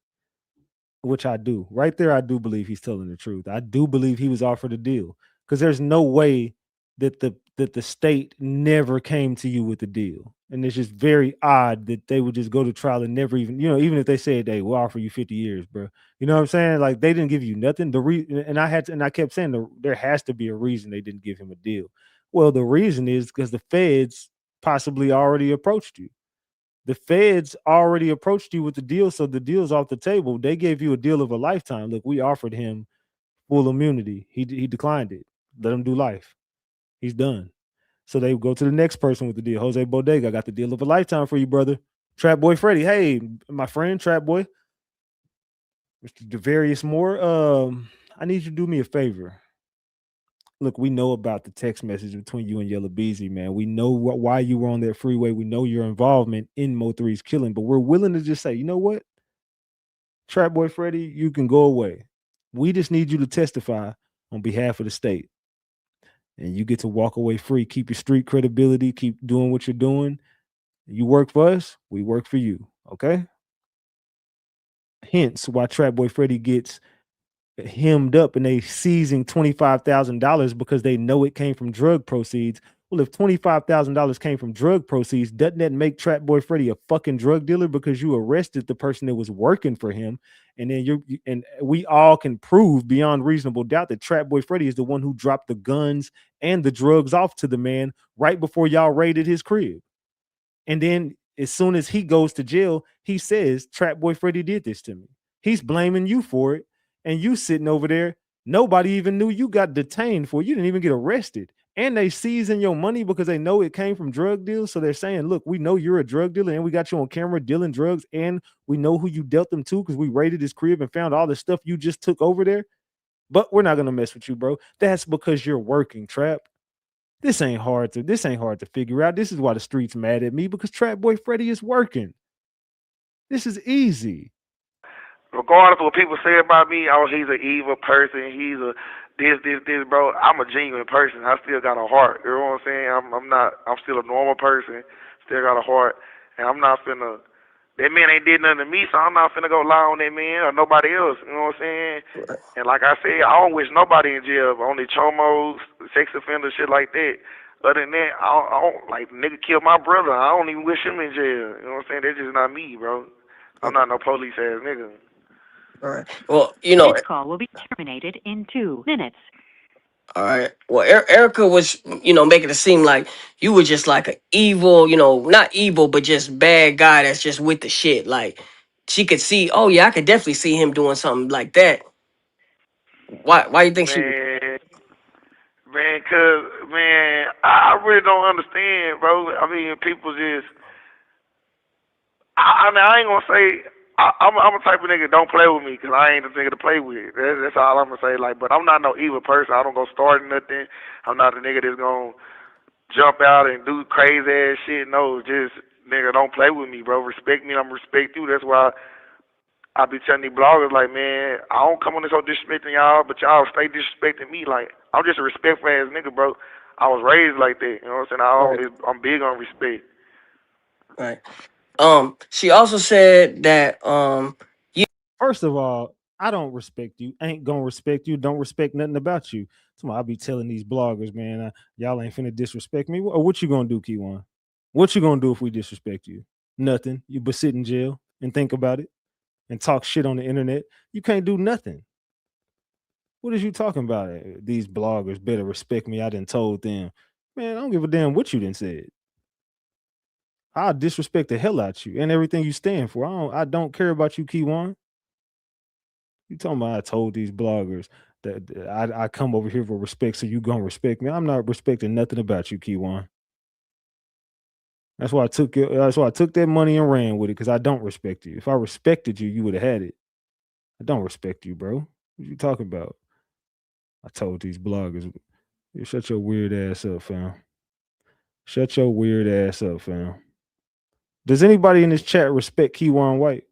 which I do, right there, I do believe he's telling the truth. I do believe he was offered a deal because there's no way that the state never came to you with a deal. And it's just very odd that they would just go to trial and never even, even if they said, "Hey, we'll offer you 50 years, bro." You know what I'm saying? Like they didn't give you nothing. And I kept saying there has to be a reason they didn't give him a deal. Well, the reason is because the feds possibly already approached you. The feds already approached you with the deal, so the deal's off the table. They gave you a deal of a lifetime. Look, we offered him full immunity. He declined it. Let him do life. He's done. So they go to the next person with the deal. Jose Bodega, got the deal of a lifetime for you, brother. Trap Boy Freddy, hey, my friend, Trap Boy. Mr. Devarius Moore, I need you to do me a favor. Look, we know about the text message between you and Yellow Beezy, man. We know why you were on that freeway. We know your involvement in Mo3's killing, but we're willing to just say, you know what? Trap Boy Freddy, you can go away. We just need you to testify on behalf of the state. And you get to walk away free. Keep your street credibility. Keep doing what you're doing. You work for us, we work for you. Okay? Hence why Trap Boy Freddy gets hemmed up and they seizing $25,000 because they know it came from drug proceeds. Well, if $25,000 came from drug proceeds, doesn't that make Trap Boy Freddy a fucking drug dealer because you arrested the person that was working for him? And then and we all can prove beyond reasonable doubt that Trap Boy Freddy is the one who dropped the guns and the drugs off to the man right before y'all raided his crib. And then as soon as he goes to jail, he says, Trap Boy Freddy did this to me. He's blaming you for it. And you sitting over there, nobody even knew you got detained for it. You didn't even get arrested. And they seizing your money because they know it came from drug deals. So they're saying, look, we know you're a drug dealer and we got you on camera dealing drugs and we know who you dealt them to because we raided his crib and found all the stuff you just took over there. But we're not going to mess with you, bro. That's because you're working, Trap. This ain't hard to figure out. This is why the street's mad at me because Trap Boy Freddy is working. This is easy. Regardless of what people say about me, oh, he's an evil person, he's a this, bro. I'm a genuine person. I still got a heart. You know what I'm saying? I'm still a normal person, still got a heart, and I'm not finna. That man ain't did nothing to me, so I'm not finna go lie on that man or nobody else. You know what I'm saying? And like I said, I don't wish nobody in jail. Only chomos, sex offenders, shit like that. Other than that, I don't like nigga killed my brother. I don't even wish him in jail. You know what I'm saying? That's just not me, bro. I'm not no police ass nigga. All right. Well, This call will be terminated in 2 minutes. All right. Well, Erica was, making it seem like you were just like an evil, not evil, but just bad guy that's just with the shit. Like she could see, oh yeah, I could definitely see him doing something like that. Why you think she? Cause I really don't understand, bro. I mean, people just. I ain't gonna say. I'm a type of nigga don't play with me because I ain't the nigga to play with. That's all I'm gonna say. Like, but I'm not no evil person. I don't go starting nothing. I'm not the nigga that's gonna jump out and do crazy ass shit. No, just nigga don't play with me, bro. Respect me, I'm respect you. That's why I be telling these bloggers like, man, I don't come on this whole disrespecting y'all, but y'all stay disrespecting me. Like, I'm just a respectful ass nigga, bro. I was raised like that. You know what I'm saying? I'm big on respect. Right. She also said that First of all, I don't respect you. Ain't gonna respect you. Don't respect nothing about you. So I be telling these bloggers, man, y'all ain't finna disrespect me. Or what you gonna do, Kiwan? What you gonna do if we disrespect you? Nothing. You but sit in jail and think about it and talk shit on the internet. You can't do nothing. What is you talking about? These bloggers better respect me. I done told them. Man, I don't give a damn what you done said. I'll disrespect the hell out you and everything you stand for. I don't care about you, Kiwan. You talking about I told these bloggers. I come over here for respect, so you gonna respect me. I'm not respecting nothing about you, Kiwan. That's why I took it. That's why I took that money and ran with it, because I don't respect you. If I respected you, you would have had it. I don't respect you, bro. What you talking about? I told these bloggers, you shut your weird ass up, fam. Shut your weird ass up, fam. Does anybody in this chat respect Kiwan White?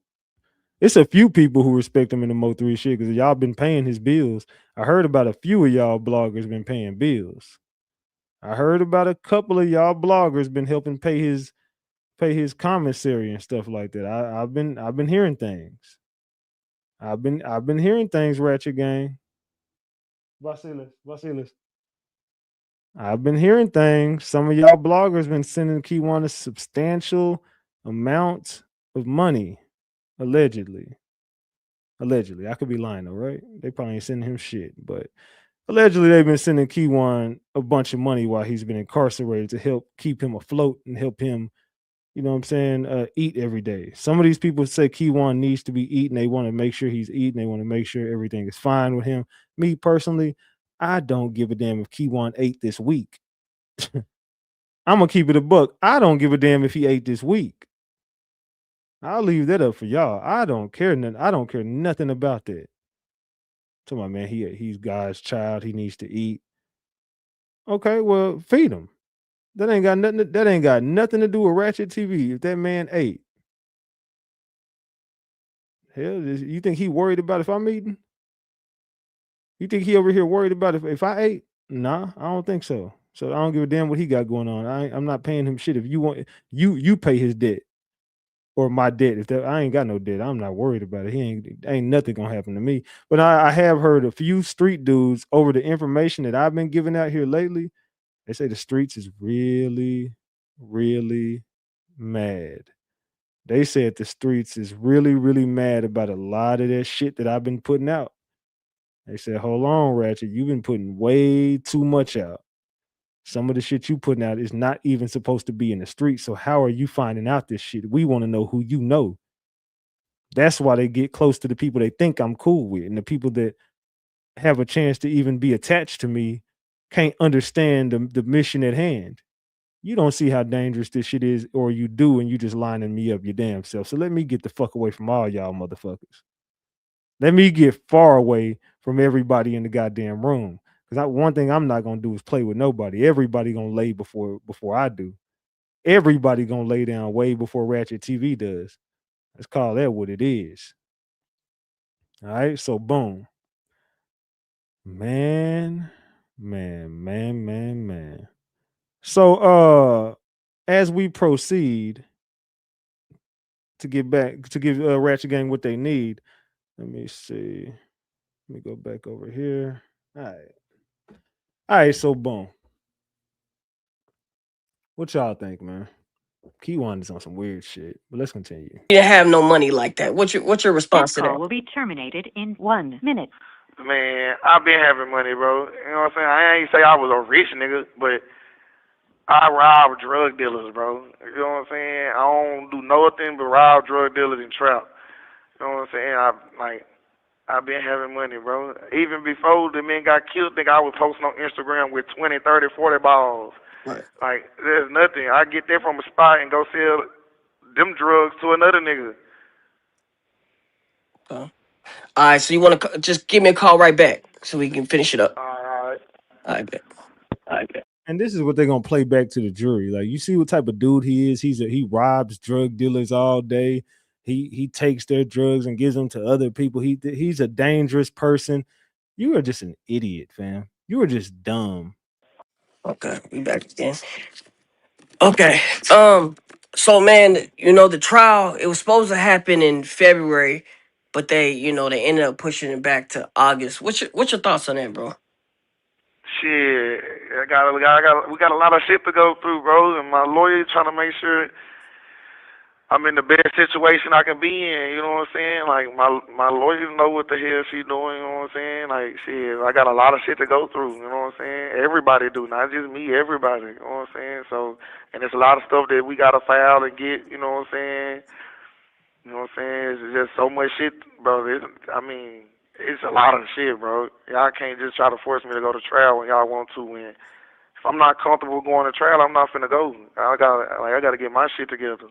It's a few people who respect him in the Mo3 shit, because y'all been paying his bills. I heard about a few of y'all bloggers been paying bills. I heard about a couple of y'all bloggers been helping pay his commissary and stuff like that. I've been hearing things. I've been hearing things, Ratchet Gang. Vasilis. I've been hearing things. Some of y'all bloggers been sending Kiwan a substantial amount of money, allegedly. Allegedly, I could be lying though, right? They probably ain't sending him shit, but allegedly they've been sending Kiwan a bunch of money while he's been incarcerated to help keep him afloat and help him, you know what I'm saying, eat every day. Some of these people say Kiwan needs to be eating. They want to make sure he's eating. They want to make sure everything is fine with him. Me personally, I don't give a damn if Kiwan ate this week. I'm gonna keep it a buck. I don't give a damn if he ate this week. I'll leave that up for y'all. I don't care nothing about that. Tell my man, he's God's child. He needs to eat. Okay, well, feed him. That ain't got nothing to do with RatchetTV. If that man ate, hell, you think he worried about if I'm eating? You think he over here worried about if I ate? Nah, I don't think so. So I don't give a damn what he got going on. I'm not paying him shit. If you want, you pay his debt or my debt. If I ain't got no debt, I'm not worried about it. Ain't nothing gonna happen to me. But I have heard a few street dudes over the information that I've been giving out here lately. They say the streets is really, really mad. They said the streets is really, really mad about a lot of that shit that I've been putting out. They said, hold on, Ratchet, you've been putting way too much out. Some of the shit you putting out is not even supposed to be in the street. So how are you finding out this shit? We want to know who you know. That's why they get close to the people they think I'm cool with. And the people that have a chance to even be attached to me can't understand the mission at hand. You don't see how dangerous this shit is, or you do, and you just lining me up your damn self. So let me get the fuck away from all y'all motherfuckers. Let me get far away from everybody in the goddamn room. Because one thing I'm not gonna do is play with nobody. Everybody gonna lay before I do. Everybody gonna lay down way before RatchetTV does. Let's call that what it is. All right, so boom. Man. So as we proceed to get back to give Ratchet Gang what they need, let me see. Let me go back over here. All right, so boom. What y'all think, man? Kiwan is on some weird shit, but let's continue. You didn't have no money like that. What's your response to Call that? will be terminated in 1 minute. Man, I've been having money, bro. You know what I'm saying? I ain't say I was a rich nigga, but I rob drug dealers, bro. You know what I'm saying? I don't do nothing but rob drug dealers and trap. You know what I'm saying? I've been having money, bro. Even before the men got killed, think I was posting on Instagram with 20, 30, 40 balls. Right. Like, there's nothing. I get that from a spot and go sell them drugs to another nigga. All right, so you want to just give me a call right back so we can finish it up. All right. I bet. And this is what they're gonna play back to the jury. Like, you see what type of dude he is. He robs drug dealers all day. He takes their drugs and gives them to other people. He's a dangerous person. You are just an idiot, fam. You are just dumb. Okay, we back again. Okay. So man, the trial, it was supposed to happen in February, but they ended up pushing it back to August. What's your thoughts on that, bro? Shit, we got a lot of shit to go through, bro. And my lawyer trying to make sure I'm in the best situation I can be in. You know what I'm saying? Like my lawyers know what the hell she doing. You know what I'm saying? Like shit, I got a lot of shit to go through. You know what I'm saying? Everybody do, not just me. Everybody. You know what I'm saying? So, and there's a lot of stuff that we gotta file and get. You know what I'm saying? You know what I'm saying? It's just so much shit, bro. It's a lot of shit, bro. Y'all can't just try to force me to go to trial when y'all want to. When if I'm not comfortable going to trial, I'm not finna go. I gotta get my shit together.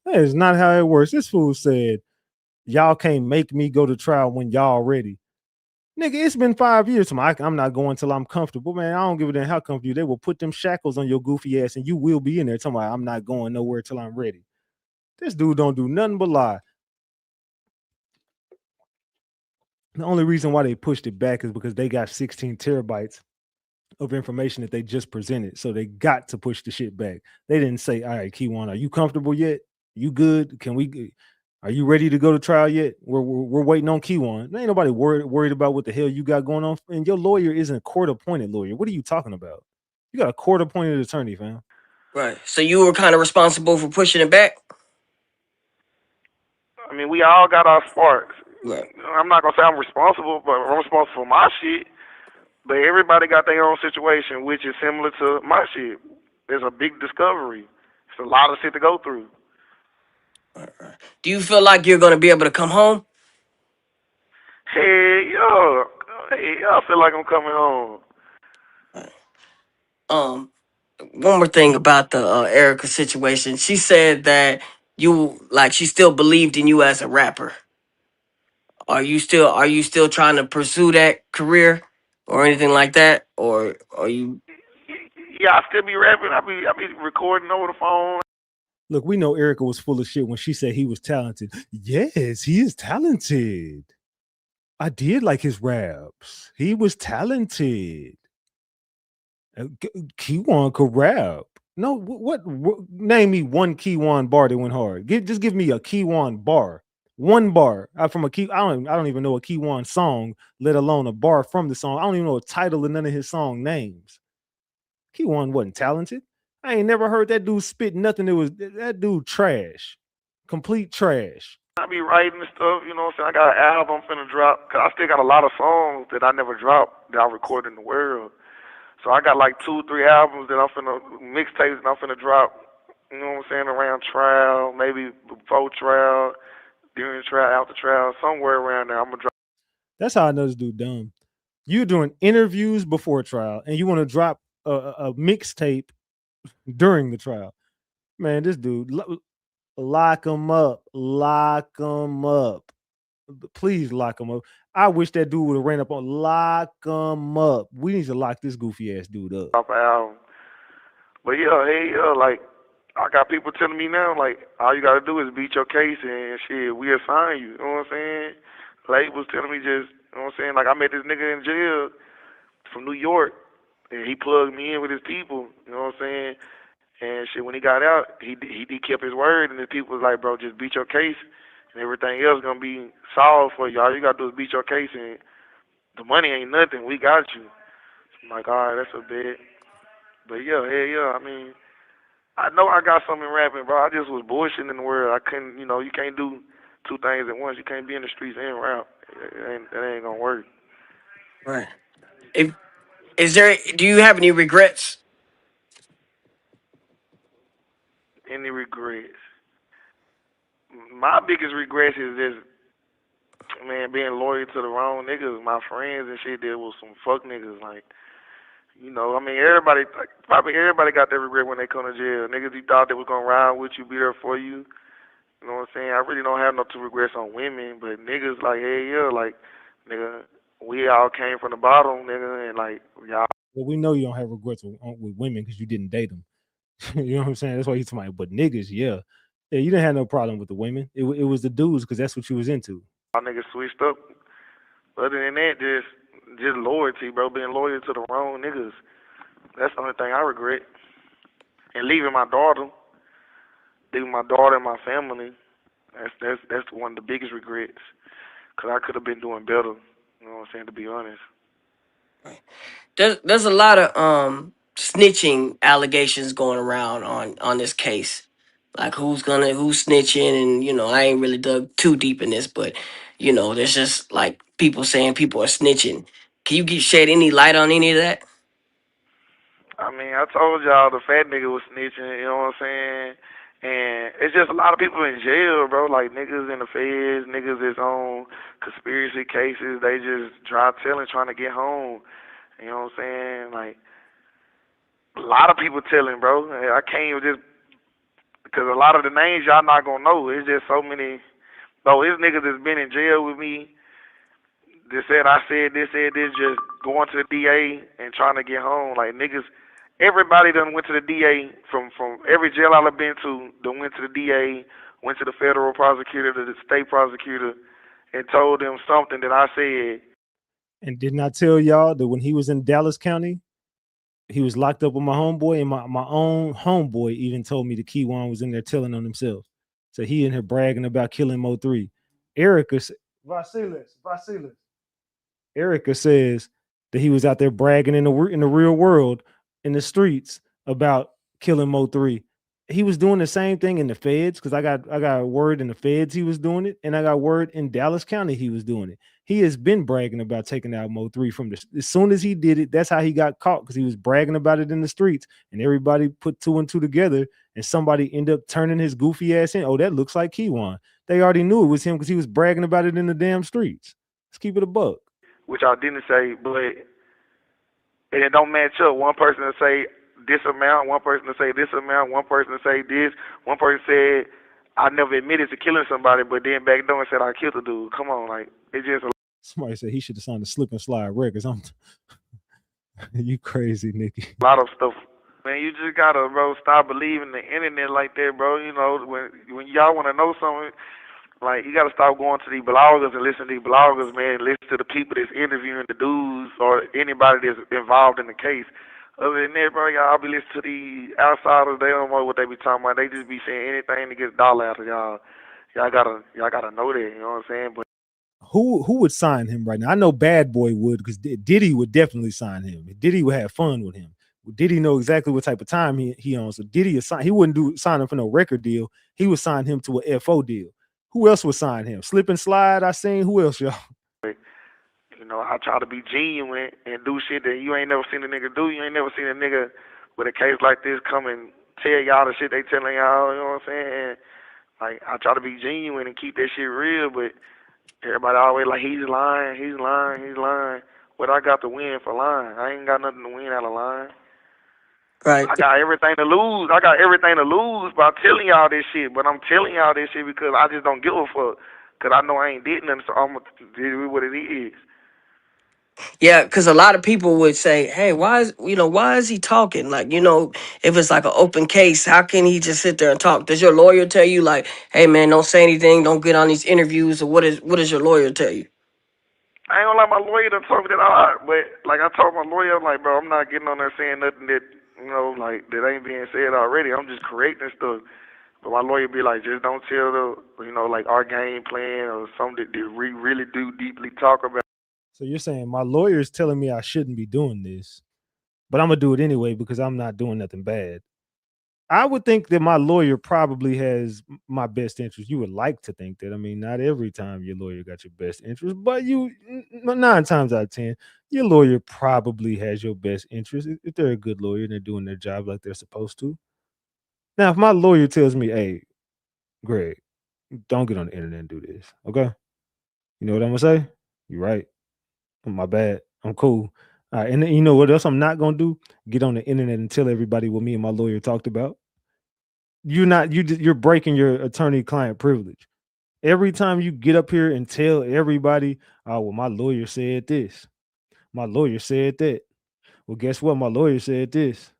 That is not how it works. This fool said, y'all can't make me go to trial when y'all ready. Nigga, it's been 5 years. I'm not going till I'm comfortable, man. I don't give a damn how comfortable. They will put them shackles on your goofy ass and you will be in there talking about I'm not going nowhere till I'm ready. This dude don't do nothing but lie. The only reason why they pushed it back is because they got 16 terabytes of information that they just presented. So they got to push the shit back. They didn't say, all right, Kiwan, are you comfortable yet? You good? Are you ready to go to trial yet? We're waiting on Kiwan. Ain't nobody worried about what the hell you got going on. And your lawyer isn't a court-appointed lawyer. What are you talking about? You got a court-appointed attorney, fam. Right. So you were kind of responsible for pushing it back? I mean, we all got our sparks. Right. I'm not gonna say I'm responsible, but I'm responsible for my shit. But everybody got their own situation, which is similar to my shit. There's a big discovery. It's a lot of shit to go through. Do you feel like you're going to be able to come home? Hey, yo. I feel like I'm coming home. One more thing about the Erica situation. She said that she still believed in you as a rapper. Are you still trying to pursue that career or anything like that? Or are you? Yeah, I still be rapping. I be recording over the phone. Look, we know Erica was full of shit when she said he was talented. Yes, he is talented. I did like his raps. He was talented. Kiwan could rap. No, what? Name me one Kiwan bar that went hard. Just give me a Kiwan bar. One bar from a key. I don't even know a Kiwan song, let alone a bar from the song. I don't even know a title of none of his song names. Kiwan wasn't talented. I ain't never heard that dude spit nothing. That dude trash, complete trash. I be writing and stuff, you know what I'm saying? I got an album I'm finna drop. Cause I still got a lot of songs that I never dropped that I recorded in the world. So I got like 2, 3 albums that I'm finna, mixtapes that I'm finna drop, you know what I'm saying, around trial, maybe before trial, during trial, after trial, somewhere around there. I'm gonna drop. That's how I know this dude dumb. You're doing interviews before trial and you want to drop a mixtape during the trial. Man, this dude, lock him up. Lock him up. Please lock him up. I wish that dude would have ran up on lock him up. We need to lock this goofy ass dude up. Drop an album. But yeah, hey, like, I got people telling me now, like, all you gotta do is beat your case and shit, we assign you. You know what I'm saying? Labels telling me just, you know what I'm saying? Like, I met this nigga in jail from New York, and he plugged me in with his people. You know what I'm saying? And shit, when he got out, he kept his word, and the people was like, bro, just beat your case, and everything else gonna be solved for you. All you gotta do is beat your case, and the money ain't nothing. We got you. I'm like, all right, that's a bet. But yeah, I mean, I know I got something in rapping, bro. I just was bullshitting in the world. I couldn't, you know, you can't do 2 things at once. You can't be in the streets and rap. That ain't gonna work. Right. Do you have any regrets? Any regrets? My biggest regrets is just, man, being loyal to the wrong niggas. My friends and shit, there was some fuck niggas. Like, you know, I mean, probably everybody got that regret when they come to jail. Niggas you thought they was gonna ride with you, be there for you. You know what I'm saying? I really don't have no two regrets on women, but niggas like, hey, yeah, like, nigga, we all came from the bottom, nigga, and like, y'all. Well, we know you don't have regrets with women because you didn't date them. You know what I'm saying? That's why he's talking about. But niggas, yeah, you didn't have no problem with the women. It was the dudes because that's what you was into. Y'all niggas switched up. Other than that, just loyalty, bro. Being loyal to the wrong niggas. That's the only thing I regret. And leaving my daughter and my family. That's one of the biggest regrets. Cause I could have been doing better. You know what I'm saying? To be honest. There's a lot of snitching allegations going around on this case. Like who's snitching, and you know, I ain't really dug too deep in this, but you know, there's just like people saying people are snitching. Can you shed any light on any of that? I mean, I told y'all the fat nigga was snitching, you know what I'm saying? And it's just a lot of people in jail, bro. Like niggas in the feds, niggas is on conspiracy cases. They just dry telling, trying to get home. You know what I'm saying? Like a lot of people telling, bro. I can't even just because a lot of the names y'all not gonna know. It's just so many. Bro, it's niggas that's been in jail with me. They said I said this, just going to the DA and trying to get home. Like niggas, everybody done went to the DA from every jail I've been to. Done went to the DA, went to the federal prosecutor, to the state prosecutor, and told them something that I said. And didn't I tell y'all that when he was in Dallas County, he was locked up with my homeboy, and my own homeboy even told me the Kiwan was in there telling on himself. So he in here bragging about killing Mo3. Erica, Vasilis. Erica says that he was out there bragging in the real world, in the streets, about killing Mo3. He was doing the same thing in the feds, because I got word in the feds he was doing it, and I got word in Dallas County he was doing it. He has been bragging about taking out Mo3 from as soon as he did it. That's how he got caught, because he was bragging about it in the streets, and everybody put two and two together, and somebody ended up turning his goofy ass in. Oh, that looks like Kiwan. They already knew it was him because he was bragging about it in the damn streets. Let's keep it a buck. Which I didn't say, but and it don't match up. One person will say this amount, one person will say this amount, one person will say this, one person said I never admitted to killing somebody, but then back door and said I killed a dude. Come on, like it's just somebody said he should have signed the Slip and Slide records. You crazy, Nikki. a lot of stuff. Man, you just gotta, bro, stop believing the internet like that, bro. You know, when y'all wanna know something, like, you got to stop going to these bloggers and listen to these bloggers, man. Listen to the people that's interviewing the dudes or anybody that's involved in the case. Other than that, bro, y'all be listening to the outsiders. They don't know what they be talking about. They just be saying anything to get a dollar out of y'all. Y'all gotta know that. You know what I'm saying? But who would sign him right now? I know Bad Boy would, because Diddy would definitely sign him. Diddy would have fun with him. Diddy know exactly what type of time he owns. So Diddy he wouldn't sign him for no record deal. He would sign him to a FO deal. Who else would sign him? Slip and Slide, I seen. Who else, y'all? you know, I try to be genuine and do shit that you ain't never seen a nigga do. You ain't never seen a nigga with a case like this come and tell y'all the shit they telling y'all. You know what I'm saying? And, like, I try to be genuine and keep that shit real, but everybody always like, he's lying. What I got to win for lying? I ain't got nothing to win out of lying. Right. I got everything to lose. By telling y'all this shit. But I'm telling y'all this shit because I just don't give a fuck. Because I know I ain't did nothing, so I'm going to do what it is. Yeah, because a lot of people would say, hey, why is he talking? Like, if it's like an open case, how can he just sit there and talk? Does your lawyer tell you, like, hey, man, don't say anything, don't get on these interviews, or what does your lawyer tell you? I ain't gonna lie, my lawyer done told me that a lot, but like I told my lawyer, I'm like, bro, I'm not getting on there saying nothing that, like that ain't being said already. I'm just correcting stuff. But my lawyer be like, just don't tell like our game plan or something that we really do deeply talk about. So you're saying my lawyer is telling me I shouldn't be doing this, but I'm gonna do it anyway because I'm not doing nothing bad. I would think that my lawyer probably has my best interest. You would like to think that. I mean, not every time your lawyer got your best interest, but 9 times out of 10, your lawyer probably has your best interest if they're a good lawyer and they're doing their job like they're supposed to. Now, if my lawyer tells me, hey, Greg, don't get on the internet and do this, okay? You know what I'm gonna say? You're right. My bad. I'm cool. All right, and then you know what else I'm not gonna do? Get on the internet and tell everybody what me and my lawyer talked about. You're breaking your attorney-client privilege. Every time you get up here and tell everybody, oh, well, my lawyer said this, my lawyer said that. Well, guess what? My lawyer said this.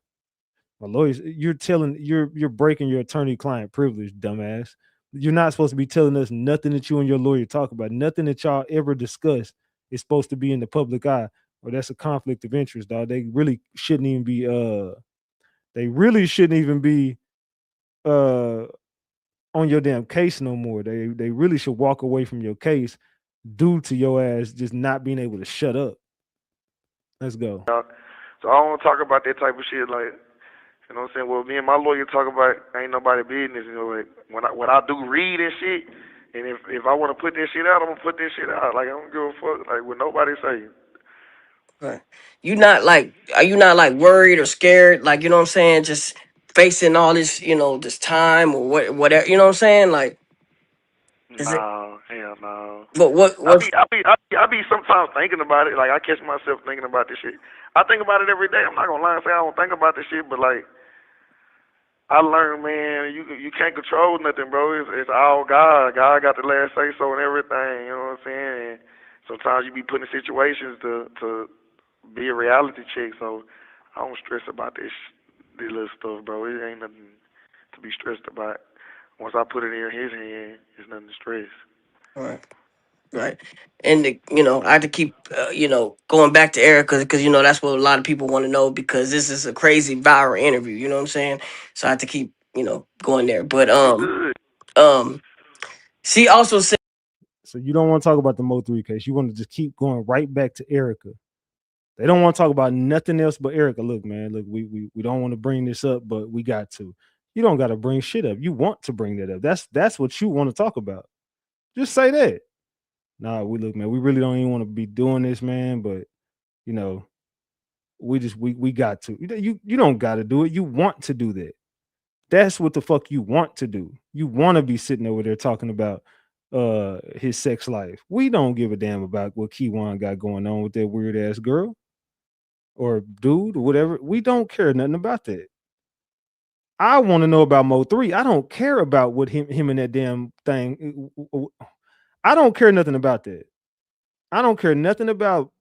My lawyers, you're breaking your attorney-client privilege, dumbass. You're not supposed to be telling us nothing that you and your lawyer talk about. Nothing that y'all ever discuss is supposed to be in the public eye, or that's a conflict of interest, dog. They really shouldn't even be on your damn case no more. They really should walk away from your case due to your ass just not being able to shut up. Let's go. So I don't want to talk about that type of shit. Like, you know what I'm saying? Well, me and my lawyer talk about ain't nobody business. You know, like when I do read and shit, and if I want to put that shit out, I'm gonna put that shit out. Like, I don't give a fuck. Like, what nobody say. Right. Are you not like worried or scared? Like, you know what I'm saying? Just facing all this, you know, this time or whatever, you know what I'm saying? Like, is it No, hell no. what I be sometimes thinking about it. Like I catch myself thinking about this shit. I think about it every day. I'm not gonna lie and say I don't think about this shit, but like I learned, man, you can't control nothing, bro. It's all God. God got the last say so and everything. You know what I'm saying? And sometimes you be put in situations to be a reality check. So I don't stress about this little stuff, bro. It ain't nothing to be stressed about. Once I put it in his hand, it's nothing to stress. right, right. And you know, I had to keep you know, going back to Erica because you know that's what a lot of people want to know because this is a crazy viral interview. You know what I'm saying? So I had to keep you know going there. But You good? she also said. So you don't want to talk about the Mo3 case. You want to just keep going right back to Erica. They don't want to talk about nothing else but Erica. Look, man, look, we don't want to bring this up, but we got to. You don't got to bring shit up. You want to bring that up. That's what you want to talk about. Just say that. Nah, we look, man, we really don't even want to be doing this, man. But you know, we got to. You don't got to do it. You want to do that. That's what the fuck you want to do. You want to be sitting over there talking about his sex life. We don't give a damn about what Kiwan got going on with that weird ass girl or dude or whatever. We don't care nothing about that. I want to know about Mo3. I don't care about what him and that damn thing. I don't care nothing about that. I don't care nothing about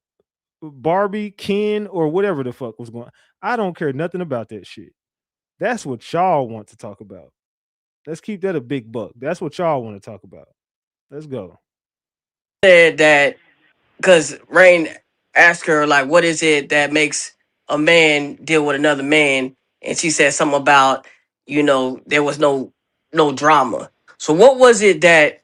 Barbie, Ken, or whatever the fuck was going on. I don't care nothing about that shit. That's what y'all want to talk about. Let's keep that a big buck. That's what y'all want to talk about. Let's go. Said that because Rain asked her like, "What is it that makes a man deal with another man?" And she said something about, you know, there was no drama. So what was it that,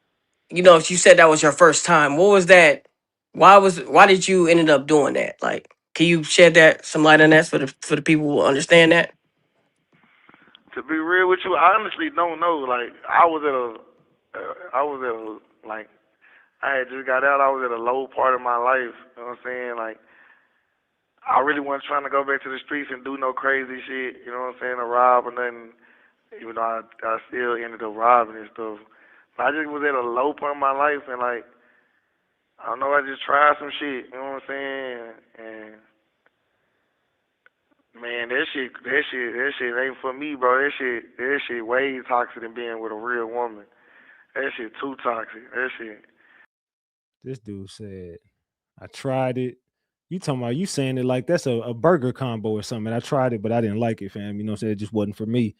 you know, if you said that was your first time, what was that? Why did you ended up doing that? Like, can you shed that some light on that for the people who understand that? To be real with you, I honestly don't know. Like I was like I had just got out. I was at a low part of my life. You know what I'm saying? Like I really wasn't trying to go back to the streets and do no crazy shit. You know what I'm saying? Or rob or nothing. Even though I still ended up robbing and stuff. But I just was at a low point in my life and like I don't know. I just tried some shit. You know what I'm saying? And man, that shit ain't for me, bro. That shit way toxic than being with a real woman. That shit too toxic. That shit. This dude said, I tried it. You talking about you saying it like that's a burger combo or something. I tried it, but I didn't like it, fam. You know what I'm saying? It just wasn't for me.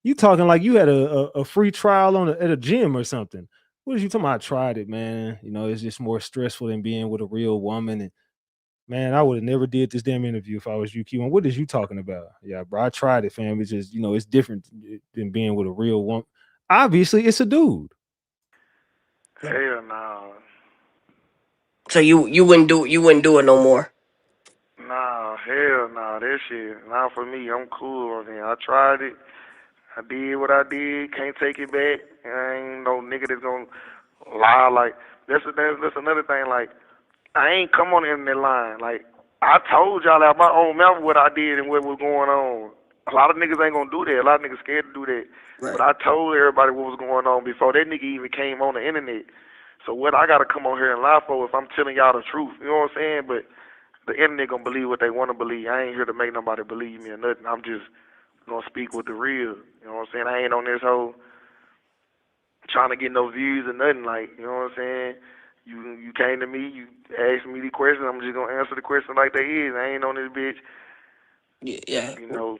You talking like you had a free trial at a gym or something. What is you talking about? I tried it, man. You know, it's just more stressful than being with a real woman. And man, I would have never did this damn interview if I was you, Kiwan. What is you talking about? Yeah, bro, I tried it, fam. It's just, you know, it's different than being with a real woman. Obviously, it's a dude. Hell no. So you wouldn't do it no more. Nah, hell no. That shit not for me. I'm cool on it. I tried it. I did what I did. Can't take it back. I ain't no nigga that's gonna lie. Like that's another thing. Like I ain't come on the internet lying. Like I told y'all out my own mouth what I did and what was going on. A lot of niggas ain't gonna do that. A lot of niggas scared to do that. Right. But I told everybody what was going on before that nigga even came on the internet. So what I gotta come on here and lie for if I'm telling y'all the truth. You know what I'm saying? But the internet gonna believe what they wanna believe. I ain't here to make nobody believe me or nothing. I'm just gonna speak with the real. You know what I'm saying? I ain't on this whole trying to get no views or nothing. Like, you know what I'm saying? You came to me, you asked me the question, I'm just gonna answer the question like they is. I ain't on this bitch. Yeah. You know,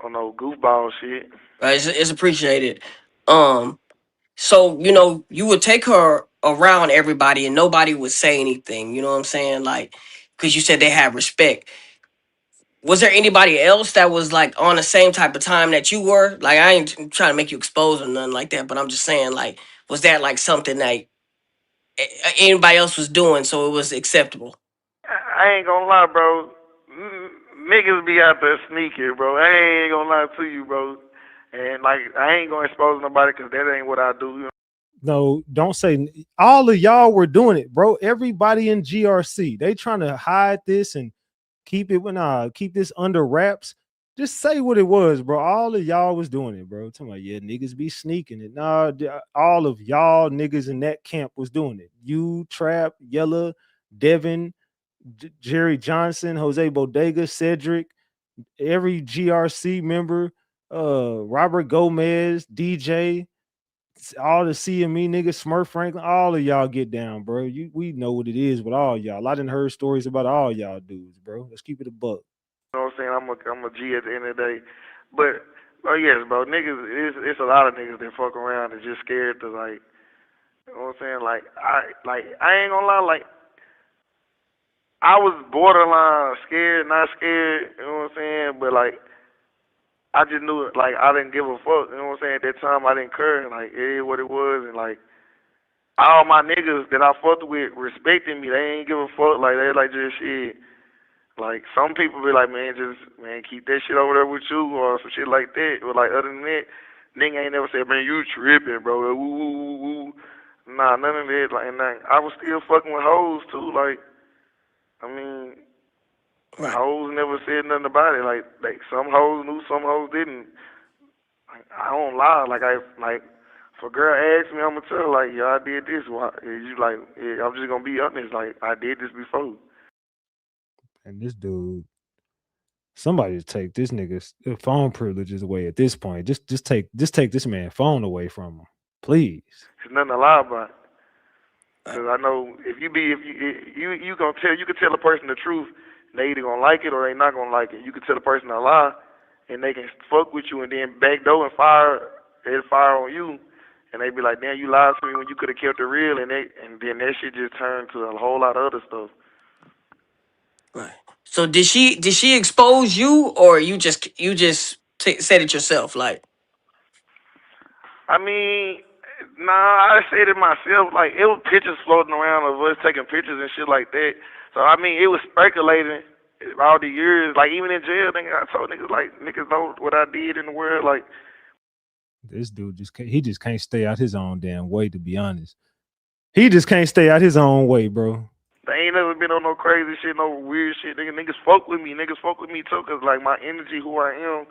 on no goofball shit. Right. It's appreciated. So, you know, you would take her around everybody and nobody would say anything, you know what I'm saying? Like, because you said they had respect. Was there anybody else that was like on the same type of time that you were? Like, I ain't trying to make you expose or nothing like that, but I'm just saying, like, was that like something that anybody else was doing so it was acceptable? I ain't gonna lie, bro. Niggas be out there sneaking, bro. I ain't gonna lie to you, bro. And like, I ain't gonna expose nobody because that ain't what I do. You know? No, don't say all of y'all were doing it, bro. Everybody in GRC, they trying to hide this and keep this under wraps. Just say what it was, bro. All of y'all was doing it, bro. Talking about, yeah, niggas be sneaking it. Nah, all of y'all niggas in that camp was doing it. You, Trap, Yella, Devin, Jerry Johnson, Jose Bodega, Cedric, every GRC member, Robert Gomez, DJ, all the CME niggas, Smurf Franklin, all of y'all get down, bro. We know what it is with all y'all. I done heard stories about all y'all dudes, bro. Let's keep it a buck. You know what I'm saying? I'm a G at the end of the day. But yes, bro, niggas, it's a lot of niggas that fuck around and just scared to like, you know what I'm saying? Like I ain't gonna lie, like I was borderline scared, not scared, you know what I'm saying? But like I just knew it, like I didn't give a fuck, you know what I'm saying? At that time I didn't care, like it is what it was, and like all my niggas that I fucked with respecting me, they ain't give a fuck, like they like just shit. Like some people be like, man, keep that shit over there with you or some shit like that. But like other than that, nigga ain't never said, man, you tripping, bro. Woo, woo, woo, woo. Nah, none of that. Like, and I was still fucking with hoes too. Like, I mean, hoes never said nothing about it. Like some hoes knew, some hoes didn't. Like, I don't lie. Like if a girl asks me, I'm gonna tell her, like, yeah, I did this. Why? You like, yeah, I'm just gonna be honest. Like, I did this before. And this dude, somebody to take this nigga's phone privileges away at this point. Just take this man's phone away from him, please. There's nothing to lie about. Cause I know if you gonna tell, you can tell a person the truth, and they either gonna like it or they not gonna like it. You can tell a person a lie, and they can fuck with you and then backdoor and they'll fire on you, and they be like, damn, you lied to me when you could have kept it real, and then that shit just turned to a whole lot of other stuff. Right. So did she expose you, or you just said it yourself? Like, I mean, nah, I said it myself. Like it was pictures floating around of us taking pictures and shit like that. So I mean, it was speculating all the years. Like even in jail, I told niggas like niggas know what I did in the world. Like this dude just can't stay out his own damn way. To be honest, he just can't stay out his own way, bro. They ain't never been on no crazy shit, no weird shit. Niggas fuck with me. Niggas fuck with me too, cause like my energy, who I am,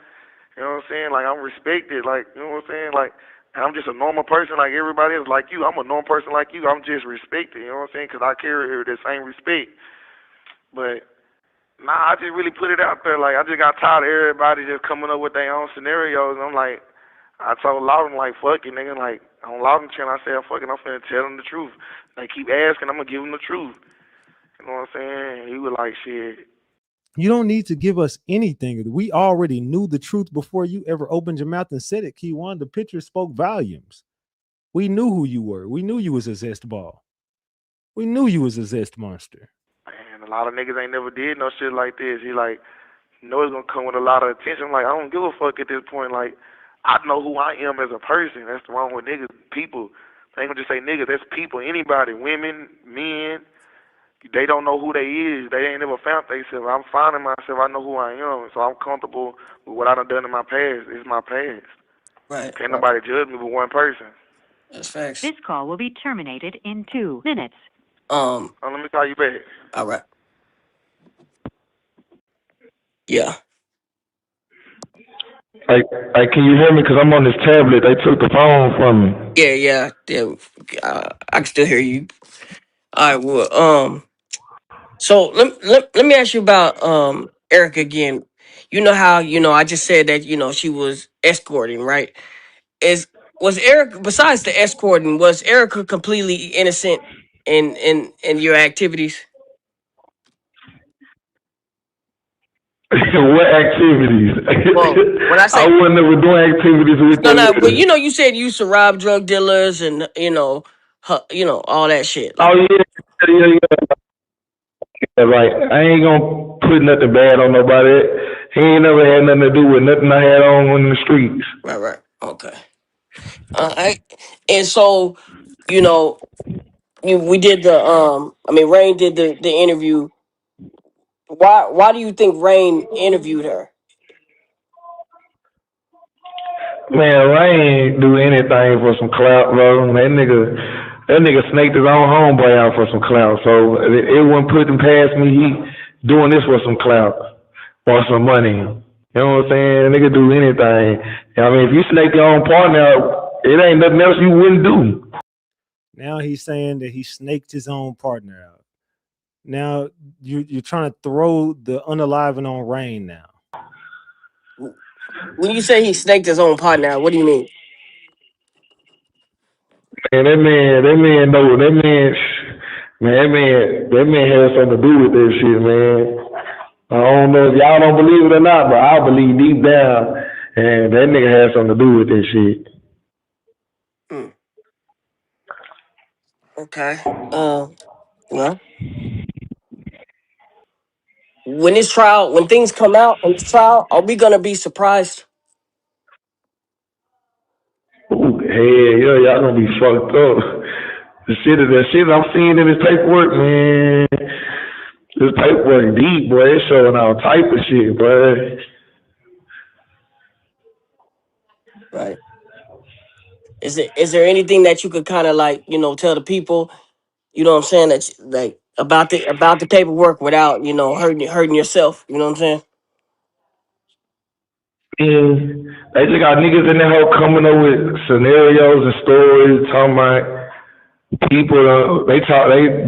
you know what I'm saying? Like I'm respected. Like you know what I'm saying? Like I'm just a normal person like everybody else. Like you, I'm a normal person like you. I'm just respected. You know what I'm saying? Cause I carry the same respect. But nah, I just really put it out there. Like I just got tired of everybody just coming up with their own scenarios. And I'm like, I told Loudon like, fuck it, nigga. Like on Loudon channel, I said, fuck it, I'm finna tell them the truth. They keep asking, I'm gonna give them the truth. You know what I'm saying? He was like, shit. You don't need to give us anything. We already knew the truth before you ever opened your mouth and said it, Kiwan. The picture spoke volumes. We knew who you were. We knew you was a zest ball. We knew you was a zest monster. Man, a lot of niggas ain't never did no shit like this. He like, you know it's gonna come with a lot of attention. I'm like, I don't give a fuck at this point. Like, I know who I am as a person. That's wrong with niggas, people. They ain't gonna just say niggas, that's people, anybody, women, men. They don't know who they is. They ain't never found themselves. I'm finding myself. I know who I am. So I'm comfortable with what I done in my past. It's my past. Right. Can't nobody judge me but one person. That's facts. This call will be terminated in 2 minutes. Let me call you back. All right. Yeah. Hey, can you hear me? Because I'm on this tablet. They took the phone from me. Yeah. I can still hear you. All right. Well, so let me ask you about Erica again. You know how I just said that she was escorting, right? Was Erica, besides the escorting, was Erica completely innocent in your activities? What activities? Well, when I say I wasn't ever doing activities with them. no, but you said you used to rob drug dealers and all that shit. Like, Oh yeah. Like I ain't gonna put nothing bad on nobody. He ain't never had nothing to do with nothing I had on in the streets. Right. Okay. And so, we did Rain did the interview. Why do you think Rain interviewed her? Man, I ain't do anything for some clout, bro. That nigga snaked his own homeboy out for some clout. So it wasn't putting past me. He doing this for some clout or some money. You know what I'm saying? Nigga do anything. I mean, if you snake your own partner, it ain't nothing else you wouldn't do. Now he's saying that he snaked his own partner out. Now you're trying to throw the unaliving on Rain now. When you say he snaked his own partner out, what do you mean? Man, that man know that man has something to do with that shit, man. I don't know if y'all don't believe it or not, but I believe deep down, and that nigga has something to do with that shit. Okay. Well, when things come out in this trial, are we gonna be surprised? Ooh, hey, y'all gonna be fucked up. The shit I'm seeing in this paperwork, man. This paperwork deep, boy. It's showing all type of shit, boy. Right. Is there anything that you could kind of like, tell the people, you know what I'm saying, like about the paperwork without, hurting yourself, you know what I'm saying? And they just got niggas in there whole coming up with scenarios and stories, talking about people. They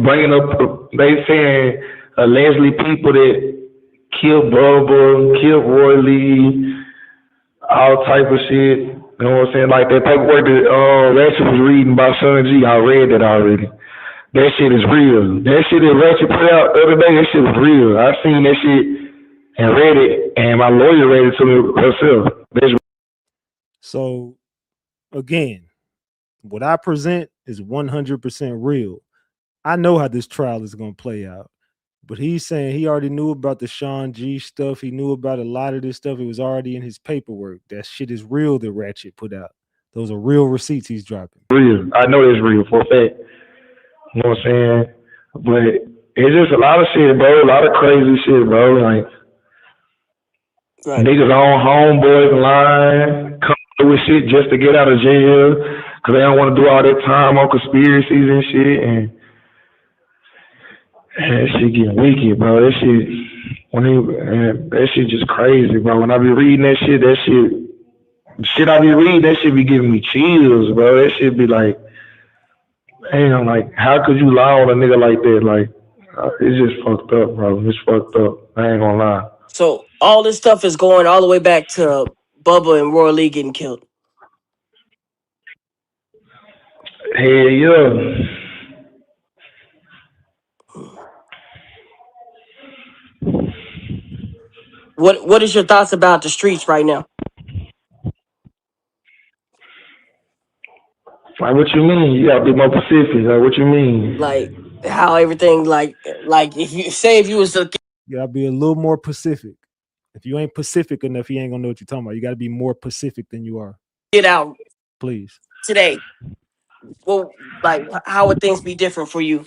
bringing up, they saying allegedly people that killed Bubba, killed Roy Lee, all type of shit. You know what I'm saying? Like that paperwork that Ratchet was reading about Son G, I read that already. That shit is real. That shit that Ratchet put out the other day, that shit was real. I seen that shit and read it, and my lawyer read it to me herself. That's So again, what I present is 100% real. I know how this trial is going to play out. But he's saying he already knew about the Shawn G stuff. He knew about a lot of this stuff. It was already in his paperwork. That shit is real that Ratchet put out. Those are real receipts he's dropping. real. I know it's real for a fact. You know what I'm saying? But it's just a lot of shit, bro. A lot of crazy shit, bro. Like niggas on homeboys lying, coming with shit just to get out of jail because they don't want to do all that time on conspiracies and shit. And that shit getting wicked, bro. That shit just crazy, bro. When I be reading that shit I be reading, that shit be giving me chills, bro. That shit be like, damn, like, how could you lie on a nigga like that? Like, it's just fucked up, bro. It's fucked up. I ain't gonna lie. So all this stuff is going all the way back to Bubba and Roy Lee getting killed. Hell yeah. What is your thoughts about the streets right now? Like, what you mean? You gotta be more specific. Like, what you mean? Like how everything like if you was to You gotta be a little more Pacific. If you ain't Pacific enough, he ain't gonna know what you're talking about. You gotta be more Pacific than you are. get out Please. today, well, like how would things be different for you?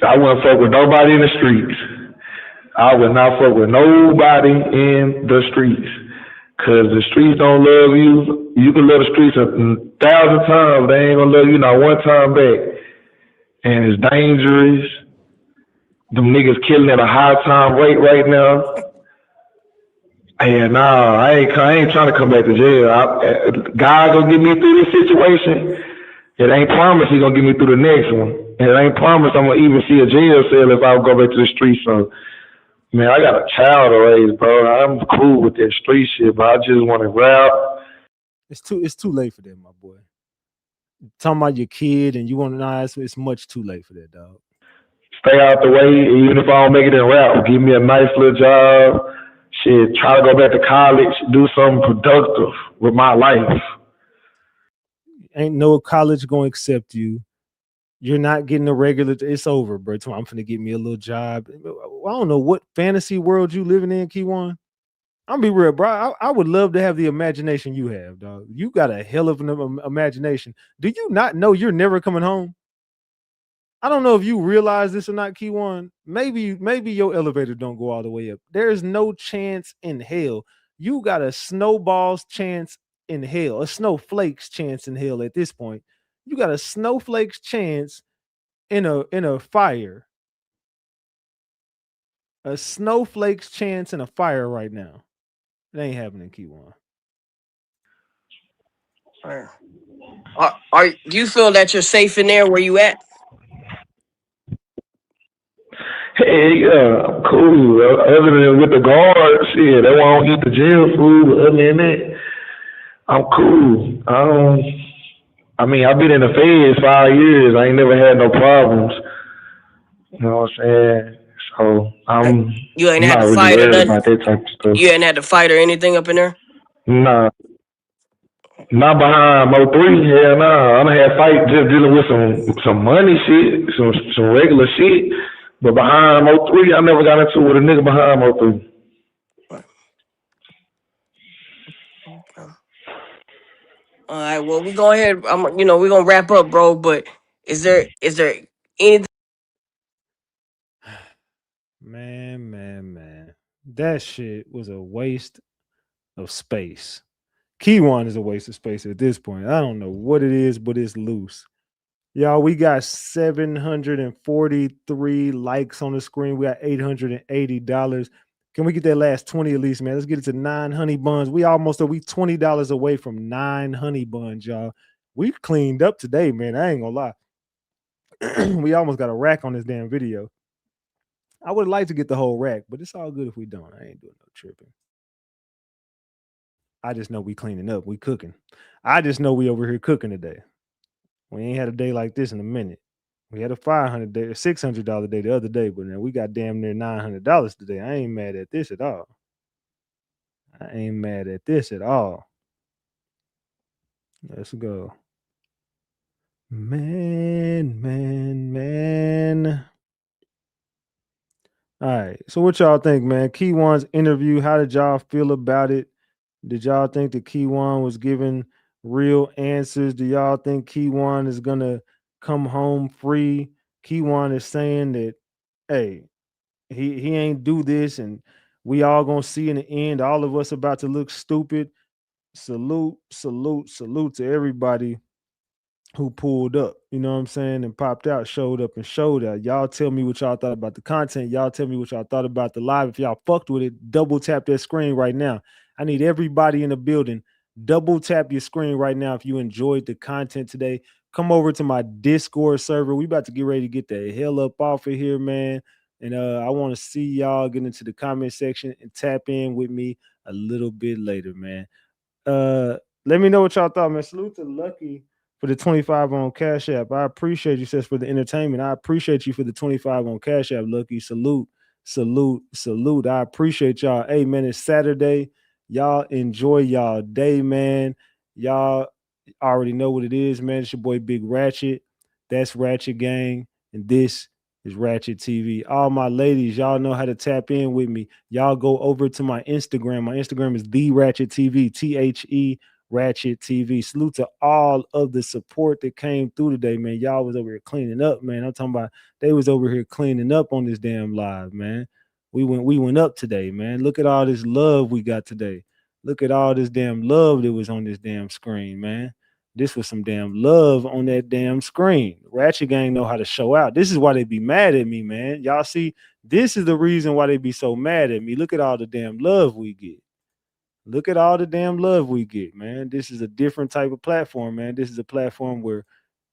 I wouldn't fuck with nobody in the streets. I would not fuck with nobody in the streets. Cause the streets don't love you. You can love the streets 1,000 times. They ain't gonna love you not one time back. And it's dangerous. Them niggas killing at a high time rate right now. And nah, I ain't trying to come back to jail. God gonna get me through this situation. It ain't promised he gonna get me through the next one. And it ain't promised I'm gonna even see a jail cell if I go back to the street. So, man, I got a child to raise, bro. I'm cool with that street shit, but I just want to rap. It's too late for that, my boy. Talking about your kid and you want to know, it's much too late for that, dog. Stay out the way, even if I don't make it in rap. Give me a nice little job. Shit, try to go back to college, do something productive with my life. Ain't no college gonna accept you. You're not getting a regular. It's over, bro. I'm finna get me a little job. I don't know what fantasy world you living in, Kiwan. I'm be real, bro. I would love to have the imagination you have, dog. You got a hell of an imagination. Do you not know you're never coming home? I don't know if you realize this or not, Kiwan. Maybe your elevator don't go all the way up. There is no chance in hell. You got a snowball's chance in hell, a snowflake's chance in hell at this point. You got a snowflake's chance in a fire a snowflake's chance in a fire right now. It ain't happening, Kiwan. Do you feel that you're safe in there where you at? Hey, yeah, I'm cool. Other than with the guards, shit, they won't eat the jail food. But other than that, I'm cool. I mean, I've been in the feds 5 years. I ain't never had no problems. You know what I'm saying? So You ain't I'm had not to really fight or worried nothing? about that type of stuff. You ain't had to fight or anything up in there? Nah, not behind Mo3. Hell nah. I done had fight just dealing with some money shit, some regular shit. But behind Mo3, I never got into it with a nigga behind Mo3. All right, well, we go ahead. We're gonna wrap up, bro. But is there anything? Man. That shit was a waste of space. Kiwan is a waste of space at this point. I don't know what it is, but it's loose. Y'all, we got 743 likes on the screen. We got $880. Can we get that last 20 at least, man? Let's get it to 9 honey buns. We $20 away from 9 honey buns, y'all. We cleaned up today, man. I ain't gonna lie. We almost got a rack on this damn video. I would like to get the whole rack, but it's all good if we don't. I ain't doing no tripping. I just know we cleaning up. We cooking. I just know we over here cooking today. We ain't had a day like this in a minute. We had a $500 day, a $600 day the other day, but now we got damn near $900 today. I ain't mad at this at all. Let's go. Man. All right. So what y'all think, man? Kiwan's interview, how did y'all feel about it? Did y'all think that Kiwan was giving real answers? Do y'all think Kiwan is going to come home free? Kiwan is saying that, hey, he ain't do this, and we all going to see in the end, all of us about to look stupid. Salute to everybody who pulled up, you know what I'm saying, and popped out, showed up and showed out. Y'all tell me what y'all thought about the content. Y'all tell me what y'all thought about the live. If y'all fucked with it, double tap that screen right now. I need everybody in the building. Double tap your screen right now if you enjoyed the content today. Come over to my Discord server. We about to get ready to get the hell up off of here, man. And I want to see y'all get into the comment section and tap in with me a little bit later, man. Let me know what y'all thought, man. Salute to Lucky for the 25 on Cash App. I appreciate you, sis, for the entertainment. I appreciate you for the 25 on Cash App, Lucky. Salute. I appreciate y'all. Hey, man, it's Saturday. Y'all enjoy y'all day, man. Y'all already know what it is, man. It's your boy Big Ratchet. That's Ratchet Gang. And this is Ratchet TV. All my ladies, y'all know how to tap in with me. Y'all go over to my Instagram. My Instagram is the Ratchet TV, THE Ratchet TV. Salute to all of the support that came through today, man. Y'all was over here cleaning up, man. I'm talking about they was over here cleaning up on this damn live, man. We went up today, man. Look at all this love we got today. Look at all this damn love that was on this damn screen, man. This was some damn love on that damn screen. Ratchet Gang know how to show out. This is why they be mad at me, man. Y'all see, this is the reason why they be so mad at me. Look at all the damn love we get. Look at all the damn love we get, man. This is a different type of platform, man. This is a platform where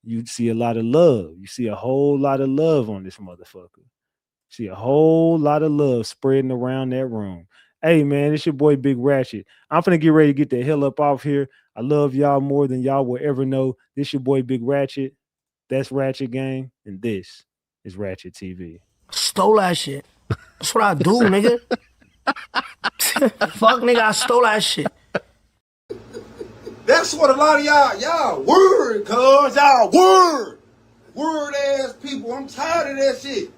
you see a lot of love. You see a whole lot of love on this motherfucker. See a whole lot of love spreading around that room. Hey, man, it's your boy Big Ratchet. I'm finna get ready to get the hell up off here. I love y'all more than y'all will ever know. This your boy Big Ratchet. That's Ratchet Gang. And this is Ratchet TV. Stole that shit. That's what I do, nigga. Fuck, nigga, I stole that shit. That's what a lot of y'all word, cuz. Y'all word ass people. I'm tired of that shit.